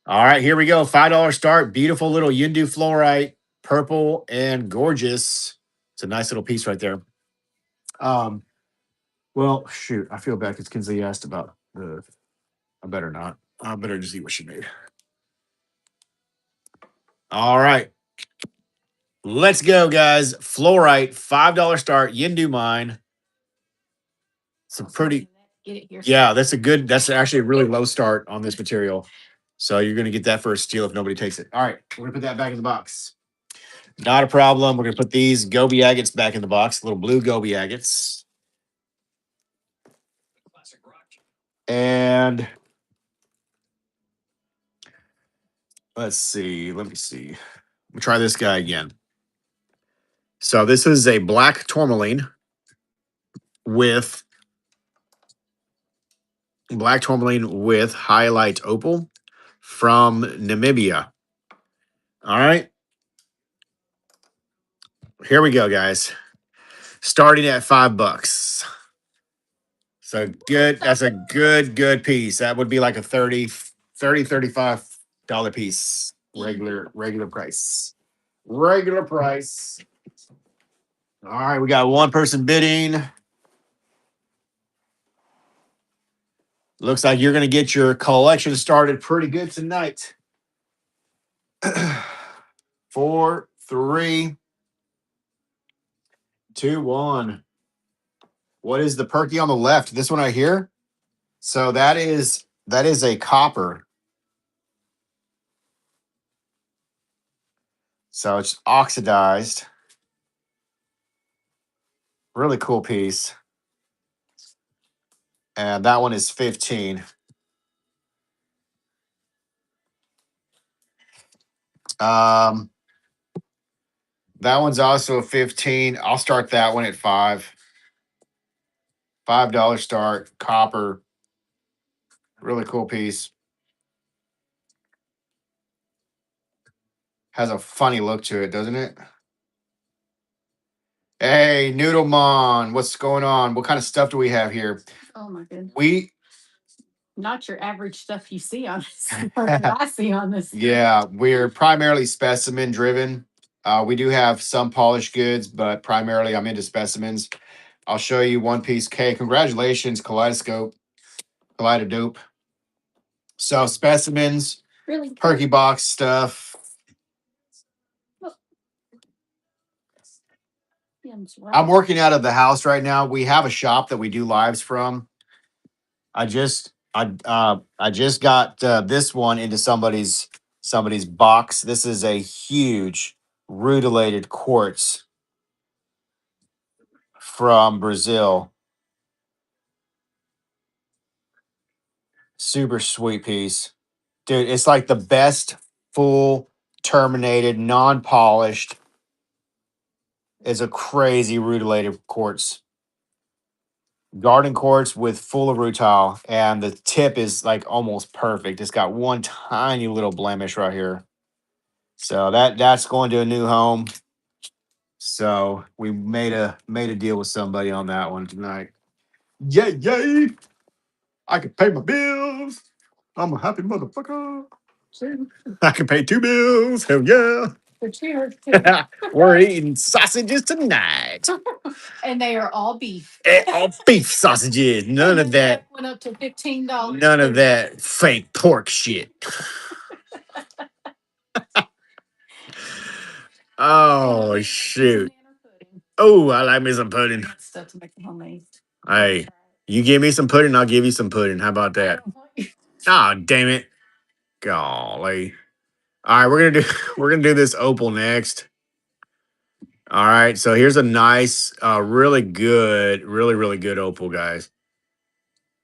[SPEAKER 1] All right, here we go. $5 start. Beautiful little Yindu fluorite, purple and gorgeous. It's a nice little piece right there. Well, shoot, I feel bad because Kinsley asked about the. I better not. I better just eat what she made. All right. Let's go, guys. Fluorite, $5 start. Yindu mine. Some pretty.
[SPEAKER 2] Get it here.
[SPEAKER 1] Yeah, that's actually a really low start on this material. So you're gonna get that for a steal if nobody takes it. All right, we're gonna put that back in the box. Not a problem. We're gonna put these goby agates back in the box, little blue goby agates. And let's see. Let me see. We'll try this guy again. So this is a black tourmaline with highlight opal from Namibia. All right. Here we go, guys. Starting at $5. So good. That's a good piece. That would be like a $35 piece. Regular price. Regular price. All right, we got one person bidding. Looks like you're gonna get your collection started pretty good tonight. 4, 3, 2, 1. What is the perky on the left? This one right here. So that is a copper. So it's oxidized. Really cool piece. And that one is 15. That one's also a 15. I'll start that one at 5. $5 start, copper. Really cool piece. Has a funny look to it, doesn't it? Hey, Noodlemon, what's going on? What kind of stuff do we have here?
[SPEAKER 2] Oh my goodness.
[SPEAKER 1] We
[SPEAKER 2] Not your average stuff you see on this. Or that I see on this.
[SPEAKER 1] Yeah, we're primarily specimen driven. We do have some polished goods, but primarily I'm into specimens. I'll show you one piece. K, congratulations, Kaleidodope. So specimens,
[SPEAKER 2] Really?
[SPEAKER 1] perky box stuff. I'm working out of the house right now. We have a shop that we do lives from. I just got this one into somebody's box. This is a huge rutilated quartz from Brazil. Super sweet piece. Dude, it's like the best full terminated, non-polished. It's a crazy rutilated quartz. Garden quartz with full of rutile, and the tip is like almost perfect. It's got one tiny little blemish right here. So that's going to a new home. So we made a deal with somebody on that one tonight. Yay! I can pay my bills. I'm a happy motherfucker. I can pay 2 bills. Hell yeah.
[SPEAKER 2] For cheers too.
[SPEAKER 1] We're eating sausages tonight.
[SPEAKER 2] And they are all beef.
[SPEAKER 1] All beef sausages. None of that.
[SPEAKER 2] Went up to $15.
[SPEAKER 1] None of that fake pork shit. Oh shoot. Oh, I like me some pudding.
[SPEAKER 2] Stuff to make the homemade.
[SPEAKER 1] Hey, you give me some pudding, I'll give you some pudding. How about that? Oh, damn it. Golly. All right, we're gonna do this opal next. All right, so here's a nice, really good, really good opal, guys.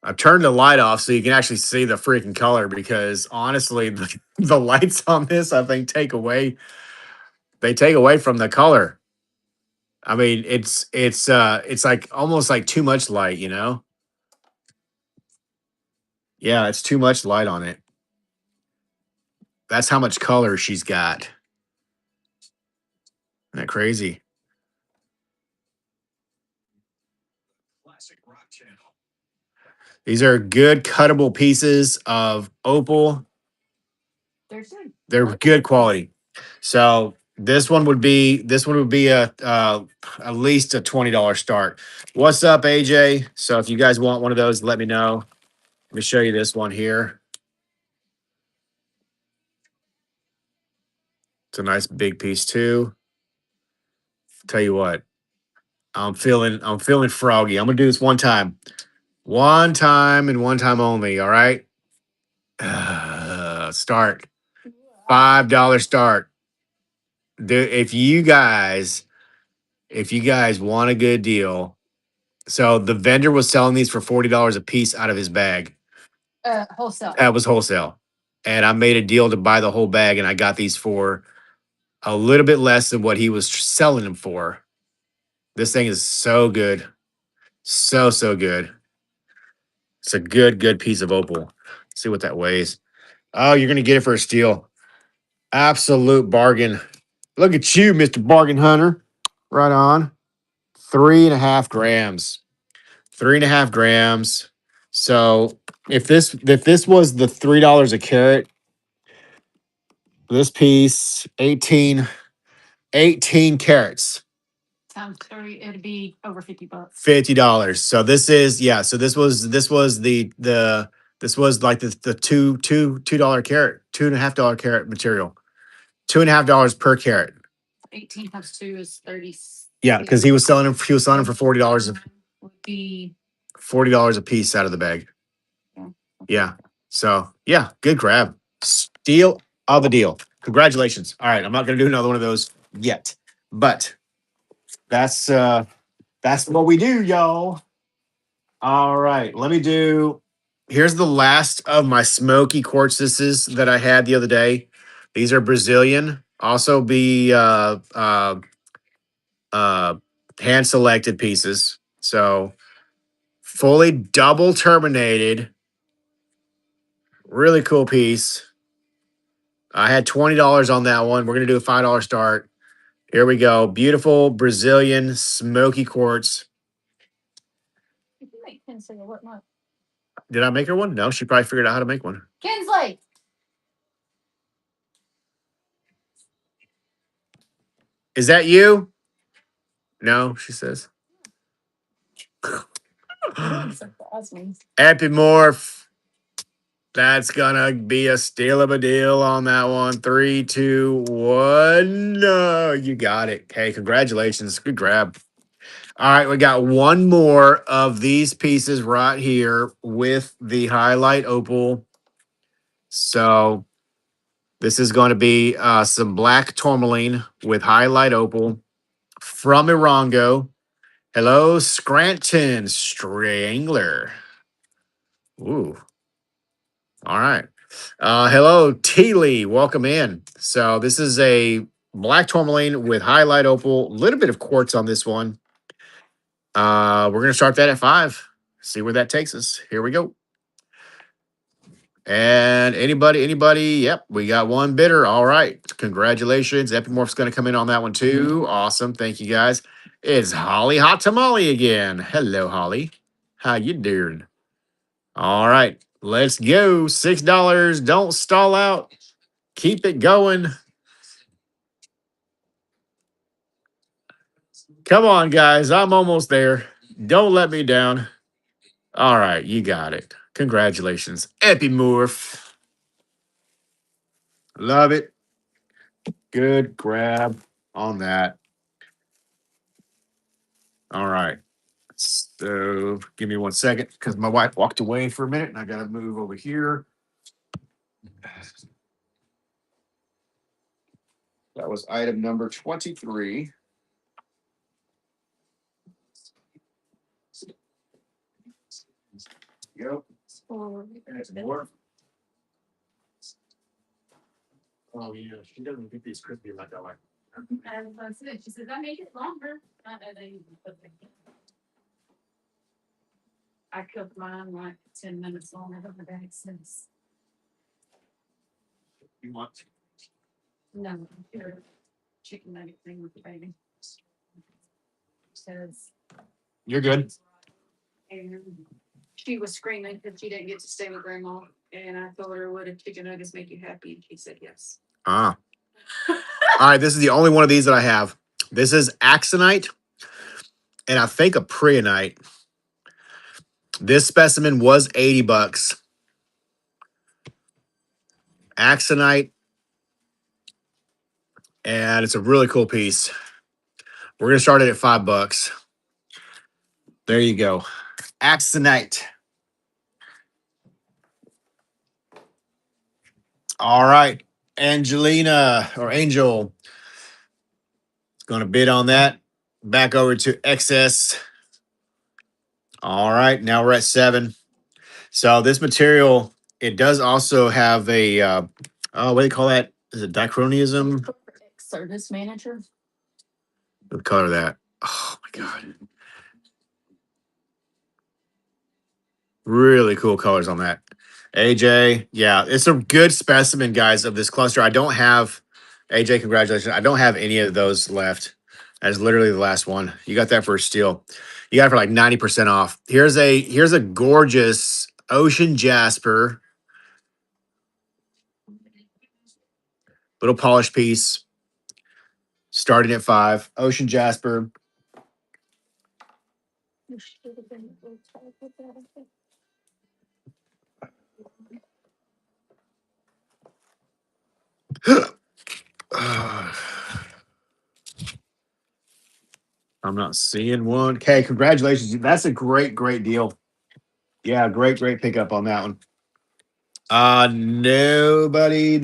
[SPEAKER 1] I've turned the light off so you can actually see the freaking color because honestly, the lights on this, I think, they take away from the color. I mean, it's like almost like too much light, you know? Yeah, it's too much light on it. That's how much color she's got. Isn't that crazy? These are good cuttable pieces of opal.
[SPEAKER 2] They're good.
[SPEAKER 1] They're good quality. So this one would be a at least a $20 start. What's up, AJ? So if you guys want one of those, let me know. Let me show you this one here. It's a nice big piece too. Tell you what, I'm feeling froggy. I'm gonna do this one time. One time and one time only. All right. Start. $5 start. If you guys want a good deal, so the vendor was selling these for $40 a piece out of his bag.
[SPEAKER 2] Wholesale.
[SPEAKER 1] That was wholesale. And I made a deal to buy the whole bag, and I got these for a little bit less than what he was selling them for. This thing is so good. So good. It's a good piece of opal. See what that weighs. Oh, you're gonna get it for a steal. Absolute bargain. Look at you, Mr. Bargain Hunter. Right on. 3.5 grams. 3.5 grams. So if this was the $3 a carat, this piece, 18 carats.
[SPEAKER 2] Times 30, it'd be over $50.
[SPEAKER 1] $50. So this is yeah. So this was this was like the $2 carat, $2.5 carat material. $2.5 per carat.
[SPEAKER 2] 18 times 2 is 30.
[SPEAKER 1] Yeah, because he was selling them for $40
[SPEAKER 2] would be
[SPEAKER 1] $40 a piece out of the bag.
[SPEAKER 2] Yeah.
[SPEAKER 1] Yeah. So yeah, good grab. Steal of a deal. Congratulations. All right. I'm not gonna do another one of those yet. But that's what we do, y'all. All right. Let me do here's the last of my smoky quartzises that I had the other day. These are Brazilian. Also be uh hand selected pieces. So fully double terminated. Really cool piece. I had $20 on that one. We're gonna do a $5 start. Here we go. Beautiful Brazilian smoky quartz.
[SPEAKER 2] You can make Kinsley or whatnot.
[SPEAKER 1] Did I make her one? No, she probably figured out how to make one.
[SPEAKER 2] Kinsley.
[SPEAKER 1] Is that you? No, she says. Epimorph. That's gonna be a steal of a deal on that one. 3, 2, 1. No, you got it. Hey, congratulations. Good grab. All right, we got one more of these pieces right here with the highlight opal. So this is going to be some black tourmaline with highlight opal from Irongo. Hello, Scranton Strangler. Ooh. All right. Hello, T Lee. Welcome in. So this is a black tourmaline with highlight opal, a little bit of quartz on this one. We're gonna start that at 5. See where that takes us. Here we go. And anybody? Yep, we got one bidder. All right. Congratulations. Epimorph's gonna come in on that one too. Awesome. Thank you guys. It's Holly Hot Tamale again. Hello, Holly. How you doing? All right. Let's go. $6. Don't stall out. Keep it going. Come on, guys. I'm almost there. Don't let me down. All right, you got it. Congratulations. Epimorph. Love it. Good grab on that. All right. So give me 1 second because my wife walked away for a minute and I got to move over here. That was item number 23. Yep. And it's more. Oh, yeah. She doesn't get these crispy like I like.
[SPEAKER 2] And that's it. She says, I make it longer. I cooked mine like 10 minutes longer than the bag since.
[SPEAKER 1] You want
[SPEAKER 2] No, chicken nugget thing with the baby. Says,
[SPEAKER 1] You're good.
[SPEAKER 2] and she was screaming because she didn't get to stay with grandma. And I told her, would a chicken nuggets make you happy? And she said yes.
[SPEAKER 1] Ah. All right. This is the only one of these that I have. This is Axonite and I think a Prionite. This specimen was $80. Axonite, and it's a really cool piece. We're gonna start it at $5. There you go. Axonite. All right. Angelina or Angel is gonna bid on that. Back over to excess. All right. Now we're at 7. So this material, it does also have a what do they call that? Is it dichronism?
[SPEAKER 2] Service manager.
[SPEAKER 1] What color that? Oh my god. Really cool colors on that. AJ, yeah, it's a good specimen, guys, of this cluster. I don't have AJ, congratulations. I don't have any of those left. That's literally the last one. You got that for a steal. You got it for like 90% off. Here's a gorgeous ocean jasper, little polished piece, starting at 5. Ocean jasper. I'm not seeing one. Okay, congratulations. That's a great, great deal. Yeah, great, great pickup on that one. Nobody.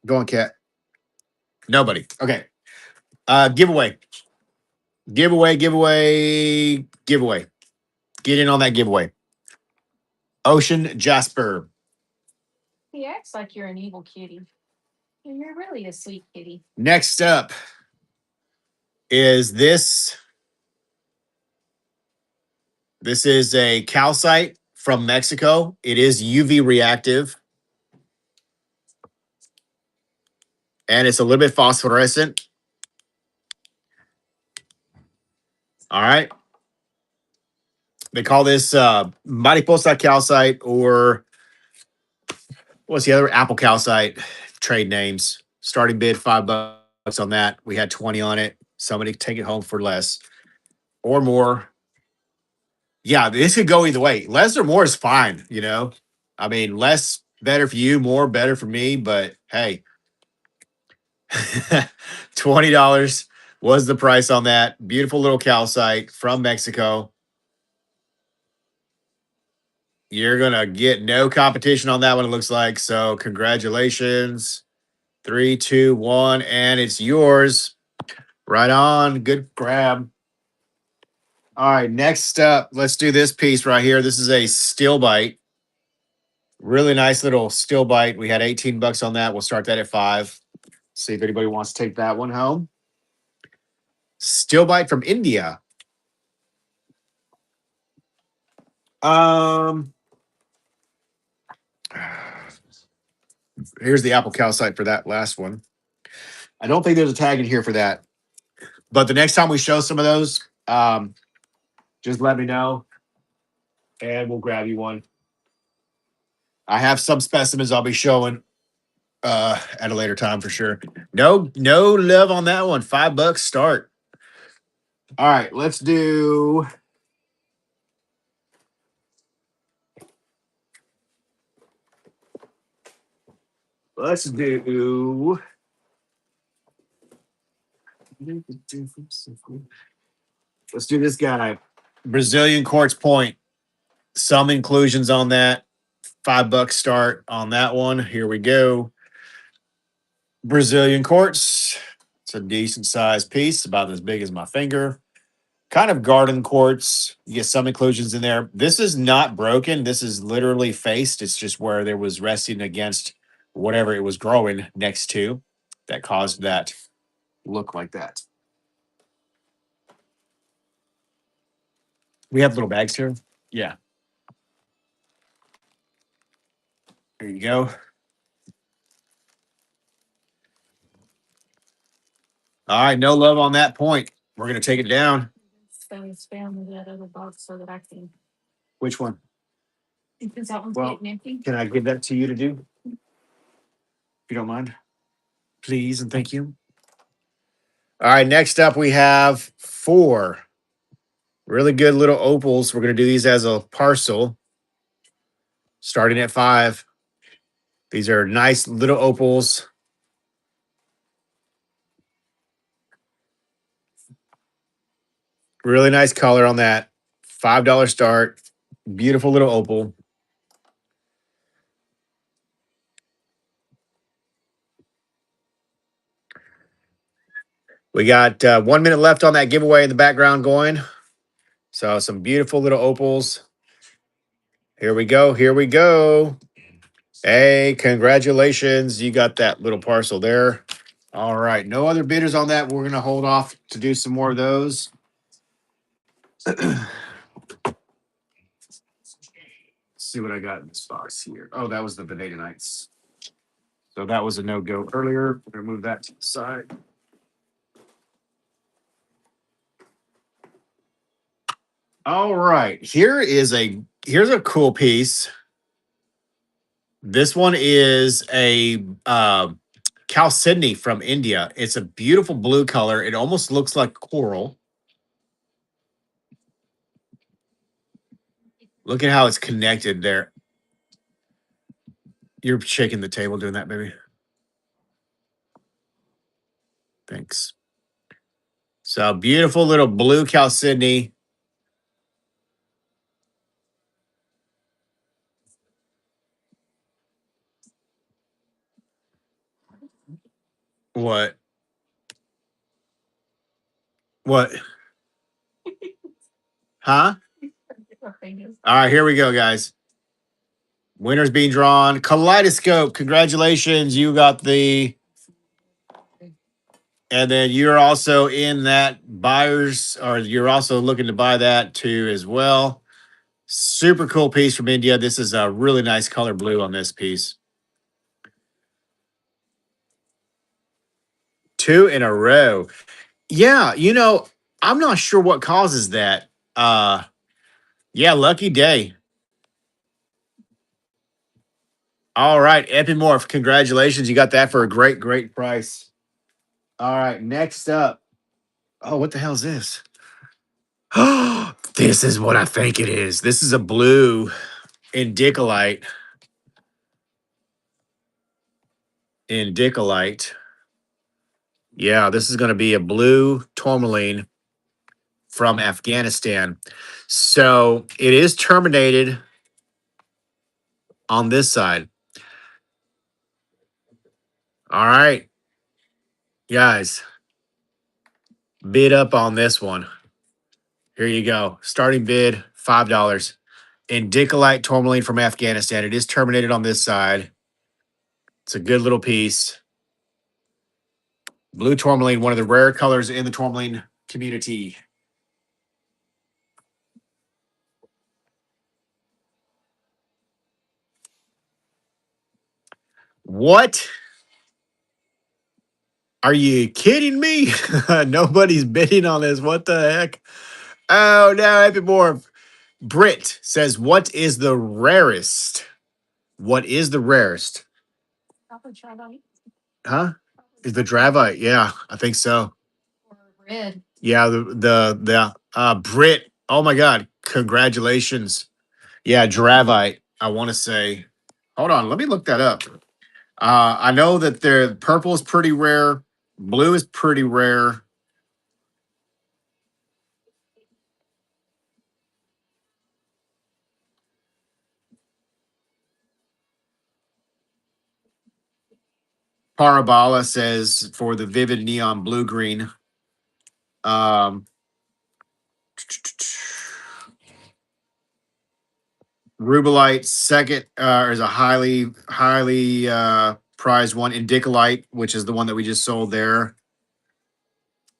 [SPEAKER 1] Go on, cat. Nobody. Okay. Giveaway. Giveaway. Get in on that giveaway. Ocean Jasper.
[SPEAKER 2] He acts like you're an evil kitty. And you're really a sweet kitty.
[SPEAKER 1] Next up is this. This is a calcite from Mexico. It is UV reactive. And it's a little bit phosphorescent. All right. They call this mariposa calcite, or what's the other? Apple calcite. Trade names. Starting bid $5 on that. We had 20 on it. Somebody take it home for less or more. Yeah, this could go either way. Less or more is fine, you know. I mean, less better for you, more better for me, but hey. $20 was the price on that. Beautiful little calcite from Mexico. You're gonna get no competition on that one, it looks like. So congratulations. 3, 2, 1, and it's yours. Right on. Good grab. All right, next up, let's do this piece right here. This is a steel bite. Really nice little steel bite. We had $18 on that. We'll start that at 5. See if anybody wants to take that one home. Steel bite from India. Um, Here's the apple calcite for that last one. I don't think there's a tag in here for that. But the next time we show some of those, just let me know and we'll grab you one. I have some specimens I'll be showing at a later time for sure. No love on that one. $5 start. All right, let's do let's do this guy. Brazilian quartz point. Some inclusions on that. $5 start on that one. Here we go. Brazilian quartz. It's a decent sized piece, about as big as my finger. Kind of garden quartz. You get some inclusions in there. This is not broken. This is literally faced. It's just where there was resting against whatever it was growing next to that caused that look like that. We have little bags here. Yeah. There you go. All right. No love on that point. We're going to take it down.
[SPEAKER 2] Spam that other box so that I can.
[SPEAKER 1] Which one?
[SPEAKER 2] Because that one's
[SPEAKER 1] Well,
[SPEAKER 2] getting empty.
[SPEAKER 1] can I give that to you to do? If you don't mind. Please and thank you. All right. Next up, we have four really good little opals. We're going to do these as a parcel starting at 5. These are nice little opals. Really nice color on that. $5 start. Beautiful little opal. We got 1 minute left on that giveaway in the background going. So some beautiful little opals. Here we go. Here we go. Hey, congratulations. You got that little parcel there. All right. No other bidders on that. We're going to hold off to do some more of those. See what I got in this box here. Oh, that was the Vanadinites. So that was a no-go earlier. We're going to move that to the side. All right. Here's a cool piece. This one is a Chalcedony from India. It's a beautiful blue color. It almost looks like coral. Look at how it's connected there. You're shaking the table doing that, baby. Thanks. So beautiful little blue Chalcedony. What? What? Huh? All right, here we go, guys. Winners being drawn. Kaleidoscope. Congratulations. You got the. And then you're also in that buyers, or you're also looking to buy that too as well. Super cool piece from India. This is a really nice color blue on this piece. 2 in a row. Yeah, I'm not sure what causes that. Yeah, lucky day. All right, Epimorph, congratulations. You got that for a great, great price. All right, next up. Oh, what the hell is this? This is what I think it is. This is a blue indicolite. Indicolite. Yeah, this is going to be a blue tourmaline from Afghanistan. So it is terminated on this side. All right, guys, bid up on this one. Here you go. Starting bid $5. Indicolite tourmaline from Afghanistan. It is terminated on this side. It's a good little piece. Blue tourmaline, one of the rare colors in the tourmaline community. What? Are you kidding me? Nobody's bidding on this. What the heck? Oh no, Epimorph. Brit says, what is the rarest? What is the rarest?
[SPEAKER 2] Probably trilite.
[SPEAKER 1] Huh? Is the Dravite? Yeah, I think so.
[SPEAKER 2] Or red.
[SPEAKER 1] Yeah, the Brit. Oh my God! Congratulations. Yeah, Dravite. I want to say. Hold on, let me look that up. I know that the purple is pretty rare. Blue is pretty rare. Parabala says for the vivid neon blue green. Um, Rubelite second is a highly prized one. Indicolite, which is the one that we just sold there.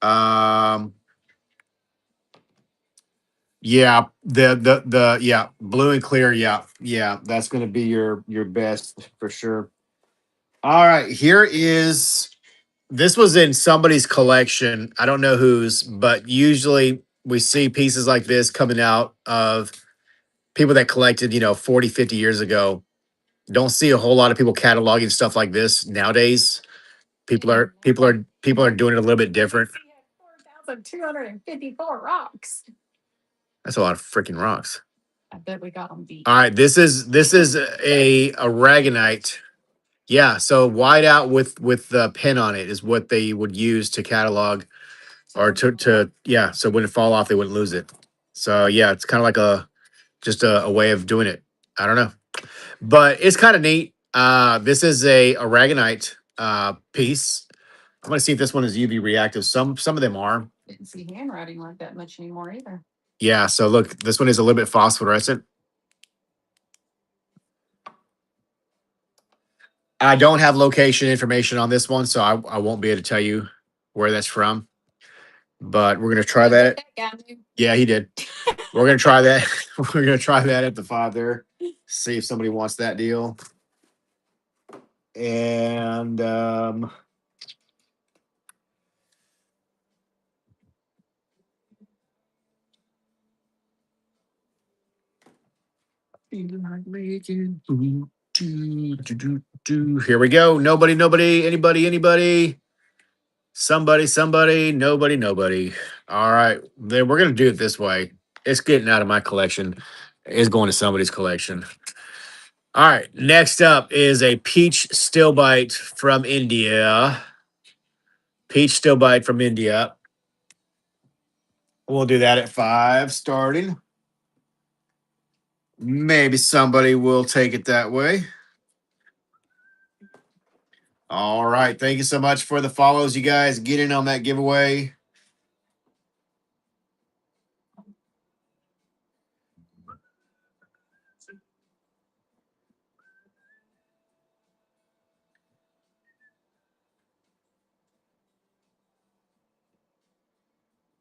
[SPEAKER 1] Um, yeah, the yeah, blue and clear. Yeah, yeah, that's gonna be your best for sure. All right, here is this was in somebody's collection. I don't know whose, but usually we see pieces like this coming out of people that collected, 40, 50 years ago. Don't see a whole lot of people cataloging stuff like this nowadays. People are doing it a little bit different.
[SPEAKER 2] 4,254 rocks.
[SPEAKER 1] That's a lot of freaking rocks.
[SPEAKER 2] I bet we got them beat.
[SPEAKER 1] All right, this is a aragonite. Yeah, so white out with the pin on it is what they would use to catalog or to yeah, so when it fall off they wouldn't lose it. So yeah, it's kind of like just a way of doing it. I don't know. But it's kind of neat. This is a aragonite piece. I'm gonna see if this one is UV reactive. Some of them are.
[SPEAKER 2] Didn't see handwriting like that much anymore either.
[SPEAKER 1] Yeah. So look, this one is a little bit phosphorescent. I don't have location information on this one, so I won't be able to tell you where that's from. But we're gonna try that. Yeah, he did. We're gonna try that. We're gonna try that at the 5 there. See if somebody wants that deal. And here we go. Nobody, anybody. Somebody, nobody. All right. Then we're gonna do it this way. It's getting out of my collection. It's going to somebody's collection. All right. Next up is a peach stillbite from India. Peach stillbite from India. We'll do that at 5 starting. Maybe somebody will take it that way. All right. Thank you so much for the follows, you guys. Get in on that giveaway.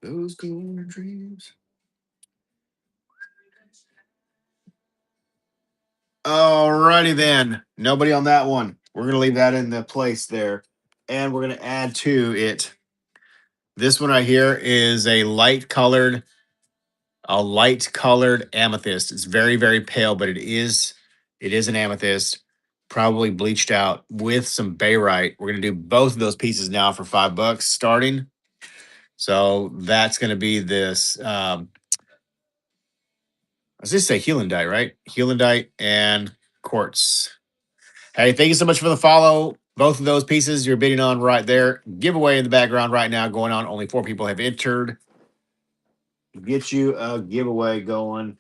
[SPEAKER 1] Those golden dreams. All righty then. Nobody on that one. We're going to leave that in the place there. And we're going to add to it. This one right here is a light colored amethyst. It's very, very pale, but it is an amethyst, probably bleached out with some barite. We're gonna do both of those pieces now for $5 starting. So that's gonna be this. I was just say healandite, right? Healandite and quartz. Hey, thank you so much for the follow. Both of those pieces you're bidding on right there. Giveaway in the background right now going on. Only 4 people have entered. Get you a giveaway going.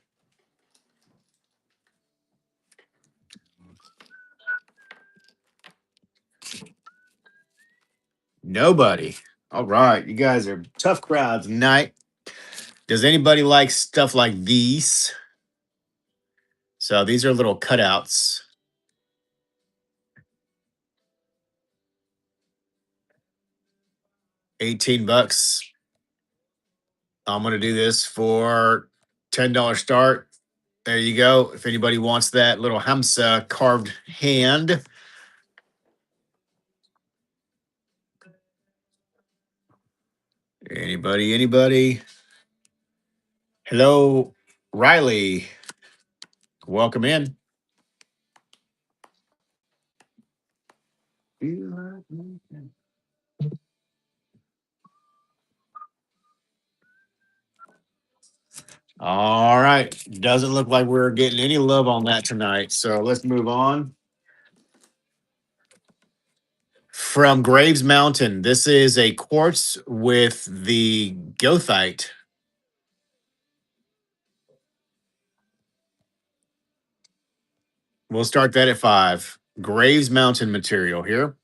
[SPEAKER 1] Nobody. All right. You guys are tough crowd tonight. Does anybody like stuff like these? So these are little cutouts. 18 bucks. I'm going to do this for $10 start. There you go. If anybody wants that little Hamsa carved hand. Anybody? Hello, Riley. Welcome in. All right. Doesn't look like we're getting any love on that tonight. So let's move on. From Graves Mountain, this is a quartz with the goethite. We'll start that at 5. Graves Mountain material here.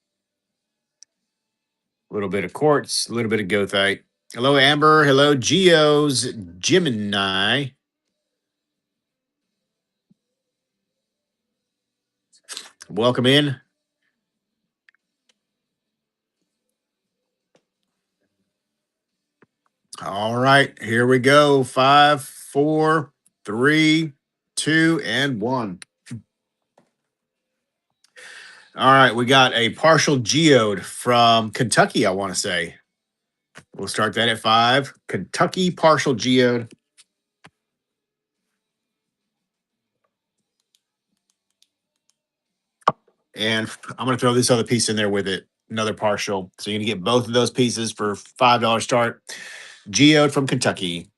[SPEAKER 1] A little bit of quartz, a little bit of goethite. Hello, Amber. Hello, Geo's Gemini. Welcome in. All right, here we go. 5, 4, 3, 2, and 1. All right, we got a partial geode from Kentucky, I want to say. We'll start that at 5. Kentucky partial geode. And I'm going to throw this other piece in there with it, another partial. So you're going to get both of those pieces for $5 start. Geode from Kentucky.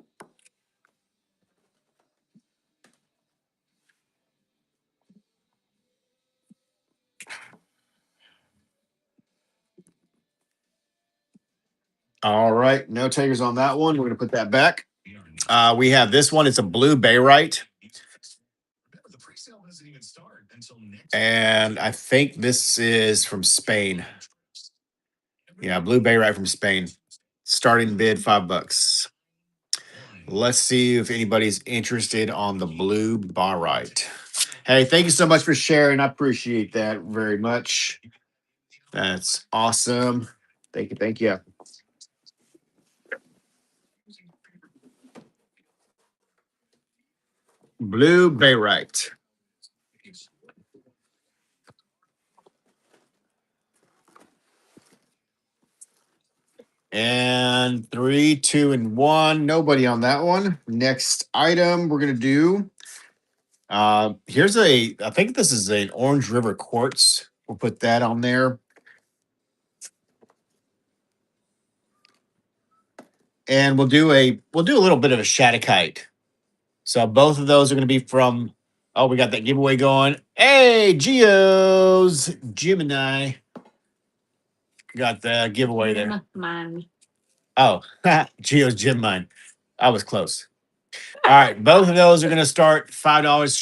[SPEAKER 1] All right, no takers on that one. We're going to put that back. We have this one. It's a blue barite. And I think this is from Spain. Yeah, blue barite from Spain. Starting bid $5. Let's see if anybody's interested on the blue barite. Hey, thank you so much for sharing. I appreciate that very much. That's awesome. Thank you. Thank you. Blue barite. And 3, 2, and 1. Nobody on that one. Next item we're gonna do. Here's I think this is an Orange River quartz. We'll put that on there. And we'll do a little bit of a Shattuckite. So both of those are gonna be from we got that giveaway going. Hey, Geo's Gemini. Got the giveaway there.
[SPEAKER 2] Mine.
[SPEAKER 1] Oh, Geo's Gem Mine. I was close. All right, both of those are going to start $5.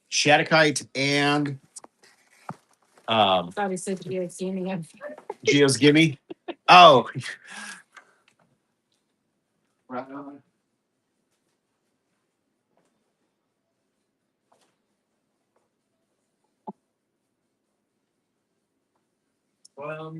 [SPEAKER 1] Shattuckite, and
[SPEAKER 2] Thought he said GXM.
[SPEAKER 1] Geo's Gimme. Oh, right on. Well,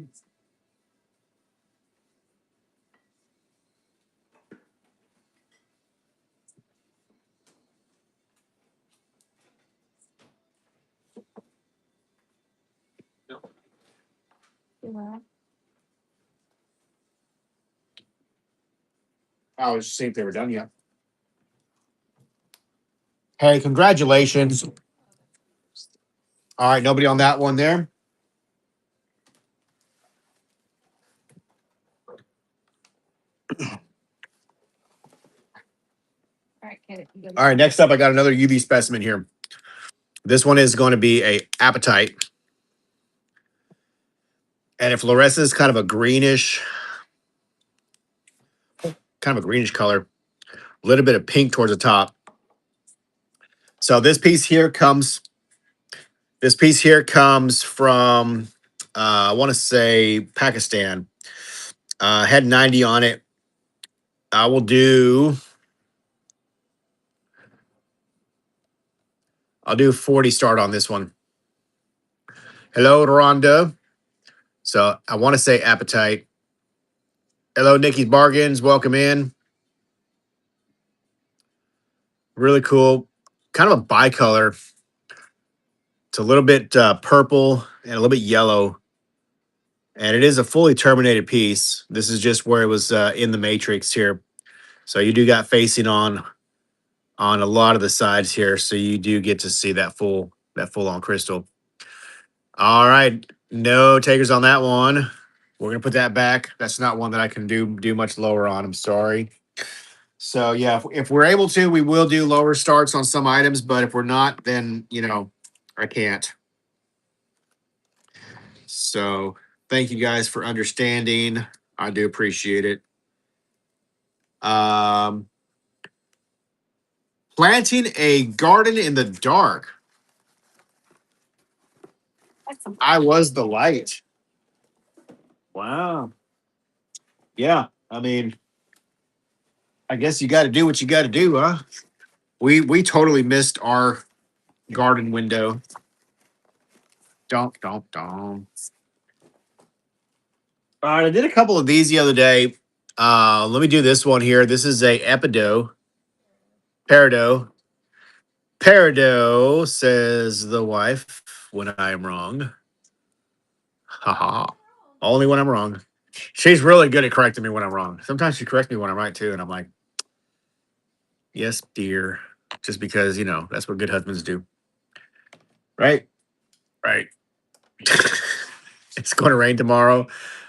[SPEAKER 1] I was just seeing if they were done yet. Hey, congratulations. All right, nobody on that one there. All right, next up, I got another UV specimen here. This one is going to be a apatite, and it fluoresces kind of a greenish color, a little bit of pink towards the top. So this piece here comes from I want to say Pakistan. Had 90 on it. I will do I'll do 40 start on this one. Hello, Rhonda. So I want to say appetite. Hello, Nikki's Bargains. Welcome in. Really cool. Kind of a bicolor. It's a little bit purple and a little bit yellow. And it is a fully terminated piece. This is just where it was in the matrix here. So you do got facing on a lot of the sides here. So you do get to see that full on crystal. All right. No takers on that one. We're gonna put that back. That's not one that I can do much lower on. I'm sorry. So yeah, if we're able to, we will do lower starts on some items, but if we're not, then I can't. So thank you guys for understanding. I do appreciate it. Um, Planting a garden in the dark. I was the light. Wow. Yeah. I mean, I guess you got to do what you got to do, huh? We totally missed our garden window. Don't. All right, I did a couple of these the other day. Let me do this one here. This is a Epido. Peridot. Peridot, says the wife, when I am wrong. Haha. Only when I'm wrong. She's really good at correcting me when I'm wrong. Sometimes she corrects me when I'm right too, and I'm like, yes, dear. Just because, that's what good husbands do. Right? Right. It's going to rain tomorrow.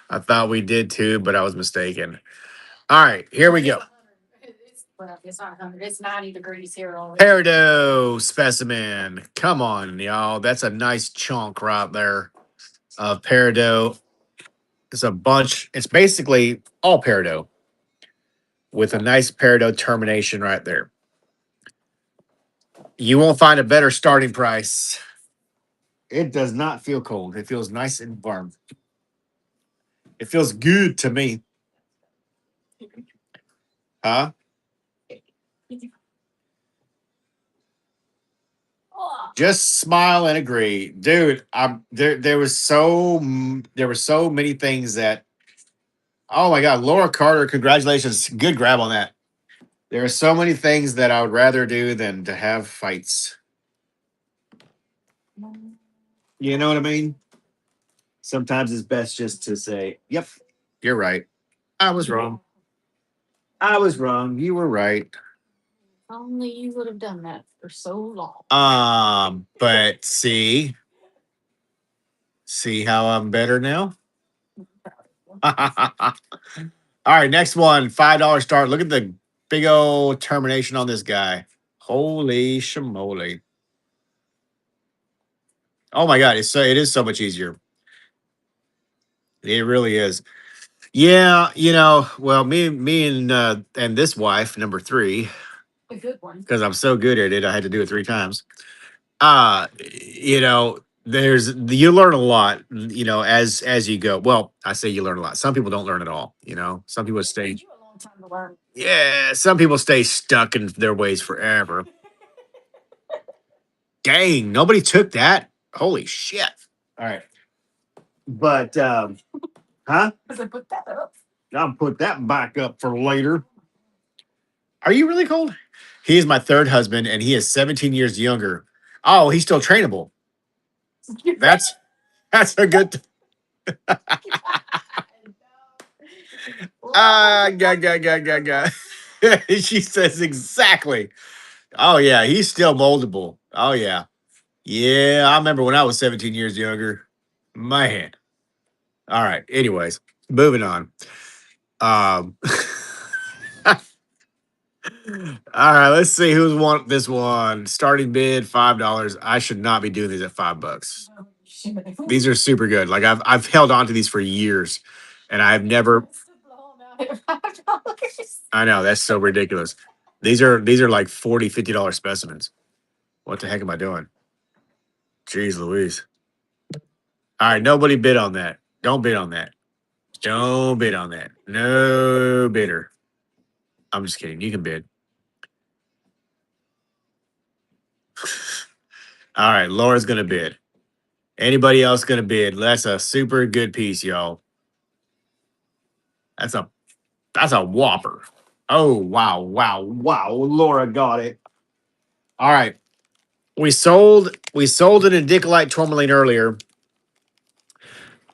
[SPEAKER 1] I thought we did too, but I was mistaken. All right, here we go.
[SPEAKER 2] Well, it's not 100. It's 90 degrees here already.
[SPEAKER 1] Peridot specimen. Come on, y'all. That's a nice chunk right there of peridot. It's a bunch. It's basically all peridot with a nice peridot termination right there. You won't find a better starting price. It does not feel cold. It feels nice and warm. It feels good to me. Huh? Just smile and agree, dude. I'm there. There were so many things that. Oh my God, Laura Carter! Congratulations, good grab on that. There are so many things that I would rather do than to have fights. You know what I mean? Sometimes it's best just to say, "Yep, you're right. I was wrong. I was wrong. You were right."
[SPEAKER 2] Only you would have done that for so long.
[SPEAKER 1] But see how I'm better now. All right, next one, $5 start. Look at the big old termination on this guy. Holy shamoly! Oh my God, it is so much easier. It really is. Yeah, well, me and this wife, number three,
[SPEAKER 2] A good one.
[SPEAKER 1] because I'm so good at it, I had to do it three times. There's you learn a lot, as you go. Well, I say you learn a lot. Some people don't learn at all. Some people stay.
[SPEAKER 2] Took you a long time to learn.
[SPEAKER 1] Yeah, some people stay stuck in their ways forever. Dang, nobody took that. Holy shit! All right, but huh?
[SPEAKER 2] Because I put that up.
[SPEAKER 1] I'll put that back up for later. Are you really cold? He is my third husband, and he is 17 years younger. Oh, he's still trainable. That's that's a good. Ga. She says exactly. Oh yeah, he's still moldable. Oh yeah, yeah. I remember when I was 17 years younger. Man. All right. Anyways, moving on. Um. All right, let's see who's won this one. Starting bid $5. I should not be doing these at $5. These are super good. Like I've held on to these for years, and I've never. I know that's so ridiculous. These are like $40, $50 specimens. What the heck am I doing? Jeez Louise. All right, nobody bid on that. Don't bid on that. Don't bid on that. No bidder. I'm just kidding. You can bid. All right, Laura's gonna bid. Anybody else gonna bid? That's a super good piece, y'all. That's a that's a whopper. Oh wow. Laura got it. All right. We sold an indicolite tourmaline earlier.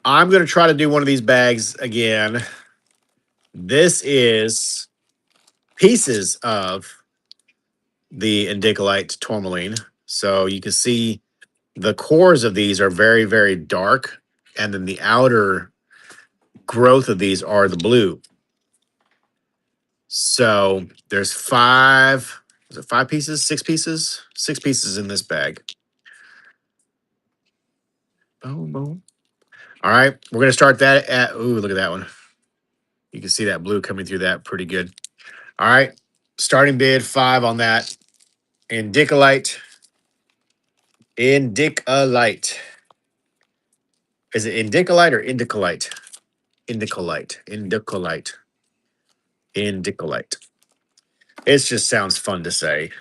[SPEAKER 1] I'm gonna try to do one of these bags again. This is pieces of the indicolite tourmaline. So you can see the cores of these are very, very dark, and then the outer growth of these are the blue. So there's five. Is it 5 pieces? 6 pieces? 6 pieces in this bag. Boom, boom. All right, we're gonna start that at. Ooh, look at that one. You can see that blue coming through that pretty good. All right, starting bid 5 on that. Indicolite. Indicolite. Is it indicolite or indicolite? Indicolite. Indicolite. Indicolite. It just sounds fun to say.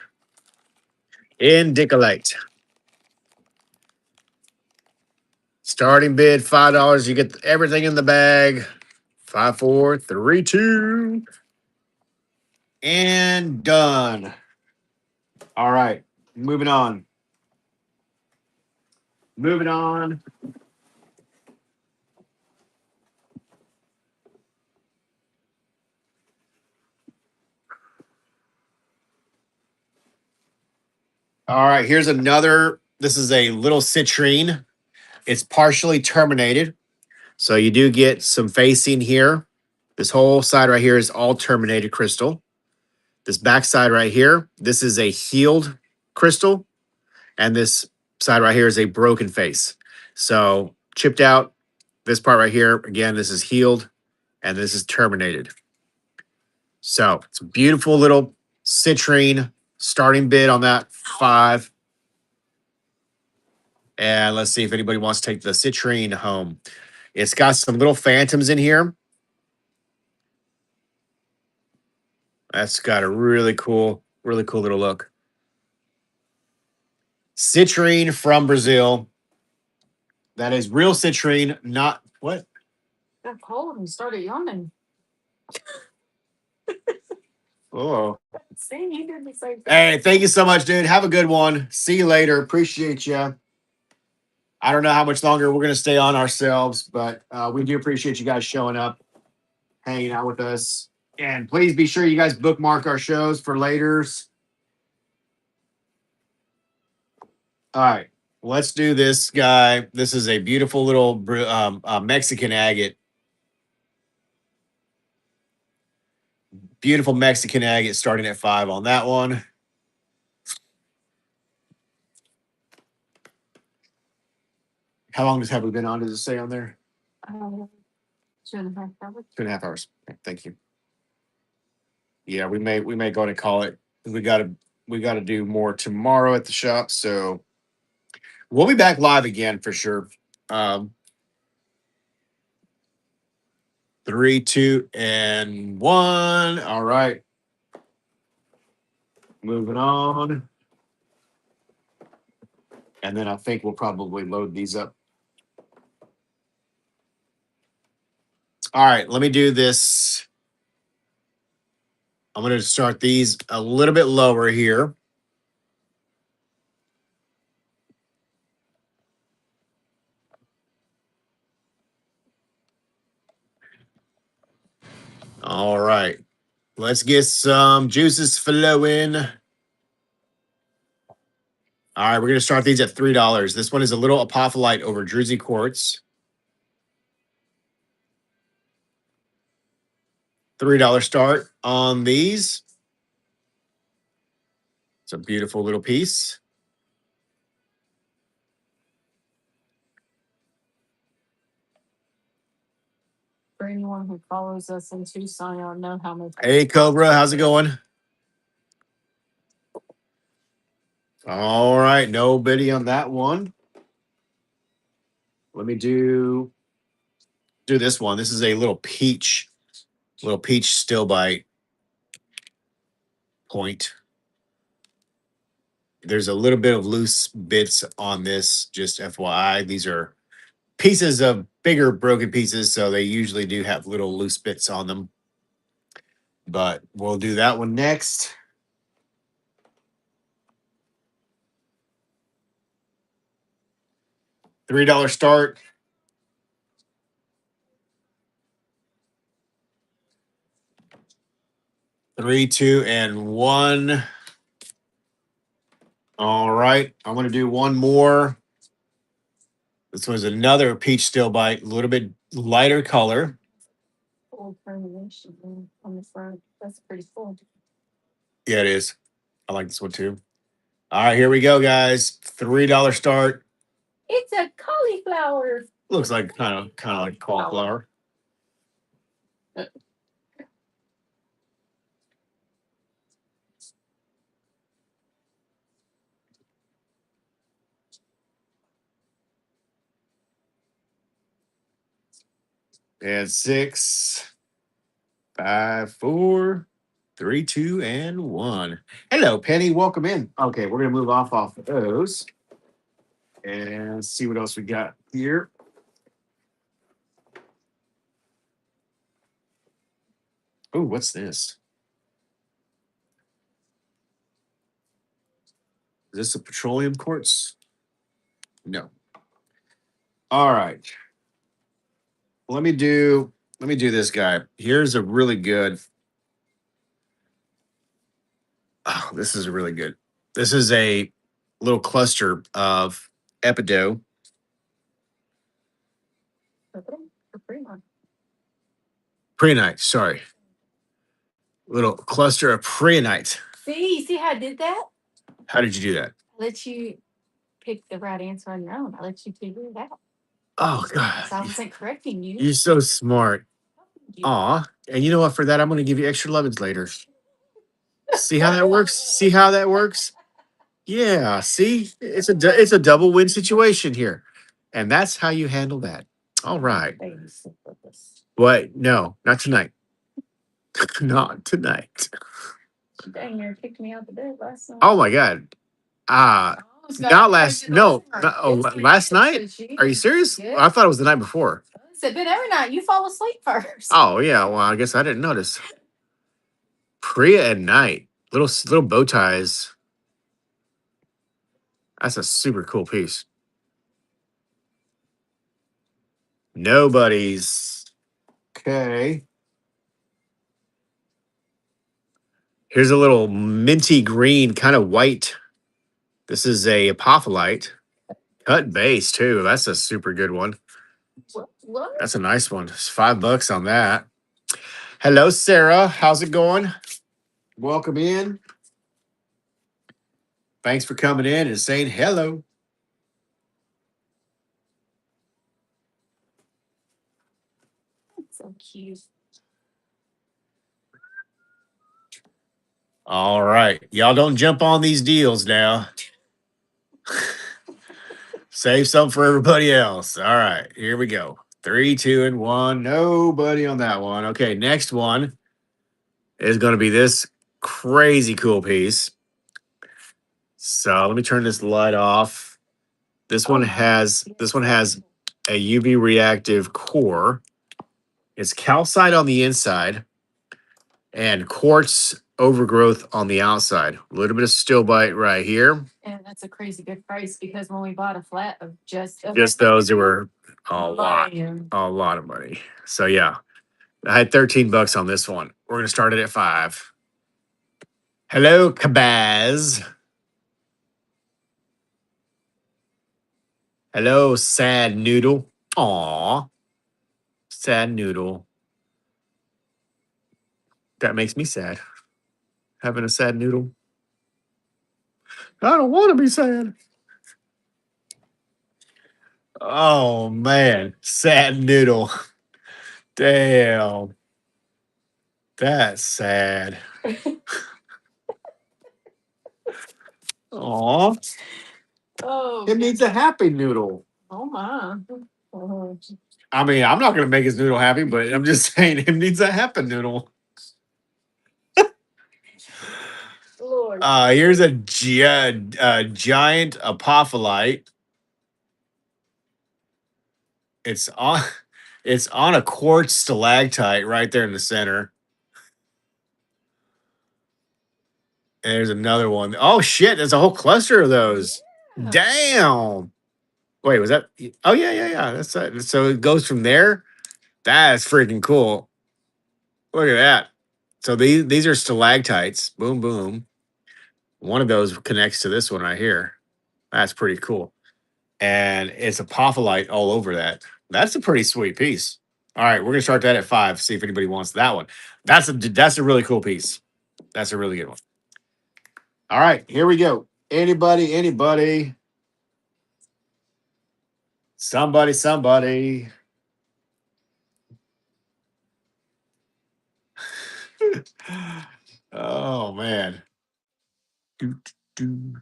[SPEAKER 1] Indicolite. Starting bid $5. You get everything in the bag. 5, 4, 3, 2. And done. All right. Moving on. Moving on. All right. Here's another. This is a little citrine. It's partially terminated. So you do get some facing here. This whole side right here is all terminated crystal. This back side right here, this is a healed crystal. And this side right here is a broken face. So chipped out. This part right here, again, this is healed. And this is terminated. So it's a beautiful little citrine. Starting bid on that 5. And let's see if anybody wants to take the citrine home. It's got some little phantoms in here. That's got a really cool little look. Citrine from Brazil. That is real citrine, not what?
[SPEAKER 2] Got cold and started yawning.
[SPEAKER 1] Oh.
[SPEAKER 2] See, you did the same thing.
[SPEAKER 1] Hey, thank you so much, dude. Have a good one. See you later. Appreciate you. I don't know how much longer we're going to stay on ourselves, but we do appreciate you guys showing up, hanging out with us. And please be sure you guys bookmark our shows for laters. All right, let's do this guy. This is a beautiful little Mexican agate. Beautiful Mexican agate starting at 5 on that one. How long have we been on? Does it say on there?
[SPEAKER 2] 2.5 hours.
[SPEAKER 1] 2.5 hours. Okay, thank you. Yeah, we may go ahead and call it. We gotta do more tomorrow at the shop. So we'll be back live again for sure. 3, 2, and 1. All right. Moving on. And then I think we'll probably load these up. All right, let me do this. I'm going to start these a little bit lower here. All right. Let's get some juices flowing. All right, we're going to start these at $3. This one is a little apophyllite over Druzy quartz. $3 start on these. It's a beautiful little piece.
[SPEAKER 2] For anyone who follows us in Tucson, y'all know how much.
[SPEAKER 1] Hey, Cobra, how's it going? All right, no biddy on that one. Let me do this one. This is a little peach still bite point. There's a little bit of loose bits on this, just FYI. These are pieces of bigger broken pieces, so they usually do have little loose bits on them. But we'll do that one next. $3 start. 3, 2, and 1. All right. I'm going to do one more. This was another peach still bite, a little bit lighter color.
[SPEAKER 2] Old termination on the front. That's pretty cool.
[SPEAKER 1] Yeah, it is. I like this one too. All right, here we go, guys. $3 start.
[SPEAKER 2] It's a cauliflower.
[SPEAKER 1] Looks like kind of like cauliflower. And 6, 5, 4, 3, 2, and 1. Hello, Penny. Welcome in. Okay, we're gonna move off of those and see what else we got here. Oh, what's this? Is this a petroleum quartz? No. All right. Let me do this guy. Here's a really good. Oh, this is really good. This is a little cluster of epido. Preonite, sorry. Little cluster of preonite.
[SPEAKER 2] See how I did that?
[SPEAKER 1] How did you do that?
[SPEAKER 2] I let you pick the right answer on your own. I let you figure it out.
[SPEAKER 1] Oh God,
[SPEAKER 2] So I wasn't correcting you.
[SPEAKER 1] you're so smart.
[SPEAKER 2] You-
[SPEAKER 1] Aw. And you know what? For that, I'm going to give you extra lemons later. See how that works? See how that works? Yeah. See, it's a double win situation here, and that's how you handle that. All right.
[SPEAKER 2] Babysit with us.
[SPEAKER 1] What? No, not tonight. Not tonight.
[SPEAKER 2] Dang, you kicked me out the bed last night.
[SPEAKER 1] Oh my God. Not last. No. Last night. Are you serious? I thought it was the night before.
[SPEAKER 2] It's been every night. You fall asleep first.
[SPEAKER 1] Oh yeah. Well, I guess I didn't notice. Priya at night. Little bow ties. That's a super cool piece. Nobody's. Okay. Here's a little minty green, kind of white. This is a apophyllite. Cut base too. That's a super good one.
[SPEAKER 2] What?
[SPEAKER 1] That's a nice one. It's $5 on that. Hello, Sarah. How's it going? Welcome in. Thanks for coming in and saying hello.
[SPEAKER 2] That's so cute.
[SPEAKER 1] All right. Y'all don't jump on these deals now. Save some for everybody else. All right. Here we go. 3, 2, and 1. Nobody on that one. Okay. Next one is going to be this crazy cool piece. So let me turn this light off. This one has a UV reactive core. It's calcite on the inside and quartz overgrowth on the outside. A little bit of stilbite right here.
[SPEAKER 2] And that's a crazy good price because when we bought a flat of just
[SPEAKER 1] Those that were a lot of money. So yeah, I had $13 on this one. We're gonna start it at 5. Hello, Kabaz. Hello, sad noodle. Aw, sad noodle. That makes me sad. Having a sad noodle. I don't want to be sad. Oh man, sad noodle. Damn, that's sad. Aw,
[SPEAKER 2] Oh,
[SPEAKER 1] it needs a happy noodle.
[SPEAKER 2] oh my. Oh,
[SPEAKER 1] I mean, I'm not gonna make his noodle happy, but I'm just saying it needs a happy noodle.
[SPEAKER 2] Lord.
[SPEAKER 1] Here's a giant apophyllite. It's on it's on a quartz stalactite right there in the center. And there's another one. Oh shit, there's a whole cluster of those.
[SPEAKER 2] Yeah.
[SPEAKER 1] Damn. Wait, was that? Oh yeah. That's it. So it goes from there. That's freaking cool. Look at that. So these are stalactites. Boom, boom. One of those connects to this one right here. That's pretty cool. And it's apophyllite all over that. That's a pretty sweet piece. All right, we're gonna start that at 5. See if anybody wants that one. That's a really cool piece. That's a really good one. All right, here we go. Anybody, anybody, somebody, somebody. Oh man. Do, do,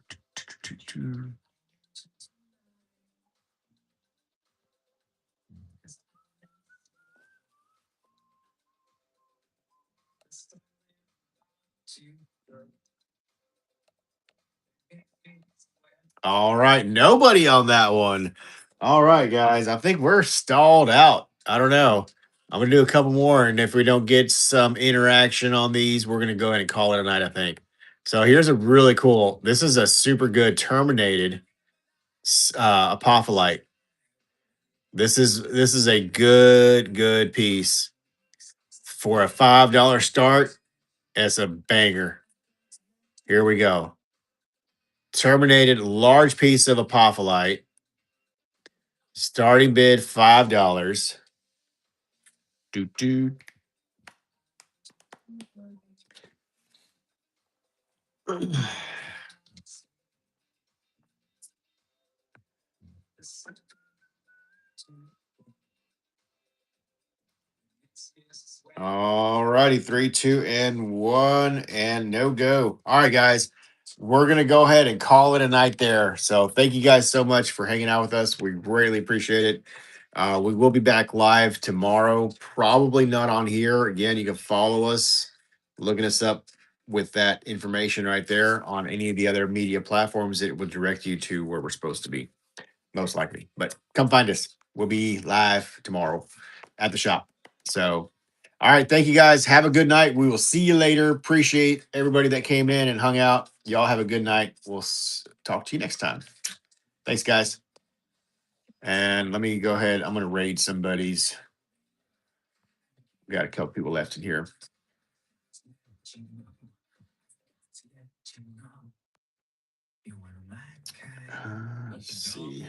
[SPEAKER 1] do. All right, nobody on that one. All right, guys, I think we're stalled out. I don't know. I'm gonna do a couple more, and if we don't get some interaction on these, we're gonna go ahead and call it a night. I think. So here's a really cool. This is a super good terminated apophyllite. This is a good piece for a $5 start. It's a banger. Here we go. Terminated large piece of apophyllite. Starting bid $5. Do do. All righty, 3, 2, and 1, and no go. All right, guys, we're gonna go ahead and call it a night there. So thank you guys so much for hanging out with us. We greatly appreciate it. We will be back live tomorrow. Probably not on here again. You can follow us, looking us up with that information right there on any of the other media platforms. It will direct you to where we're supposed to be, most likely. But come find us. We'll be live tomorrow at the shop. So, all right. Thank you guys. Have a good night. We will see you later. Appreciate everybody that came in and hung out. Y'all have a good night. We'll talk to you next time. Thanks, guys. And let me go ahead. I'm going to raid somebody's. We got a couple people left in here. Let's see.